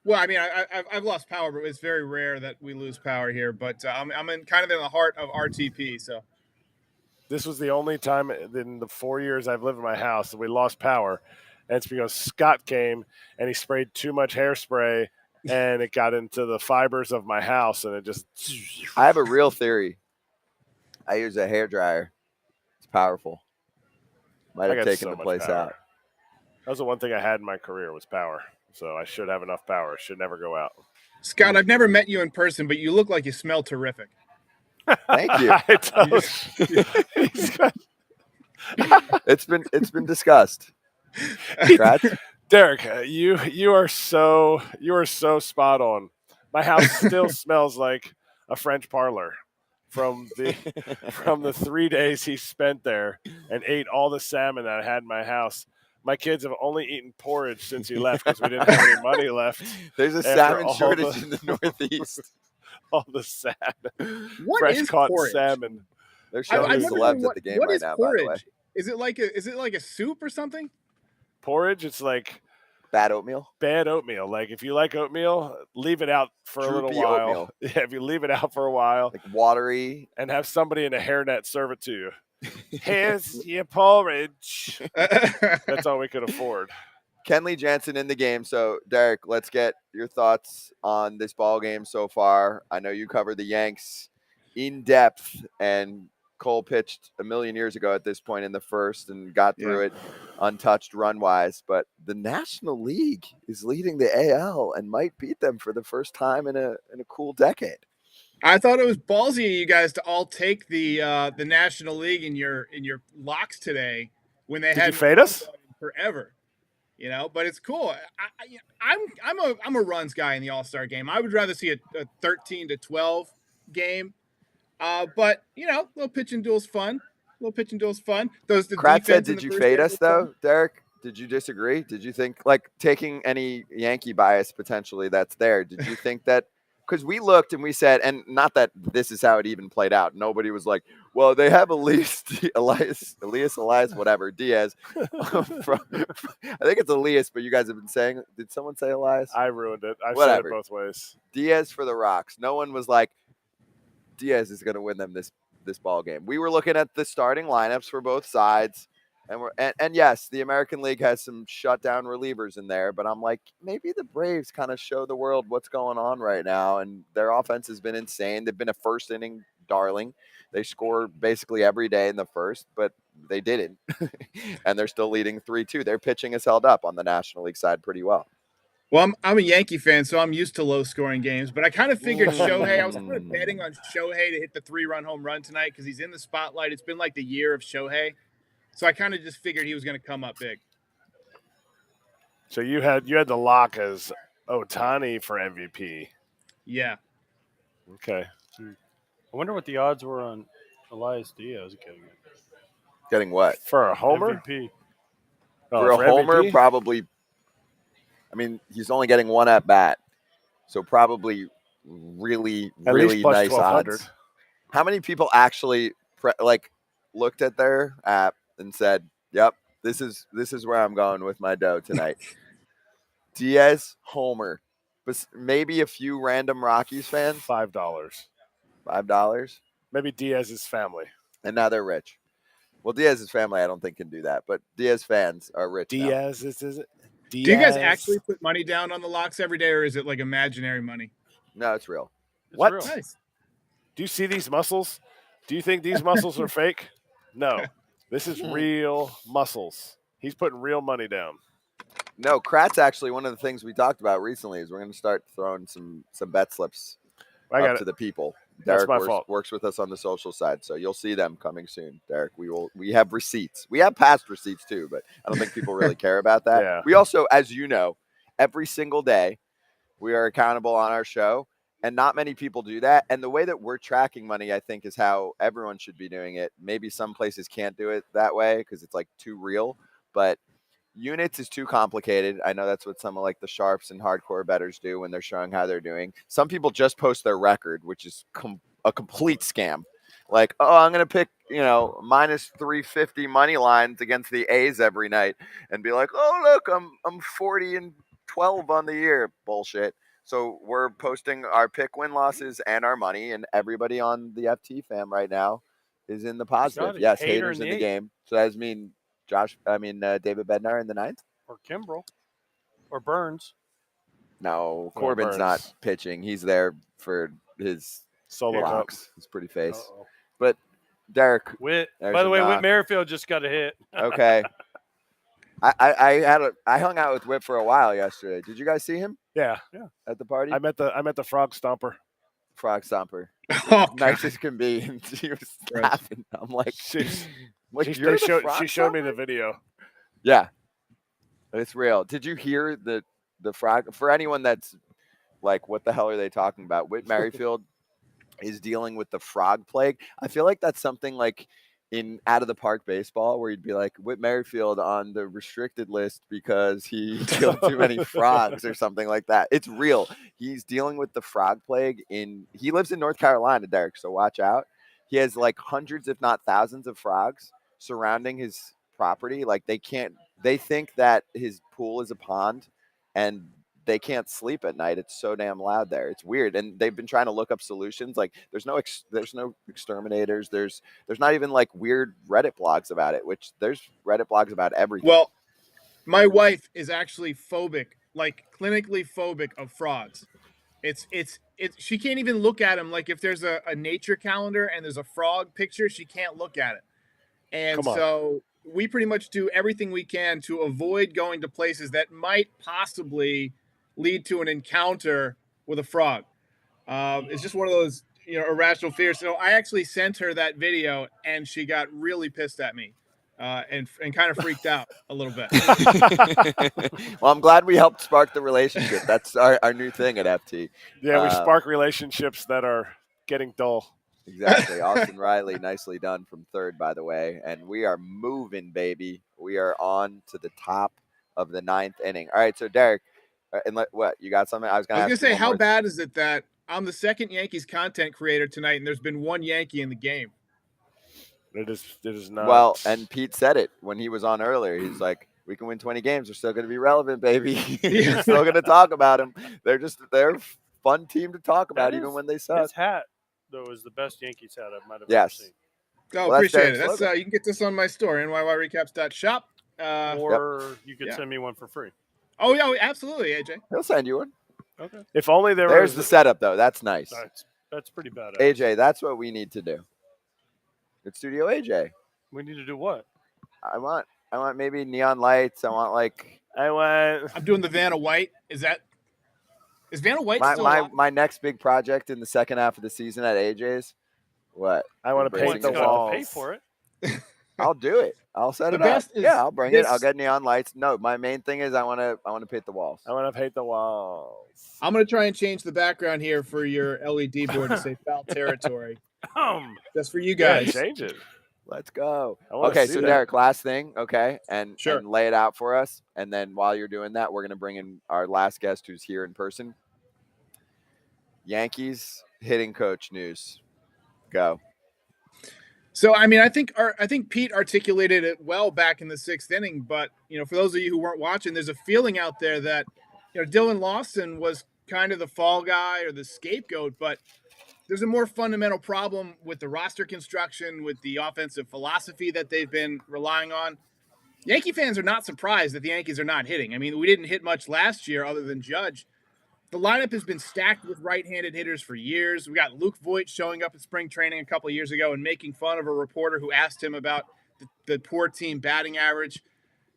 Well, I mean, I've lost power, but it's very rare that we lose power here. But I'm in the heart of RTP. So this was the only time in the 4 years I've lived in my house that we lost power, and it's because Scott came and he sprayed too much hairspray, and it got into the fibers of my house, and it just. I have a real theory. I use a hairdryer. It's powerful. Might have taken the place out. That was the one thing I had in my career was power. So I should have enough power. It should never go out. Scott, I've never met you in person, but you look like you smell terrific. Thank you. It's been discussed. Derek, you are so spot on. My house still smells like a French parlor from the 3 days he spent there and ate all the salmon that I had in my house. My kids have only eaten porridge since he left because we didn't have any money left. There's a salmon shortage in the Northeast. All the salmon. What Fresh is caught porridge? salmon. They're showing celebs at the game right now, porridge? by the way. Is it like a soup or something? Porridge, it's like bad oatmeal. Like if you like oatmeal, leave it out for a little while. Oatmeal. Yeah, if you leave it out for a while. Like watery. And have somebody in a hairnet serve it to you. Here's your porridge. That's all we could afford. Kenley Jansen in the game. So, Derek, let's get your thoughts on this ball game so far. I know you covered the Yanks in depth, and Cole pitched a million years ago at this point in the first and got through it untouched run-wise. But the National League is leading the AL and might beat them for the first time in a cool decade. I thought it was ballsy of you guys to all take the National League in your locks today when they had you fade us forever. But it's cool. I'm a runs guy in the All-Star game. I would rather see a 13-12 game. But little pitching duel's fun. The Kratz said, defense in "Did the you first fade game us was fun. though, Derek? Did you disagree? Did you think like taking any Yankee bias potentially that's there? Did you think that?" Because we looked and we said, and not that this is how it even played out. Nobody was like, "Well, they have Elias, whatever Diaz." I think it's Elias, but you guys have been saying. Did someone say Elias? I ruined it. I've Whatever. said it both ways. Diaz for the Rocks. No one was like, Diaz is going to win them this ball game. We were looking at the starting lineups for both sides, and yes, the American League has some shutdown relievers in there, but I'm like, maybe the Braves kind of show the world what's going on right now, and their offense has been insane. They've been a first inning darling. They score basically every day in the first, but they didn't, and they're still leading 3-2. Their pitching is held up on the National League side pretty well. Well, I'm a Yankee fan, so I'm used to low-scoring games. But I kind of figured Shohei. I was kind of betting on Shohei to hit the 3-run home run tonight because he's in the spotlight. It's been like the year of Shohei, so I kind of just figured he was going to come up big. So you had the lock as Ohtani for MVP. Yeah. Okay. I wonder what the odds were on Elias Diaz Getting what? For a homer? MVP. For a homer, MVP? probably. I mean, he's only getting one at bat, so probably really, At really least plus nice 1,200. odds. How many people actually looked at their app and said, "Yep, this is where I'm going with my dough tonight"? Diaz homer, but maybe a few random Rockies fans. $5. $5. Maybe Diaz's family. And now they're rich. Well, Diaz's family, I don't think can do that, but Diaz fans are rich. Diaz now. is it? Do you guys actually put money down on the locks every day, or is it like imaginary money? No, it's real. What? Real. Nice. Do you see these muscles? Do you think these muscles are fake? No. This is real muscles. He's putting real money down. No, Kratz actually, one of the things we talked about recently is we're going to start throwing some bet slips up to the people. That's Derek my fault. works with us on the social side, so you'll see them coming soon. Derek, we have receipts. We have past receipts too, but I don't think people really care about that. Yeah. We also, as you know, every single day we are accountable on our show, and not many people do that. And the way that we're tracking money, I think, is how everyone should be doing it. Maybe some places can't do it that way because it's like too real, but units is too complicated. I know that's what some of like the sharps and hardcore bettors do when they're showing how they're doing. Some people just post their record, which is a complete scam. Like, oh, I'm going to pick, minus 350 money lines against the A's every night and be like, oh, look, I'm 40-12 on the year. Bullshit. So we're posting our pick win losses and our money, and everybody on the FT fam right now is in the positive. Yes, haters in the game. So that mean David Bednar in the ninth? Or Kimbrel. Or Burns. No, Corbin's not pitching. He's there for his solo blocks. His pretty face. Uh-oh. But Derek. By the way, Whit Merrifield just got a hit. Okay. I hung out with Whit for a while yesterday. Did you guys see him? Yeah. At the party? I met the Frog Stomper. Frog Stomper. Oh, nice as can be. And she was laughing. I'm like, she showed me the video. Yeah, it's real. Did you hear the frog? For anyone that's like, what the hell are they talking about? Whit Merrifield is dealing with the frog plague. I feel like that's something like in Out of the Park baseball, where you'd be like, Whit Merrifield on the restricted list because he killed too many frogs or something like that. It's real. He's dealing with the frog plague he lives in North Carolina, Derek, so watch out. He has like hundreds, if not thousands of frogs surrounding his property. Like they think that his pool is a pond and they can't sleep at night. It's so damn loud there. It's weird. And they've been trying to look up solutions. Like there's no exterminators. There's not even like weird Reddit blogs about it, which there's Reddit blogs about everything. Well, my wife is actually phobic, like clinically phobic of frogs. It's she can't even look at them. Like if there's a nature calendar and there's a frog picture, she can't look at it. And so we pretty much do everything we can to avoid going to places that might possibly lead to an encounter with a frog. It's just one of those, irrational fears. So I actually sent her that video and she got really pissed at me. and kind of freaked out a little bit. Well, I'm glad we helped spark the relationship. That's our new thing at FT. Yeah, we spark relationships that are getting dull. Exactly. Austin Riley, nicely done from third, by the way. And we are moving, baby. We are on to the top of the 9th inning. All right, so Derek, what you got something? I was going to say, how bad is it that I'm the second Yankees content creator tonight, and there's been one Yankee in the game? It is not. Well, and Pete said it when he was on earlier. He's like, we can win 20 games. They're still going to be relevant, baby. We're still going to talk about them. They're a fun team to talk about, even when they suck. His hat, though, is the best Yankees hat I might have ever seen. Oh, appreciate it. That's you can get this on my store, NYYRecaps.shop. Or you could send me one for free. Oh, yeah, absolutely, AJ. He'll send you one. Okay. If only There's the setup, though. That's nice. That's pretty bad. AJ, that's what we need to do. It's Studio AJ. We need to do what? I want maybe neon lights. I'm doing the Vanna White. Is Vanna White still alive? My next big project in the second half of the season at AJ's? What? I want to paint the walls. Pay for it. I'll do it. I'll set it up. Yeah, I'll bring it. I'll get neon lights. No, my main thing is I want to paint the walls. I want to paint the walls. I'm going to try and change the background here for your LED board to say foul territory. That's for you guys. Yeah, change it. Let's go. Okay, so Derek, last thing, okay, and lay it out for us. And then while you're doing that, we're going to bring in our last guest who's here in person. Yankees hitting coach news. Go. So, I mean, I think Pete articulated it well back in the 6th inning. But, for those of you who weren't watching, there's a feeling out there that, Dylan Lawson was kind of the fall guy or the scapegoat. But there's a more fundamental problem with the roster construction, with the offensive philosophy that they've been relying on. Yankee fans are not surprised that the Yankees are not hitting. I mean, we didn't hit much last year other than Judge. The lineup has been stacked with right-handed hitters for years. We got Luke Voigt showing up at spring training a couple of years ago and making fun of a reporter who asked him about the poor team batting average.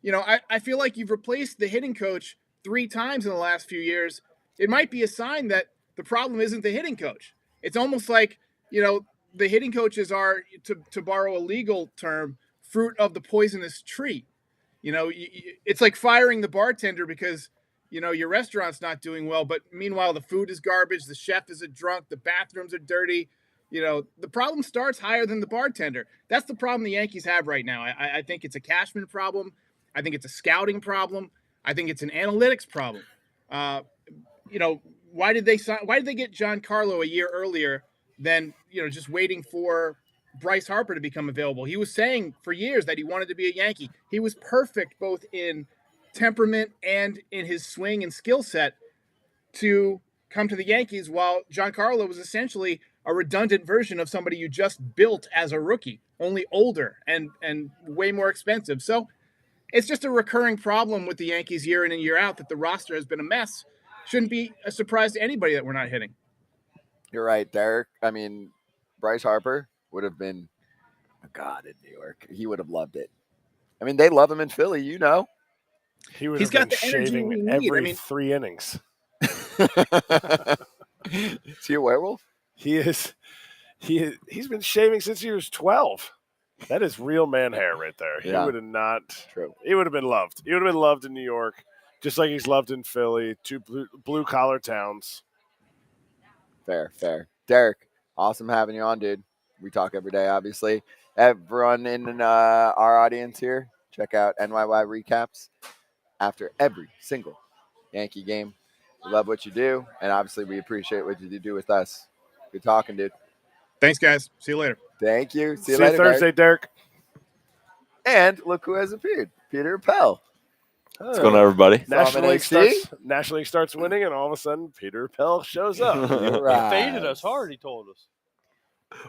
I feel like you've replaced the hitting coach 3 times in the last few years. It might be a sign that the problem isn't the hitting coach. It's almost like, the hitting coaches are, to borrow a legal term, fruit of the poisonous tree. It's like firing the bartender because your restaurant's not doing well, but meanwhile, the food is garbage. The chef is a drunk. The bathrooms are dirty. The problem starts higher than the bartender. That's the problem the Yankees have right now. I think it's a Cashman problem. I think it's a scouting problem. I think it's an analytics problem. Why did they get Giancarlo a year earlier than, just waiting for Bryce Harper to become available? He was saying for years that he wanted to be a Yankee. He was perfect both in temperament and in his swing and skill set to come to the Yankees, while Giancarlo was essentially a redundant version of somebody you just built as a rookie, only older and way more expensive. So it's just a recurring problem with the Yankees year in and year out that the roster has been a mess. Shouldn't be a surprise to anybody that we're not hitting. You're right, Derek. I mean, Bryce Harper would have been a god in New York. He would have loved it. I mean, they love him in Philly, He would have been shaving every 3 innings. Is he a werewolf? He is. He's been shaving since he was 12. That is real man hair right there. He would have not. True. He would have been loved. He would have been loved in New York, just like he's loved in Philly. 2 blue collar towns. Fair. Derek, awesome having you on, dude. We talk every day, obviously. Everyone in our audience here, check out NYY Recaps after every single Yankee game. We love what you do, and obviously we appreciate what you do with us. Good talking, dude. Thanks, guys. See you later. Thank you. See you later, Thursday, Derek. And look who has appeared. Peter Appel. What's going on, everybody? National League starts winning, and all of a sudden, Peter Appel shows up. He faded us hard, he told us.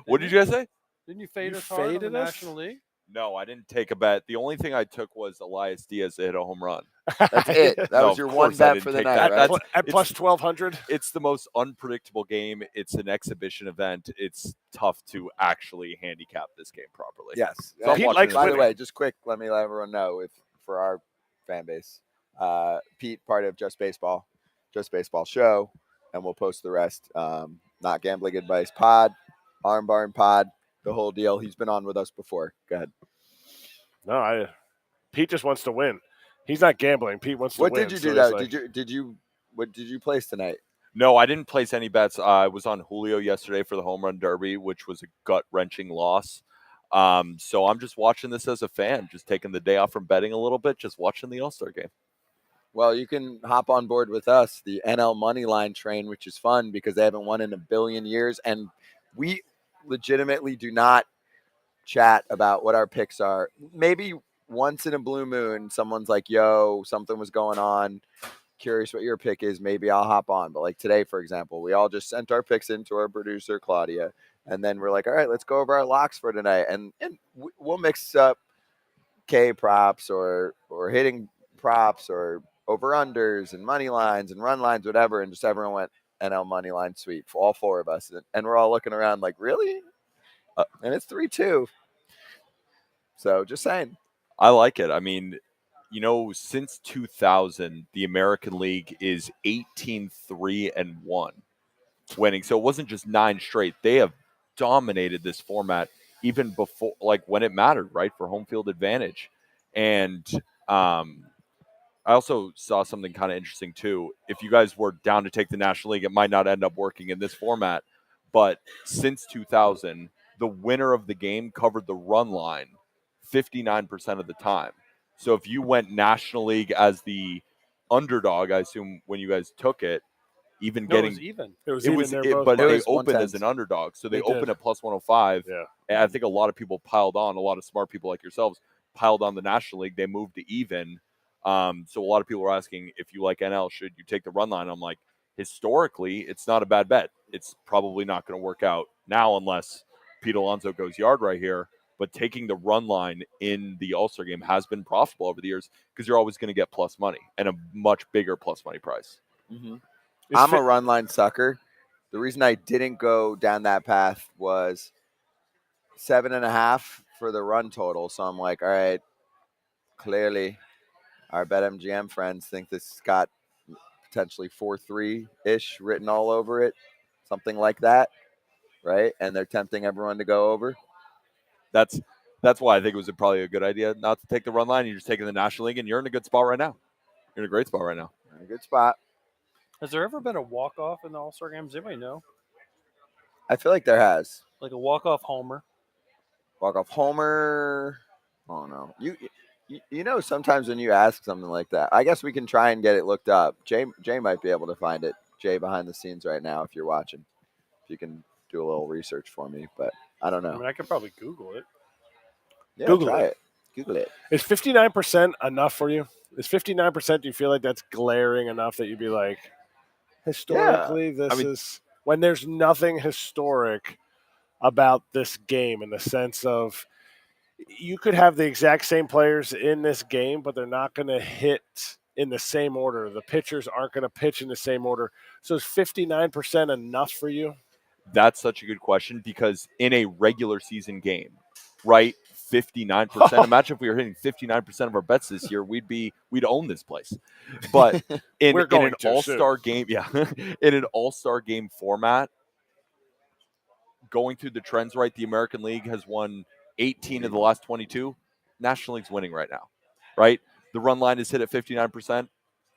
What did you guys say? Didn't you fade us hard in the National League? No, I didn't take a bet. The only thing I took was Elias Diaz to hit a home run. That's it. That was your one bet for the night, right? At plus 1,200? It's the most unpredictable game. It's an exhibition event. It's tough to actually handicap this game properly. Yes. So by the way, just quick, let me let everyone know for our fan base, Pete, part of Just Baseball Show, and we'll post the rest. Not Gambling Advice Pod, Arm Barn Pod, the whole deal. He's been on with us before. Go ahead. No, Pete just wants to win. He's not gambling. Pete wants to What win. did you so do he's though? like, What did you place tonight? No, I didn't place any bets. I was on Julio yesterday for the home run derby, which was a gut-wrenching loss. So I'm just watching this as a fan, just taking the day off from betting a little bit, just watching the All-Star game. Well, you can hop on board with us, the NL money line train, which is fun because they haven't won in a billion years, and we legitimately do not chat about what our picks are. Maybe once in a blue moon, someone's like, "Yo, something was going on. Curious what your pick is. Maybe I'll hop on." But like today, for example, we all just sent our picks in to our producer Claudia, and then we're like, "All right, let's go over our locks for tonight," and we'll mix up K props or hitting props or over unders and money lines and run lines, whatever, and just everyone went NL money line sweep for all four of us, and we're all looking around like, really? And it's 3-2. So just saying. I like it. I mean, since 2000, the American League is 18-3-1 winning. So it wasn't just 9 straight. They have dominated this format even before, like when it mattered, right, for home field advantage. And I also saw something kind of interesting too. If you guys were down to take the National League, it might not end up working in this format. But since 2000, the winner of the game covered the run line 59% of the time. So if you went National League as the underdog, I assume when you guys took it, even No, getting it was even. it was even. but they minus opened 110. as an underdog, so they They opened did. at plus 105. Yeah. And I think a lot of people piled on. A lot of smart people like yourselves piled on the National League. They moved to even. So a lot of people are asking, if you like NL, should you take the run line? I'm like, historically, it's not a bad bet. It's probably not going to work out now unless Pete Alonso goes yard right here. But taking the run line in the All-Star game has been profitable over the years because you're always going to get plus money and a much bigger plus money price. Mm-hmm. I'm a run line sucker. The reason I didn't go down that path was 7.5 for the run total. So I'm like, all right, clearly our BetMGM friends think this got potentially 4-3-ish written all over it, something like that, right? And they're tempting everyone to go over. That's why I think it was probably a good idea not to take the run line. You're just taking the National League, and you're in a good spot right now. You're in a great spot right now. A good spot. Has there ever been a walk-off in the All-Star Games? Does anybody know? I feel like there has. Like a walk-off homer? Walk-off homer. Oh, no. You know, sometimes when you ask something like that, I guess we can try and get it looked up. Jay might be able to find it. Jay behind the scenes right now, if you're watching. If you can do a little research for me, but I don't I know. mean, I could probably Google it. Yeah, Google try it. it. Google it. Is 59% enough for you? Is 59%, do you feel like that's glaring enough that you'd be like, historically, this is when there's nothing historic about this game in the sense of you could have the exact same players in this game, but they're not going to hit in the same order. The pitchers aren't going to pitch in the same order. So is 59% enough for you? That's such a good question because in a regular season game, right, 59%. Imagine if we were hitting 59% of our bets this year, we'd own this place. But in an All-Star game, in an All-Star game format, going through the trends, right, the American League has won 18 of the last 22. National League's winning right now, right? The run line is hit at 59%,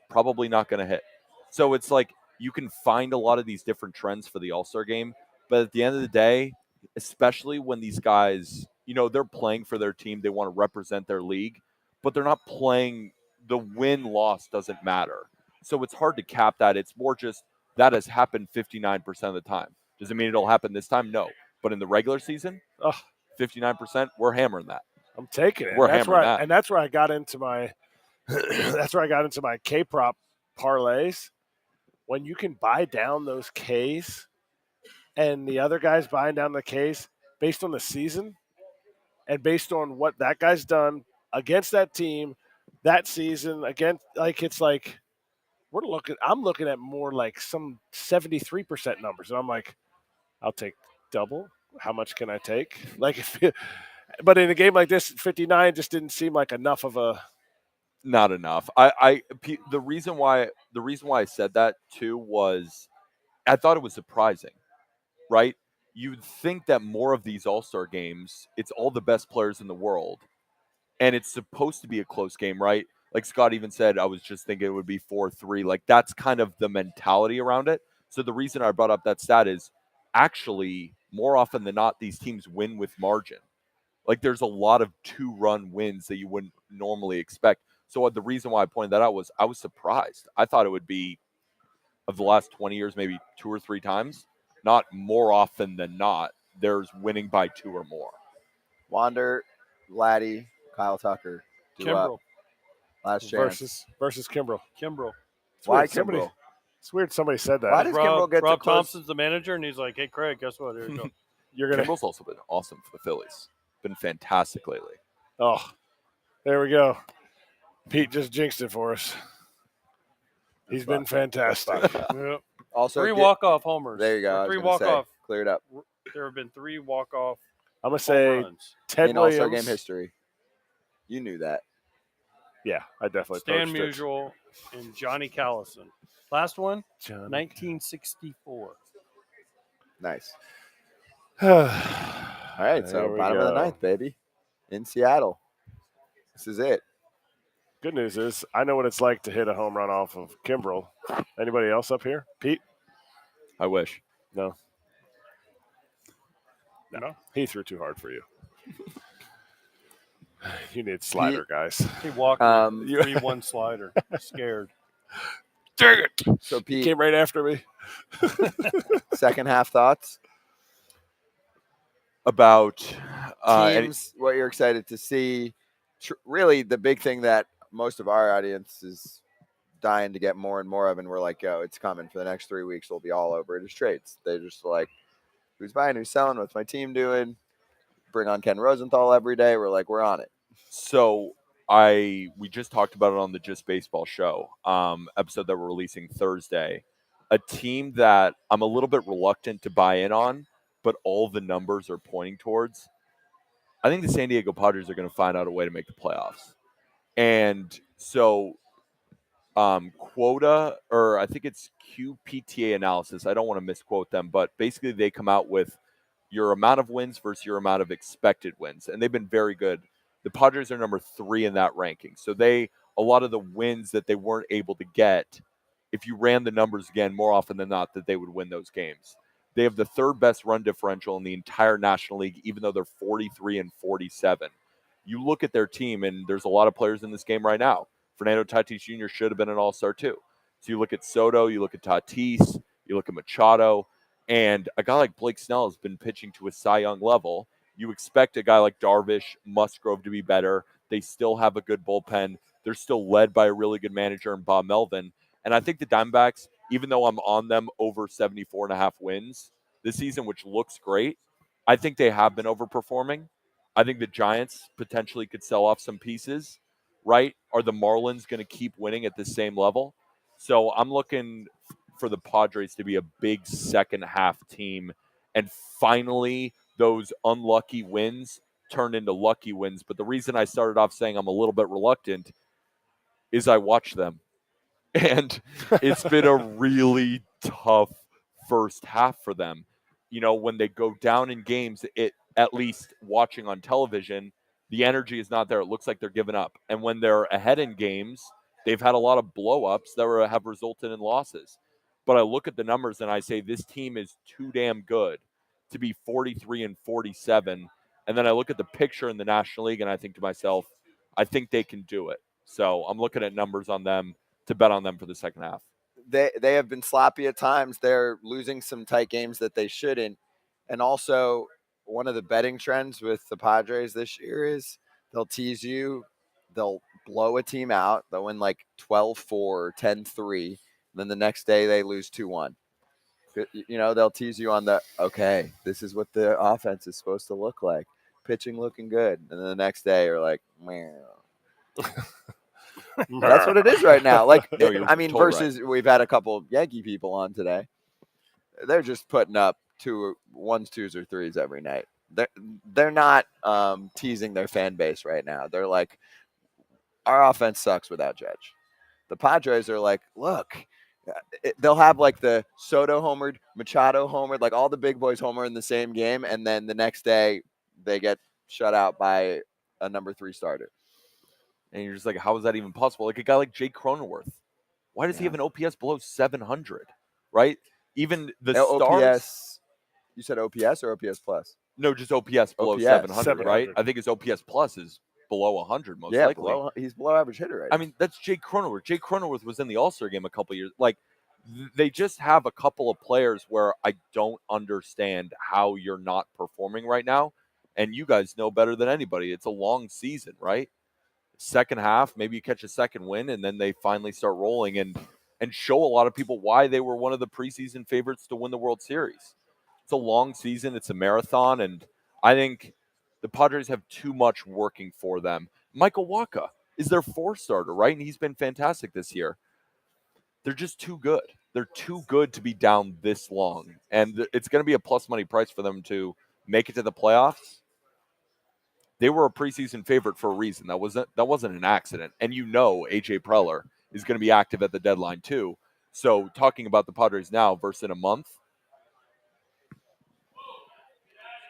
probably not going to hit. So it's like you can find a lot of these different trends for the All-Star game, but at the end of the day, especially when these guys, they're playing for their team, they want to represent their league, but they're not playing, the win-loss doesn't matter. So it's hard to cap that. It's more just that has happened 59% of the time. Does it mean it'll happen this time? No. But in the regular season, 59%, we're hammering that. I'm taking it. We're hammering that. And that's where I got into my that's where I got into my K prop parlays. When you can buy down those Ks and the other guy's buying down the Ks based on the season and based on what that guy's done against that team that season, again, like it's like I'm looking at more like some 73% numbers, and I'm like, I'll take double. How much can I take? Like, but in a game like this, 59 just didn't seem like enough of a. Not enough. The reason why I said that too was I thought it was surprising, right? You'd think that more of these All-Star games, it's all the best players in the world, and it's supposed to be a close game, right? Like Scott even said, I was just thinking it would be 4-3. Like that's kind of the mentality around it. So the reason I brought up that stat is actually more often than not, these teams win with margin. Like there's a lot of 2-run wins that you wouldn't normally expect. So the reason why I pointed that out was I was surprised. I thought it would be, of the last 20 years, maybe 2 or 3 times, not more often than not, there's winning by 2 or more. Wander, Laddie, Kyle Tucker. Do up. Kimbrel. Last chance. Versus Kimbrel. Kimbrel. Why Somebody, Kimbrel? it's weird somebody said that. Why does Kimbrel get to Rob close? Thompson's the manager, and he's like, "Hey, Craig, guess what? Here you go." You're gonna. Kimbrel's also been awesome for the Phillies. Been fantastic lately. Oh, there we go. Pete just jinxed it for us. He's been fantastic. Yep. Also, 3 walk-off homers. There you go. Or I was 3 gonna say, walk-off. cleared up There have been 3 walk-off I'm gonna home say runs. Ted in All-Star Williams. Game history. You knew that. Yeah, I definitely. Stan poached it. Musial and Johnny Callison. Last one, Johnny. 1964. Nice. All All right, so There we bottom of the go. 9th, baby, in Seattle. This is it. Good news is I know what it's like to hit a home run off of Kimbrel. Anybody else up here? Pete? I wish. No. No. He threw too hard for you. You need slider, guys. He walked 3-1 slider. Scared. Dang it. So He Pete, came right after me. second half thoughts. About Teams, what you're excited to see. Really, the big thing that most of our audience is dying to get more and more of, and we're like, yo, it's coming for the next 3 weeks. We'll be all over it as trades. They're just like, who's buying, who's selling, what's my team doing? Bring on Ken Rosenthal every day. We're like, we're on it. So we just talked about it on the Just Baseball show episode that we're releasing Thursday. A team that I'm a little bit reluctant to buy in on, but all the numbers are pointing towards. I think the San Diego Padres are going to find out a way to make the playoffs. And so quota, or I think it's QPTA analysis. I don't want to misquote them, but basically they come out with your amount of wins versus your amount of expected wins. And they've been very good. The Padres are number 3 in that ranking. So a lot of the wins that they weren't able to get, if you ran the numbers again, more often than not, that they would win those games. They have the 3rd best run differential in the entire National League, even though they're 43 and 47. You look at their team, and there's a lot of players in this game right now. Fernando Tatis Jr. should have been an all-star too. So you look at Soto, you look at Tatis, you look at Machado, and a guy like Blake Snell has been pitching to a Cy Young level. You expect a guy like Darvish, Musgrove to be better. They still have a good bullpen. They're still led by a really good manager in Bob Melvin. And I think the Diamondbacks, even though I'm on them over 74.5 wins this season, which looks great, I think they have been overperforming. I think the Giants potentially could sell off some pieces, right? Are the Marlins going to keep winning at the same level? So I'm looking for the Padres to be a big second half team, and finally those unlucky wins turn into lucky wins. But the reason I started off saying I'm a little bit reluctant is I watch them, and it's been a really tough first half for them. You know, when they go down in games, at least watching on television, the energy is not there. It looks like they're giving up. And when they're ahead in games, they've had a lot of blow-ups that have resulted in losses. But I look at the numbers and I say this team is too damn good to be 43 and 47. And then I look at the picture in the National League and I think to myself, I think they can do it. So I'm looking at numbers on them to bet on them for the second half. They have been sloppy at times. They're losing some tight games that they shouldn't. And also, one of the betting trends with the Padres this year is they'll tease you. They'll blow a team out. They'll win like 12-4, 10-3. Then the next day they lose 2-1. You know, they'll tease you on okay, this is what the offense is supposed to look like. Pitching looking good. And then the next day you're like, man. That's what it is right now. Like, No, you're totally versus we've had a couple Yankee people on today. They're just putting up 2 1s, 2s, or 3s every night. They're not teasing their fan base right now. They're like, our offense sucks without Judge. The Padres are like, look, they'll have like the Soto homered, Machado homered, like all the big boys homer in the same game, and then the next day they get shut out by a number 3 starter. And you're just like, how is that even possible? Like a guy like Jake Cronenworth. Why does he have an OPS below 700? Right? Even the stars. OPS. You said OPS or OPS plus? No, just OPS below OPS, 700, right? I think his OPS plus is below 100 most likely. He's below average hitter right I mean, that's Jake Cronenworth. Jake Cronenworth was in the All-Star game a couple years. Like, they just have a couple of players where I don't understand how you're not performing right now. And you guys know better than anybody. It's a long season, right? Second half, maybe you catch a second win, and then they finally start rolling and show a lot of people why they were one of the preseason favorites to win the World Series. It's a long season. It's a marathon, and I think the Padres have too much working for them. Michael Wacha is their 4th starter, right? And he's been fantastic this year. They're just too good. They're too good to be down this long. And it's going to be a plus money price for them to make it to the playoffs. They were a preseason favorite for a reason. That wasn't an accident. And AJ Preller is going to be active at the deadline too. So talking about the Padres now versus in a month.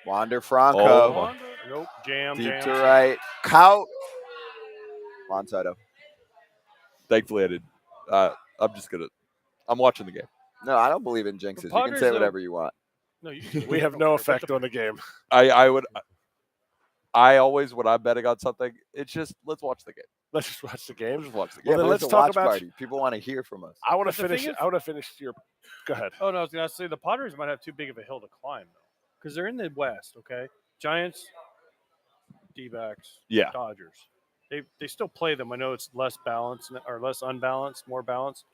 Wander Franco. Oh, nope. Jam. Deep to right. Cout. Juan Soto. Thankfully I did. I'm watching the game. No, I don't believe in jinxes. You can say whatever you want. No, we have no effect on the game. I always, when I'm betting on something, it's just, let's watch the game. Let's just watch the game. Just watch the game. Yeah, well, let's talk about party. People want to hear from us. I want to finish your. Go ahead. Oh no, I was going to say the Padres might have too big of a hill to climb though, because they're in the West. Okay, Giants, D-backs, Dodgers. They still play them. I know it's less balanced or less unbalanced, more balanced,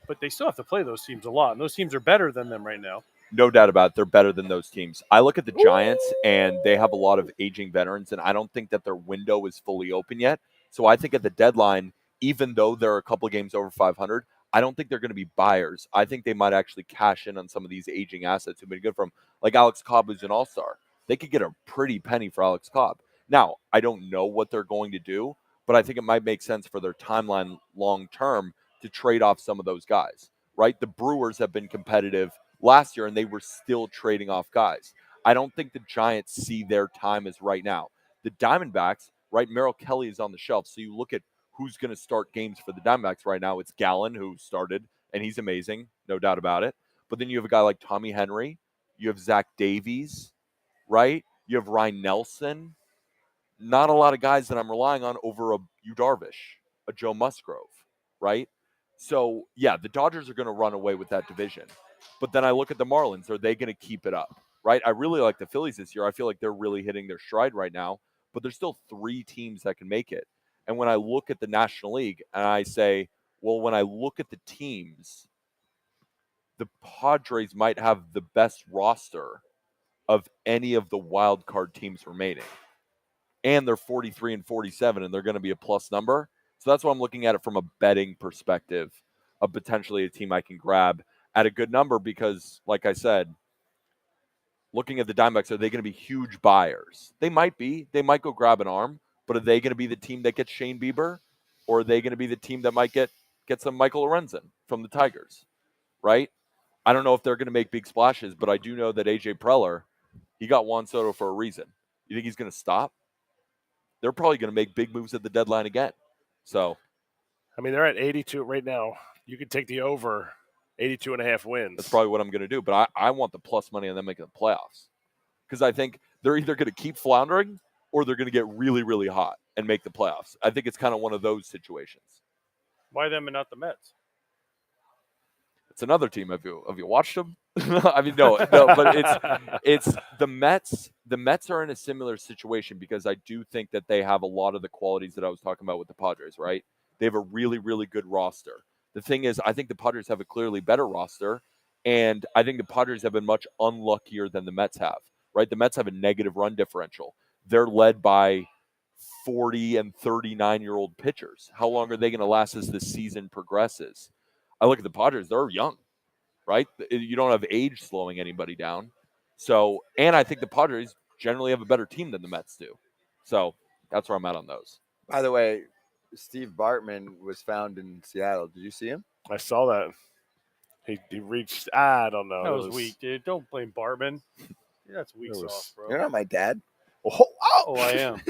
but they still have to play those teams a lot. And those teams are better than them right now. No doubt about it. They're better than those teams. I look at the Giants, and they have a lot of aging veterans, and I don't think that their window is fully open yet. So I think at the deadline, even though they're a couple of games over 500, I don't think they're going to be buyers. I think they might actually cash in on some of these aging assets who've been good for them, like Alex Cobb, who's an all-star. They could get a pretty penny for Alex Cobb. Now, I don't know what they're going to do, but I think it might make sense for their timeline long-term to trade off some of those guys, right? The Brewers have been competitive last year, and they were still trading off guys. I don't think the Giants see their time as right now. The Diamondbacks, right, Merrill Kelly is on the shelf, so you look at who's going to start games for the Diamondbacks right now. It's Gallen, who started, and he's amazing, no doubt about it. But then you have a guy like Tommy Henry. You have Zach Davies, right? You have Ryan Nelson. Not a lot of guys that I'm relying on over a Yu Darvish, a Joe Musgrove, right? So, yeah, the Dodgers are going to run away with that division. But then I look at the Marlins. Are they going to keep it up, right? I really like the Phillies this year. I feel like they're really hitting their stride right now. But there's still 3 teams that can make it. And when I look at the National League and I say, well, when I look at the teams, the Padres might have the best roster of any of the wild card teams remaining. And they're 43 and 47, and they're going to be a plus number. So that's why I'm looking at it from a betting perspective of potentially a team I can grab at a good number because, like I said, looking at the Diamondbacks, are they going to be huge buyers? They might be. They might go grab an arm, but are they going to be the team that gets Shane Bieber? Or are they going to be the team that might get some Michael Lorenzen from the Tigers, right? I don't know if they're going to make big splashes, but I do know that AJ Preller, he got Juan Soto for a reason. You think he's going to stop? They're probably going to make big moves at the deadline again. So, I mean, they're at 82 right now. You could take the over 82.5 wins. That's probably what I'm going to do. But I want the plus money on them making the playoffs because I think they're either going to keep floundering or they're going to get really, really hot and make the playoffs. I think it's kind of one of those situations. Why them and not the Mets? It's another team. Have you watched them? I mean, no, but it's the Mets. The Mets are in a similar situation because I do think that they have a lot of the qualities that I was talking about with the Padres, right? They have a really, really good roster. The thing is, I think the Padres have a clearly better roster, and I think the Padres have been much unluckier than the Mets have, right? The Mets have a negative run differential. They're led by 40 and 39-year-old pitchers. How long are they going to last as the season progresses? I look at the Padres, they're young, right? You don't have age slowing anybody down. So, and I think the Padres generally have a better team than the Mets do. So that's where I'm at on those. By the way, Steve Bartman was found in Seattle. Did you see him? I saw that. He reached, I don't know. That was weak, dude. Don't blame Bartman. Yeah, that's weak sauce, bro. You're not my dad. Oh, I am.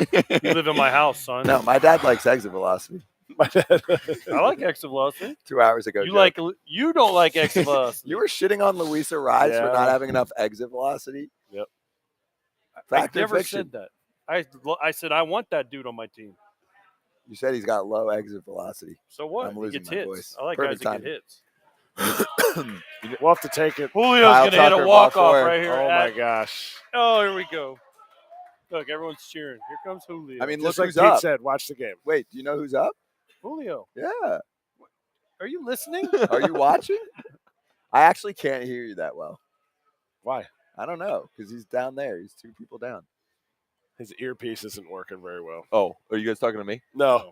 You live in my house, son. No, my dad likes exit velocity. I like exit velocity. 2 hours ago. You don't like exit velocity. You were shitting on Luisa Rides for not having enough exit velocity. Yep. I never said that. I said I want that dude on my team. You said he's got low exit velocity. So what? I'm losing he gets my hits. voice. I like Perfect guys that get hits. We'll have to take it. Julio's Kyle going to hit Tucker, a ball walk-off four. right here. Oh, my gosh. Oh, here we go. Look, everyone's cheering. Here comes Julio. I mean, Just look like who's Pete up. said, watch the game. Wait, do you know who's up? Julio. Yeah. Are you listening? Are you watching? I actually can't hear you that well. Why? I don't know, because he's down there. He's 2 people down. His earpiece isn't working very well. Oh, are you guys talking to me? No.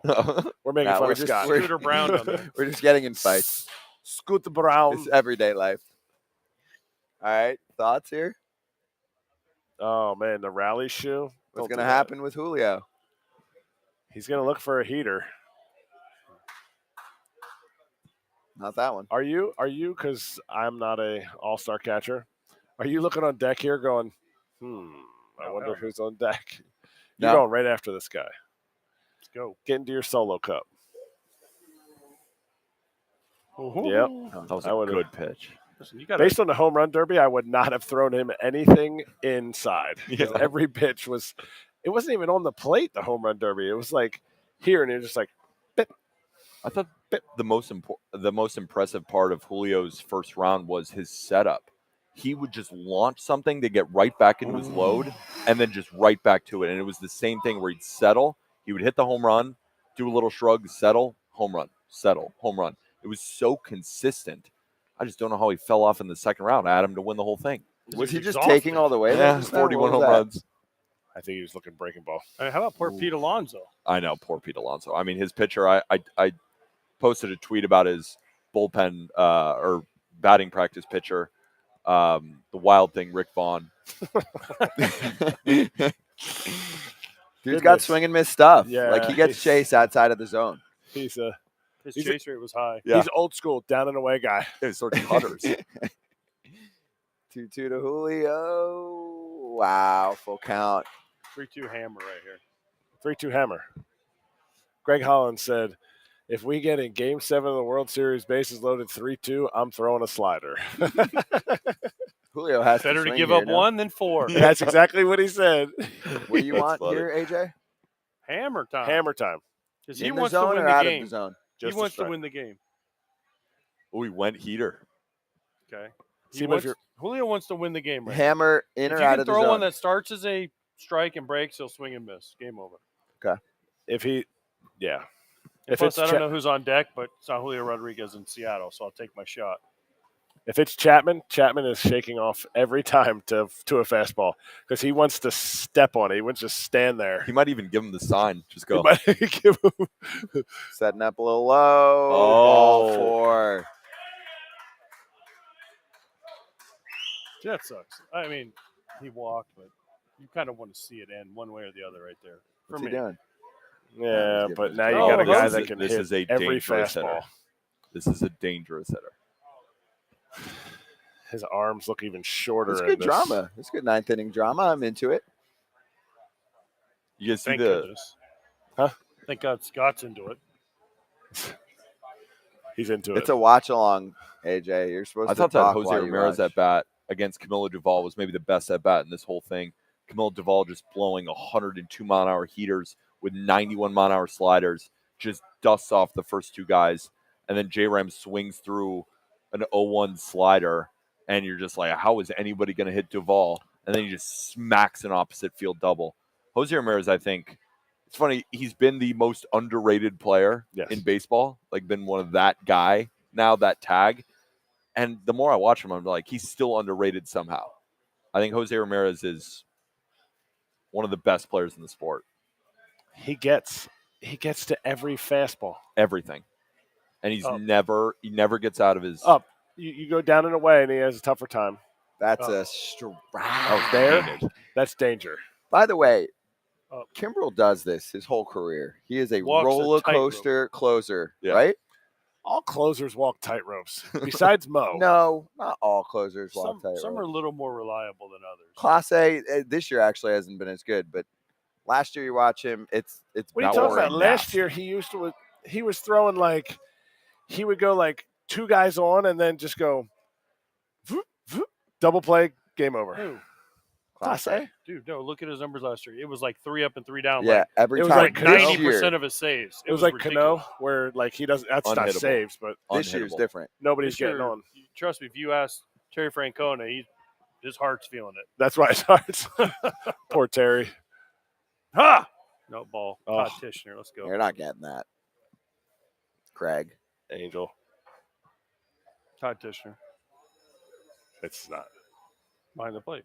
We're making fun we're of just- Scott. Scooter Brown down there. We're just getting in fights. Scooter Brown. It's everyday life. All right, thoughts here? Oh, man, the rally shoe. What's Don't going do to that. happen with Julio? He's going to look for a heater. Not that one. Are you, because I'm not a all-star catcher, are you looking on deck here going, I wonder who's on deck? You're No. going right after this guy. Let's go. Get into your solo cup. Ooh. Yep. That was I a would've- good pitch. Listen, you gotta, Based on the home run derby, I would not have thrown him anything inside. Because Yeah. every pitch was, it wasn't even on the plate, the home run derby. It was like here, and you're just like, I thought the most impressive part of Julio's first round was his setup. He would just launch something to get right back into his load, and then just right back to it. And it was the same thing where he'd settle, he would hit the home run, do a little shrug, settle, home run, settle, home run. It was so consistent. I just don't know how he fell off in the second round. I had him to win the whole thing. Was he just exhausted. taking all the way? Yeah, there just now? 41 What was home that? runs. I think he was looking breaking ball. I mean, how about poor Pete Alonso? I know, poor Pete Alonso. I mean, his pitcher, I posted a tweet about his bullpen or batting practice pitcher, the wild thing, Rick Vaughn. Dude's got swing and miss stuff. Yeah, Like he gets chased outside of the zone. He's His He's chase rate was high. Yeah. he's old school, down and away guy. It's sort of cutters. 2-2 to Julio. Wow, full count. 3-2 hammer right here. 3-2 hammer. Greg Holland said, if we get in Game 7 of the World Series, bases loaded 3-2, I'm throwing a slider. Julio has Better to swing give here, up no? one than four. That's exactly what he said. What do you That's want funny. here, AJ? Hammer time. Hammer time. Because he In the wants to zone win or the out of game. the zone? He Just a wants to strike. win the game. Oh, he went heater. Okay. See, but if you're- Julio wants to win the game right Hammer in now. or If you out can of the throw zone? one that starts as a strike and breaks, he'll swing and miss. Game over. If he, yeah. And If plus, it's I don't Cha- know who's on deck, but it's not Julio Rodriguez in Seattle, so I'll take my shot. If it's Chapman, Chapman is shaking off every time to a fastball because he wants to step on it. He wants to stand there. He might even give him the sign. Just He go. might give him- Setting up a little low. Ball 4. That sucks. I mean, he walked, but you kind of want to see it end one way or the other right there. For What's he me. doing? Yeah, he's but giving now it you a got a try. guy This that is- can this hit is a every dangerous hitter. fastball. This is a dangerous hitter. His arms look even shorter. It's in good this. drama. It's good ninth inning drama. I'm into it. You guys see Thank the goodness. Huh? Thank God Scott's into it. He's into it. It's a watch along, AJ. You're supposed I to thought that talk Jose while you Ramirez watch. at bat against Camilo Duvall was maybe the best at bat in this whole thing. Camilo Duvall just blowing 102 mile an hour heaters with 91 mile an hour sliders, just dusts off the first two guys, and then J Ram swings through an 0-1 slider, and you're just like, how is anybody going to hit Duvall? And then he just smacks an opposite field double. Jose Ramirez, I think, it's funny, he's been the most underrated player Yes. in baseball, like been one of that guy, now that tag. And the more I watch him, I'm like, he's still underrated somehow. I think Jose Ramirez is one of the best players in the sport. He gets to every fastball. Everything. And he's Up. he never gets out of his Up. You go down and away, and he has a tougher time. That's Oh. a strike. Oh, there? That's danger. By the way, Oh. Kimbrel does this his whole career. He is a Walks a roller tightrope. coaster closer, Yeah. right? All closers walk tightropes. Besides Mo. No, not all closers walk Some tightrope. are a little more reliable than others. Class A this year actually hasn't been as good, but last year you watch him, it's What are you talking about? Last year he was throwing like he would go like two guys on and then just go voop, voop, double play, game over. Who? Class A. Dude, no, look at his numbers last year. It was like 3 up and 3 down. Yeah, like, every it was time. like This 90% year- of his saves. It was like ridiculous. Cano, where like he doesn't. That's not Unhittable. saves, but This year's Unhittable. different. nobody's This getting year, on. Trust me, if you ask Terry Francona, his heart's feeling it. That's why it starts. Poor Terry. Ha! No ball. Oh. Todd Tishner, let's go. You're not getting that. Craig. Angel. Todd Tishner, It's not. behind the plate.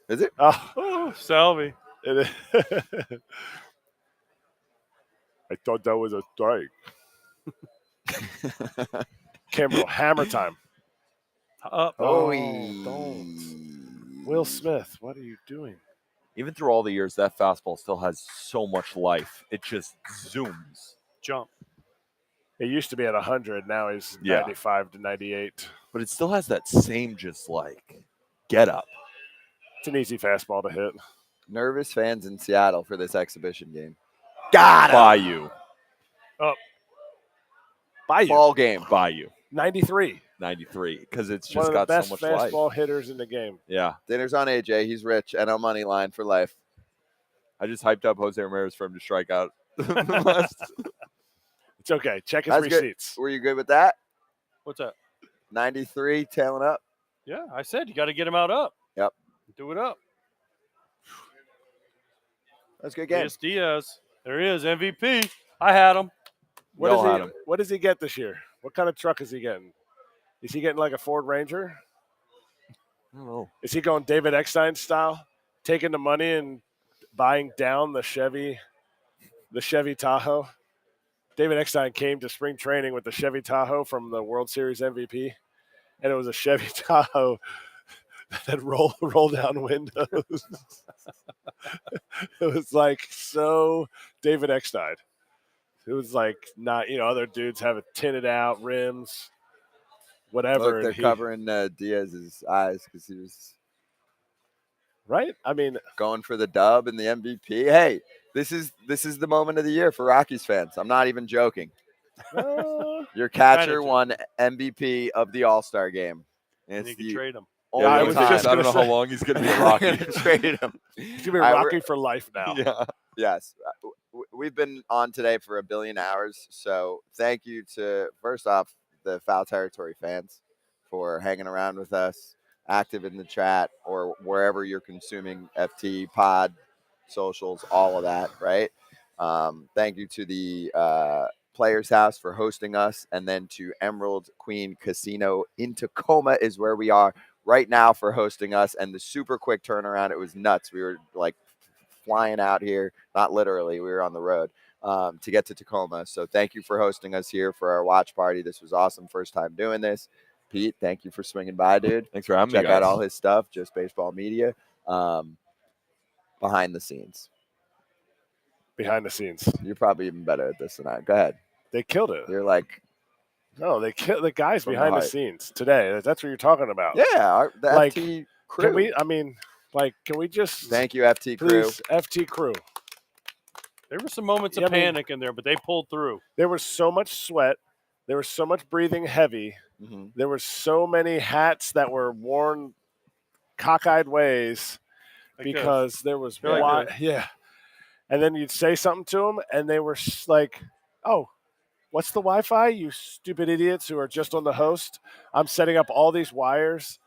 Is it? Oh, Oh, Salvi. it is. I thought that was a strike. Campbell, hammer time. Up. Oh, Oy. don't. Will Smith, what are you doing? Even through all the years, that fastball still has so much life. It just zooms. Jump. It used to be at 100. Now he's Yeah. 95 to 98. But it still has that same just like get up. It's an easy fastball to hit. Nervous fans in Seattle for this exhibition game. Got him. Bayou. Bayou. Ball game. Bayou. 93. 93. Because it's One just of the got best so much life. fastball hitters in the game. Yeah. Dinner's on AJ. He's rich. NL money line for life. I just hyped up Jose Ramirez for him to strike out. It's okay. Check his That's good. receipts. Were you good with that? What's that? 93, tailing up. Yeah, I said you got to get him out up. Yep. Do it up. That's a good game. Yes, Diaz. There he is, MVP. I had him. We all had What him. what does he get this year? What kind of truck is he getting? Is he getting like a Ford Ranger? I don't know. Is he going David Eckstein style, taking the money and buying down the Chevy Tahoe? David Eckstein came to spring training with the Chevy Tahoe from the World Series MVP, and it was a Chevy Tahoe that had roll down windows. It was like so David Eckstein. It was like not, other dudes have it tinted out rims, whatever. Look, and they're he- covering Diaz's eyes because he was right? I mean, going for the dub and the MVP. Hey, this is the moment of the year for Rockies fans. I'm not even joking. Your catcher Gratitude. won MVP of the All-Star Game. And You it's can the trade him. only I I, was time just don't know gonna how say- long he's going to be a I'm Rocky. gonna trade him. he's gonna be I- Rocky for life now. Yeah. Yes. We've been on today for 1 billion hours. So thank you to, first off, the Foul Territory fans for hanging around with us, active in the chat or wherever you're consuming FT pod, socials, all of that, right? Thank you to the Players House for hosting us, and then to Emerald Queen Casino in Tacoma is where we are right now for hosting us, and the super quick turnaround. It was nuts. We were like flying out here, not literally, we were on the road to get to Tacoma. So thank you for hosting us here for our watch party. This was awesome. First time doing this. Pete, thank you for swinging by, dude. Thanks for having me, Check out guys. all his stuff, Just Baseball Media, behind the scenes. Behind the scenes, You're probably even better at this than I. Go ahead. they killed it. You're like, No, they killed the guys From the behind the hype. scenes today. That's what you're talking about. yeah, the Like, FT crew. Can we? I mean, like, can we just Thank you, FT crew. please, FT crew? There were some moments Yeah, of I mean- panic in there, but they pulled through. There was so much sweat. There was so much breathing heavy. Mhm. There were so many hats that were worn cockeyed ways Like this. because there was They're like wi- this. yeah. And then you'd say something to them, and they were like, "Oh, what's the Wi-Fi? You stupid idiots who are just on the host. I'm setting up all these wires.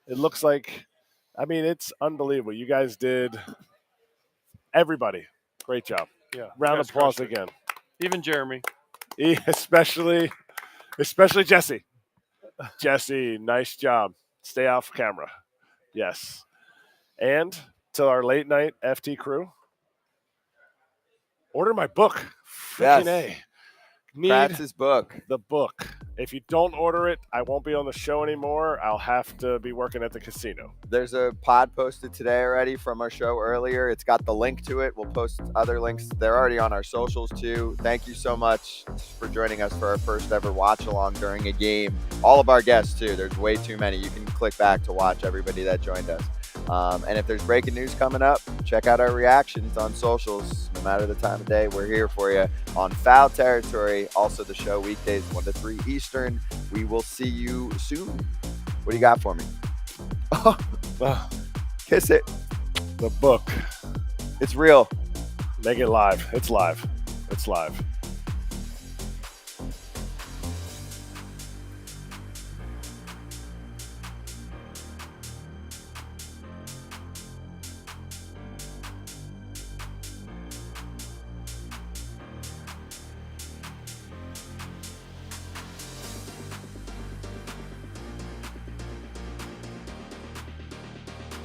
It looks like, I mean, it's unbelievable. You guys did. Everybody, great job. Yeah. you Round of guys applause crushed it. again. Even Jeremy. Especially Jesse. Jesse, nice job. Stay off camera. Yes. And to our late night FT crew, order my book. Freaking Yes. A. Need Kratz's book. the book. If you don't order it, I won't be on the show anymore. I'll have to be working at the casino. There's a pod posted today already from our show earlier. It's got the link to it. We'll post other links. They're already on our socials too. Thank you so much for joining us for our first ever watch along during a game. All of our guests too. There's way too many. You can click back to watch everybody that joined us. And if there's breaking news coming up, check out our reactions on socials. No matter the time of day, we're here for you on Foul Territory. Also, the show weekdays 1 to 3 Eastern. We will see you soon. What do you got for me? Kiss it. The book. It's real. Make it live. It's live. It's live.